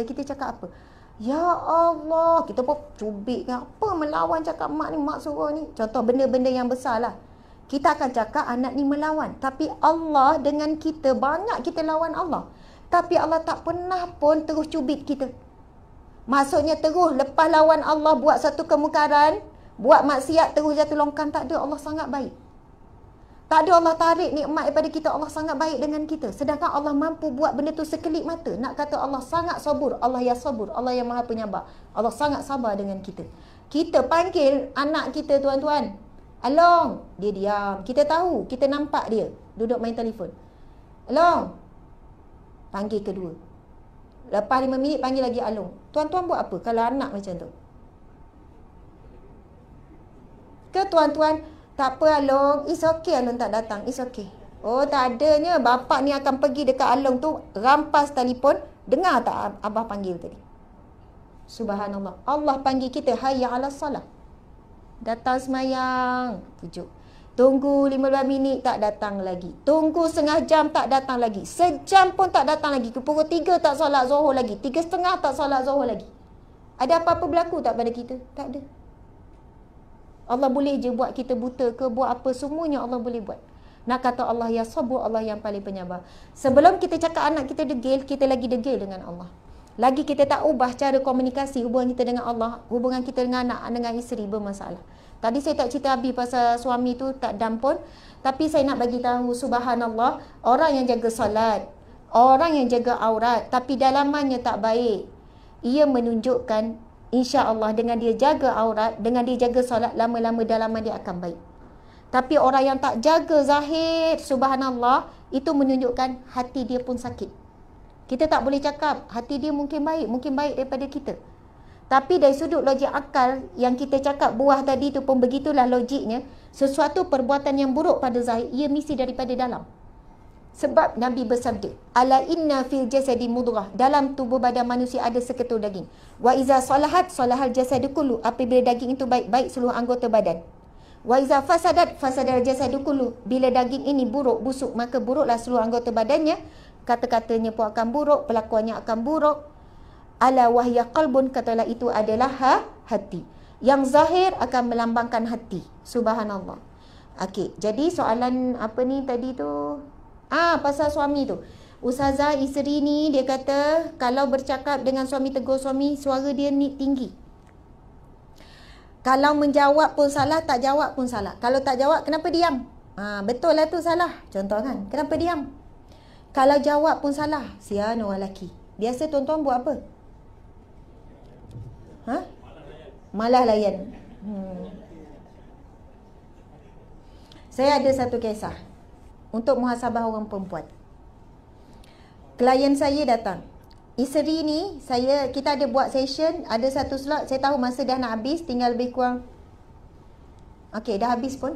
kita cakap apa? Ya Allah, kita pun cubit kan, apa melawan cakap mak ni, mak suruh ni. Contoh benda-benda yang besar lah. Kita akan cakap anak ni melawan. Tapi Allah dengan kita, banyak kita lawan Allah. Tapi Allah tak pernah pun terus cubit kita. Maksudnya terus lepas lawan Allah, buat satu kemungkaran, buat maksiat, terus jatuh longkang. Tak ada, Allah sangat baik. Tak ada Allah tarik nikmat daripada kita. Allah sangat baik dengan kita. Sedangkan Allah mampu buat benda tu sekelip mata. Nak kata Allah sangat sabur, Allah ya sabur, Allah yang maha penyabar. Allah sangat sabar dengan kita. Kita panggil anak kita tuan-tuan, Along, dia diam. Kita tahu, kita nampak dia duduk main telefon. Along, panggil kedua. Lepas 5 minit panggil lagi Along. Tuan-tuan buat apa kalau anak macam tu? Ke tuan-tuan, tak apa Along, it's okay Along tak datang, it's okay. Oh tak adanya, bapak ni akan pergi dekat Along tu, rampas telefon, dengar tak abah panggil tadi? Subhanallah, Allah panggil kita, hayya ala salah. Datang semayang, pujuk. Tunggu 15 minit tak datang lagi. Tunggu setengah jam tak datang lagi. Sejam pun tak datang lagi. Pukul 3 tak solat Zuhur lagi. 3:30 tak solat Zuhur lagi. Ada apa-apa berlaku tak pada kita? Tak ada. Allah boleh je buat kita buta ke, buat apa, semuanya Allah boleh buat. Nak kata Allah ya sabur, Allah yang paling penyabar. Sebelum kita cakap anak kita degil, kita lagi degil dengan Allah. Lagi kita tak ubah cara komunikasi hubungan kita dengan Allah, hubungan kita dengan anak, dengan isteri bermasalah. Tadi saya tak cerita habis pasal suami tu tak dam pun, tapi saya nak bagi tahu subhanallah, orang yang jaga solat, orang yang jaga aurat tapi dalamannya tak baik, ia menunjukkan insya-Allah dengan dia jaga aurat, dengan dia jaga solat, lama-lama dalaman dia akan baik. Tapi orang yang tak jaga zahir, subhanallah, itu menunjukkan hati dia pun sakit. Kita tak boleh cakap hati dia mungkin baik daripada kita. Tapi dari sudut logik akal yang kita cakap buah tadi tu pun begitulah logiknya. Sesuatu perbuatan yang buruk pada zahir, ia mesti daripada dalam. Sebab Nabi bersabda, ala inna fil jasadi mudghah, dalam tubuh badan manusia ada seketul daging. Wa iza salahat salahal jasadu kullu, apabila daging itu baik seluruh anggota badan. Wa iza fasadat fasadal jasadu kullu, bila daging ini buruk, busuk, maka buruklah seluruh anggota badannya. Kata-katanya pun akan buruk, pelakuannya akan buruk. Ala wahya qalbun, katalah itu adalah hati. Yang zahir akan melambangkan hati. Subhanallah. Okey, jadi soalan apa ni tadi tu? Pasal suami tu. Ustazah, isteri ni dia kata kalau bercakap dengan suami, tegur suami, suara dia ni tinggi. Kalau menjawab pun salah, tak jawab pun salah. Kalau tak jawab, kenapa diam? Betul lah tu salah. Contoh kan, kenapa diam? Kalau jawab pun salah. Sian orang lelaki. Biasa tuan-tuan buat apa? Malah layan. Saya ada satu kisah untuk muhasabah orang perempuan. Klien saya datang. Isteri ni, kita ada buat session, ada satu slot, saya tahu masa dah nak habis, tinggal lebih kurang. Okey, dah habis pun.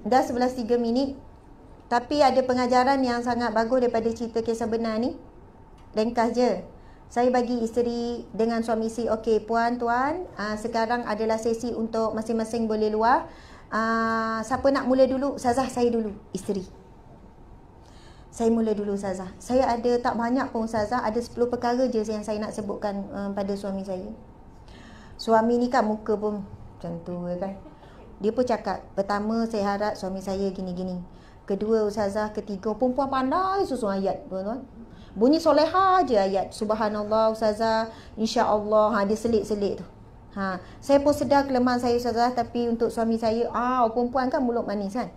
Dah 11.03 minit. Tapi ada pengajaran yang sangat bagus daripada cerita kisah benar ni. Ringkas je. Saya bagi isteri dengan suami isteri, okey puan, tuan, sekarang adalah sesi untuk masing-masing boleh luar. Siapa nak mula dulu? Ustazah, saya dulu, isteri. Saya mula dulu Ustazah. Saya ada tak banyak pun Ustazah, ada 10 perkara je yang saya nak sebutkan pada suami saya. Suami ni kan muka pun macam tu kan. Dia pun cakap, pertama saya harap suami saya gini-gini. Kedua Ustazah, ketiga, perempuan pandai susun ayat, tuan-tuan. Bunyi soleha je ayat. Subhanallah Ustazah, insya-Allah, dia selit-selit tu. Saya pun sedar kelemahan saya Ustazah, tapi untuk suami saya, perempuan kan mulut manis kan.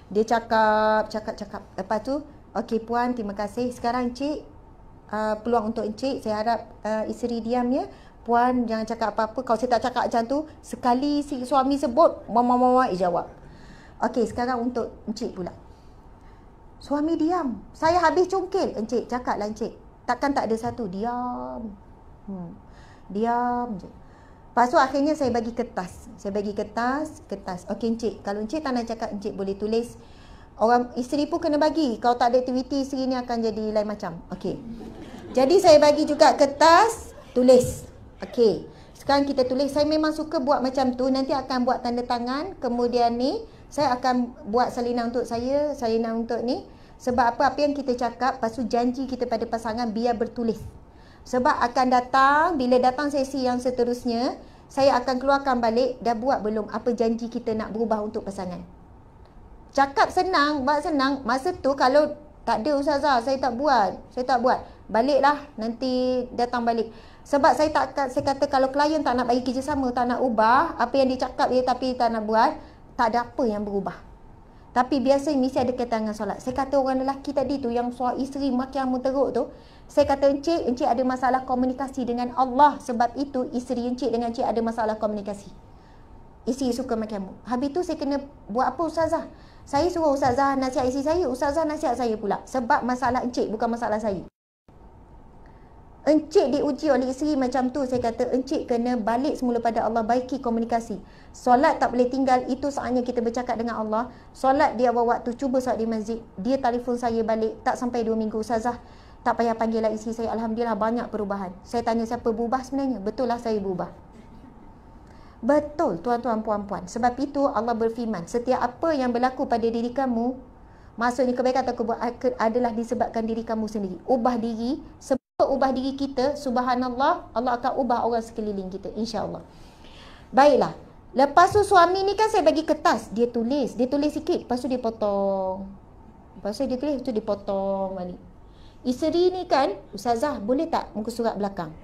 Dia cakap. Lepas tu, okey puan, terima kasih. Sekarang encik, peluang untuk encik, saya harap isteri diam ya. Puan jangan cakap apa-apa. Kalau saya tak cakap macam tu, sekali si suami sebut, mama jawab. Okey, sekarang untuk encik pula. Suami diam. Saya habis cungkil. Encik, cakaplah encik. Takkan tak ada satu. Diam. Diam je. Lepas tu akhirnya saya bagi kertas. Kertas. Okey encik, kalau encik tak nak cakap, encik boleh tulis. Orang isteri pun kena bagi. Kalau tak ada aktiviti, isteri ni akan jadi lain macam. Okey. Jadi saya bagi juga kertas, tulis. Okey. Sekarang kita tulis. Saya memang suka buat macam tu. Nanti akan buat tanda tangan. Kemudian ni, saya akan buat salinan untuk saya, salinan untuk ni. Sebab apa yang kita cakap, lepas tu janji kita pada pasangan biar bertulis. Sebab akan datang, bila datang sesi yang seterusnya, saya akan keluarkan balik, dah buat belum apa janji kita nak berubah untuk pasangan. Cakap senang, buat senang. Masa tu kalau tak ada Ustazah, saya tak buat. Baliklah, nanti datang balik. Sebab saya kata kalau klien tak nak bagi kerjasama, tak nak ubah, apa yang dia cakap dia tapi tak nak buat, tak ada apa yang berubah. Tapi biasa mesti ada kaitan dengan solat. Saya kata orang lelaki tadi tu yang suami isteri makin teruk tu, saya kata encik ada masalah komunikasi dengan Allah. Sebab itu isteri encik dengan encik ada masalah komunikasi. Isteri suka makin. Habis tu saya kena buat apa Ustazah? Saya suruh Ustazah nasihat isteri saya, Ustazah nasihat saya pula. Sebab masalah encik bukan masalah saya. Encik diuji oleh isteri macam tu, saya kata encik kena balik semula pada Allah, baiki komunikasi. Solat tak boleh tinggal, itu saatnya kita bercakap dengan Allah. Solat dia awal waktu, cuba solat di masjid. Dia telefon saya balik, tak sampai 2 minggu, Ustazah tak payah panggil lah isteri saya, Alhamdulillah banyak perubahan. Saya tanya siapa berubah sebenarnya? Betul lah saya berubah. Betul tuan-tuan puan-puan. Sebab itu Allah berfirman, setiap apa yang berlaku pada diri kamu, maksudnya kebaikan atau keburukan adalah disebabkan diri kamu sendiri. Ubah diri, ubah diri kita, subhanallah, Allah akan ubah orang sekeliling kita, insya-Allah. Baiklah. Lepas tu suami ni kan saya bagi kertas, dia tulis sikit, lepas tu dia potong. Lepas tu dia tulis, lepas tu dia potong balik. Isteri ni kan, Ustazah, boleh tak muka surat belakang?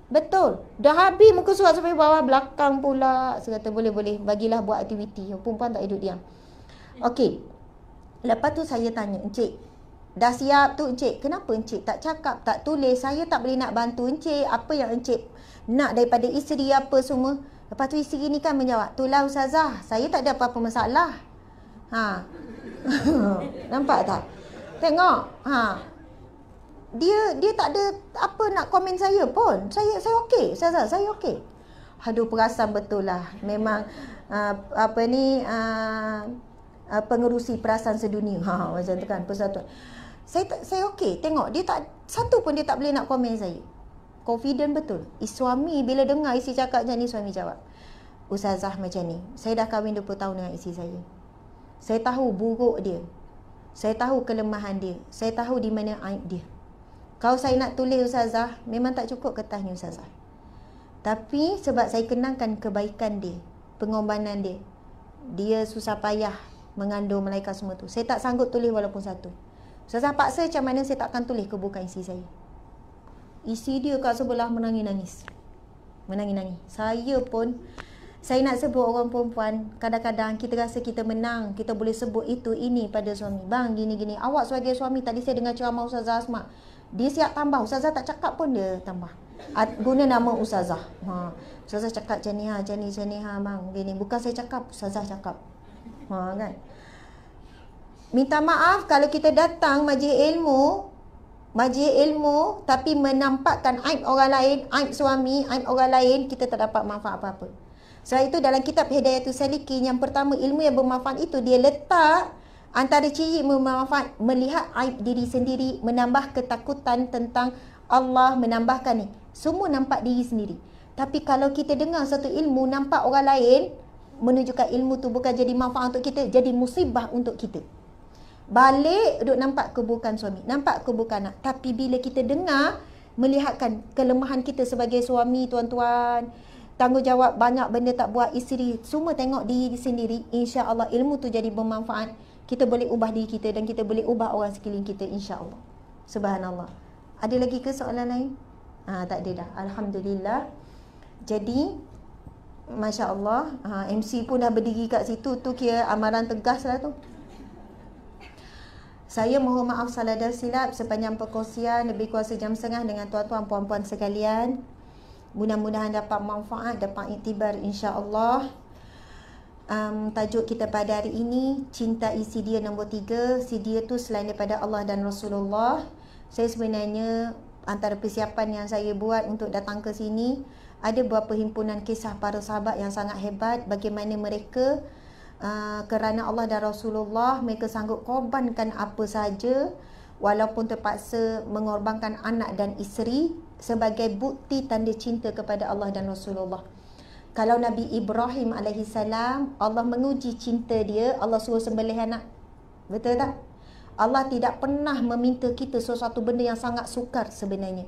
Betul. Dah habis muka surat sampai bawah belakang pula. Saya kata boleh, bagilah buat aktiviti. Perempuan tak hidup diam. Okey. Lepas tu saya tanya, encik, dah siap tu encik, kenapa encik tak cakap, tak tulis? Saya tak boleh nak bantu encik. Apa yang encik nak daripada isteri apa semua? Lepas tu isteri ni kan menjawab, "Itulah ustazah, saya tak ada apa-apa masalah." Ha. Nampak tak? Tengok. Ha. Dia tak ada apa nak komen saya pun. Saya okey, ustazah, saya okey. Aduh, perasan betul lah. Memang pengerusi perasaan sedunia. Ha, macam tu kan, persatuan. Saya okey. Tengok, dia tak satu pun dia tak boleh nak komen saya. Confident betul. Suami bila dengar isteri cakap macam ni, suami jawab, "Ustazah macam ni, saya dah kahwin 20 tahun dengan isteri saya. Saya tahu buruk dia. Saya tahu kelemahan dia. Saya tahu di mana aib dia. Kalau saya nak tulis ustazah, memang tak cukup kertas ni ustazah. Tapi sebab saya kenangkan kebaikan dia, pengorbanan dia, dia susah payah mengandung melahirkan semua tu, saya tak sanggup tulis walaupun satu. Ustazah paksa macam mana saya tak akan tulis keburukan isteri saya." Isteri dia kat sebelah menangis-nangis. Menangis-nangis. Saya nak sebut orang perempuan, kadang-kadang kita rasa kita menang, kita boleh sebut itu, ini pada suami. "Bang, gini-gini. Awak sebagai suami, tadi saya dengar ceramah Ustazah Asma. Dia siap tambah. Ustazah tak cakap pun dia tambah. Guna nama Ustazah. Ustazah cakap macam ni, macam ni, bang. Gini. Bukan saya cakap, Ustazah cakap." Kan? Minta maaf kalau kita datang majlis ilmu tapi menampakkan aib orang lain, aib suami, aib orang lain, kita tak dapat manfaat apa-apa. Sebab itu dalam kitab Hidayatul Salikin, yang pertama, ilmu yang bermanfaat itu dia letak antara ciri bermanfaat, melihat aib diri sendiri, menambah ketakutan tentang Allah, menambahkan ni, semua nampak diri sendiri. Tapi kalau kita dengar satu ilmu, nampak orang lain, menunjukkan ilmu tu bukan jadi manfaat untuk kita, jadi musibah untuk kita. Balik duk nampak keburukan suami, nampak keburukan anak. Tapi bila kita dengar, melihatkan kelemahan kita sebagai suami, tuan-tuan, tanggungjawab banyak benda tak buat, isteri semua tengok diri sendiri, insya-Allah ilmu tu jadi bermanfaat. Kita boleh ubah diri kita dan kita boleh ubah orang sekeliling kita, insya-Allah. Subhanallah. Ada lagi ke soalan lain? Tak ada dah. Alhamdulillah. Jadi masya-Allah, MC pun dah berdiri kat situ, tu kira amaran tegas lah tu. Saya mohon maaf salah dan silap sepanjang perkongsian lebih kuasa jam setengah dengan tuan-tuan puan-puan sekalian. Mudah-mudahan dapat manfaat, dapat iktibar, insya-Allah. Tajuk kita pada hari ini, cinta isi dia nombor 3. Si dia tu selain daripada Allah dan Rasulullah. Saya sebenarnya antara persiapan yang saya buat untuk datang ke sini, ada beberapa himpunan kisah para sahabat yang sangat hebat, bagaimana mereka kerana Allah dan Rasulullah, mereka sanggup korbankan apa saja walaupun terpaksa mengorbankan anak dan isteri sebagai bukti tanda cinta kepada Allah dan Rasulullah. Kalau Nabi Ibrahim AS, Allah menguji cinta dia, Allah suruh sembelih anak. Betul tak? Allah tidak pernah meminta kita sesuatu benda yang sangat sukar sebenarnya.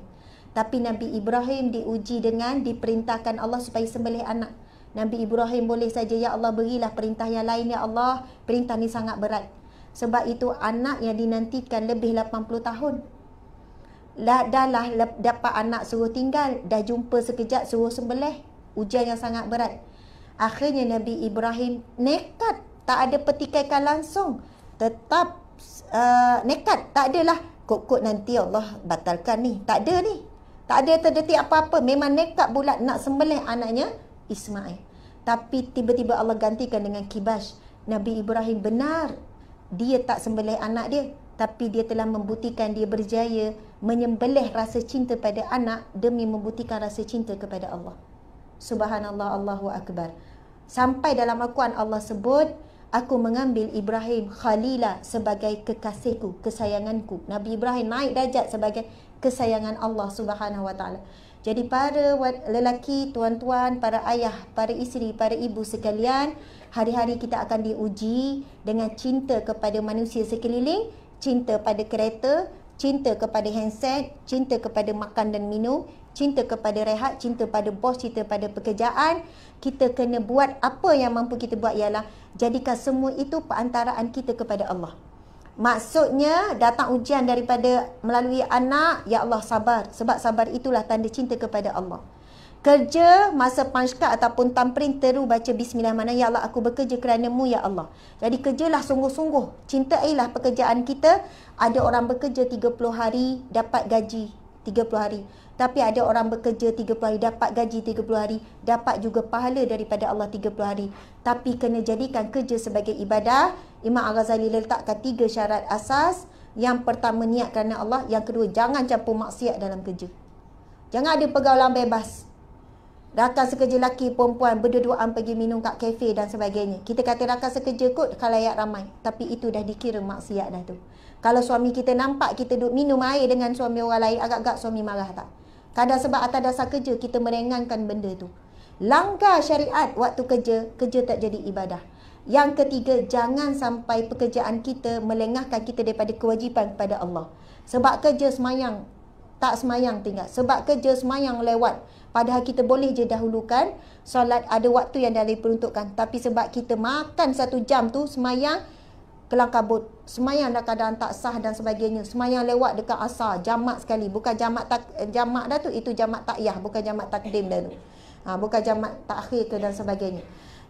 Tapi Nabi Ibrahim diuji dengan diperintahkan Allah supaya sembelih anak. Nabi Ibrahim boleh saja, "Ya Allah, berilah perintah yang lain, ya Allah. Perintah ni sangat berat." Sebab itu anak yang dinantikan lebih 80 tahun. Dah dapat anak suruh tinggal, dah jumpa sekejap suruh sembelih. Ujian yang sangat berat. Akhirnya Nabi Ibrahim nekat, tak ada petikaikan langsung. Tetap nekat, tak adalah kok nanti Allah batalkan ni. Tak ada ni. Tak ada terdetik apa-apa. Memang nekat bulat nak sembelih anaknya Ismail. Tapi tiba-tiba Allah gantikan dengan kibash. Nabi Ibrahim benar, dia tak sembelih anak dia, tapi dia telah membuktikan dia berjaya menyembelih rasa cinta pada anak demi membuktikan rasa cinta kepada Allah. Subhanallah, Allahu Akbar. Sampai dalam Al-Quran Allah sebut, "Aku mengambil Ibrahim Khalila sebagai kekasihku, kesayanganku." Nabi Ibrahim naik darjat sebagai kesayangan Allah Subhanahu Wa Taala. Jadi para lelaki, tuan-tuan, para ayah, para isteri, para ibu sekalian, hari-hari kita akan diuji dengan cinta kepada manusia sekeliling, cinta pada kereta, cinta kepada handset, cinta kepada makan dan minum, cinta kepada rehat, cinta pada bos, cinta pada pekerjaan. Kita kena buat apa yang mampu kita buat, ialah jadikan semua itu perantaraan kita kepada Allah. Maksudnya datang ujian daripada melalui anak, ya Allah sabar. Sebab sabar itulah tanda cinta kepada Allah. Kerja masa panjkat ataupun tamprin, teru baca bismillah, mana ya Allah aku bekerja kerana-Mu ya Allah. Jadi kerjalah sungguh-sungguh. Cintailah pekerjaan kita. Ada orang bekerja 30 hari dapat gaji 30 hari. Tapi ada orang bekerja 30 hari, dapat gaji 30 hari, dapat juga pahala daripada Allah 30 hari. Tapi kena jadikan kerja sebagai ibadah. Imam Al-Ghazali letakkan 3 syarat asas. Yang pertama, niat kerana Allah. Yang kedua, jangan campur maksiat dalam kerja. Jangan ada pergaulan bebas. Rakan sekerja lelaki, perempuan berdua-duaan pergi minum kat kafe dan sebagainya. Kita kata rakan sekerja kot khalayak ramai. Tapi itu dah dikira maksiat dah tu. Kalau suami kita nampak kita duduk minum air dengan suami orang lain, agak-agak suami marah tak? Kadang sebab atas dasar kerja kita merengankan benda tu. Langgar syariat waktu kerja, kerja tak jadi ibadah. Yang ketiga, jangan sampai pekerjaan kita melengahkan kita daripada kewajipan kepada Allah. Sebab kerja semayang, tak semayang tinggal. Sebab kerja semayang lewat. Padahal kita boleh je dahulukan solat, ada waktu yang dah diperuntukkan. Tapi sebab kita makan 1 jam tu, semayang kelang kabut. Semayang dah kadang tak sah dan sebagainya. Semayang lewat dekat asar, jamak sekali. Bukan jamak dah tu, itu jamak takyah, bukan jamak takdim dah tu. Bukan jamak takhir ke dan sebagainya.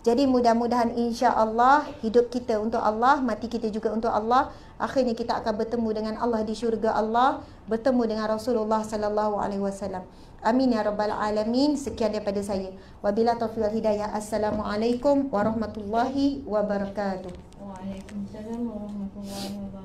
Jadi mudah-mudahan insya-Allah hidup kita untuk Allah, mati kita juga untuk Allah. Akhirnya kita akan bertemu dengan Allah di syurga Allah, bertemu dengan Rasulullah sallallahu alaihi wasallam. Amin ya rabbal alamin. Sekian daripada saya. Wabillahi taufiq wal hidayah. Assalamualaikum warahmatullahi wabarakatuh.
Waalaikumsalam warahmatullahi wabarakatuh.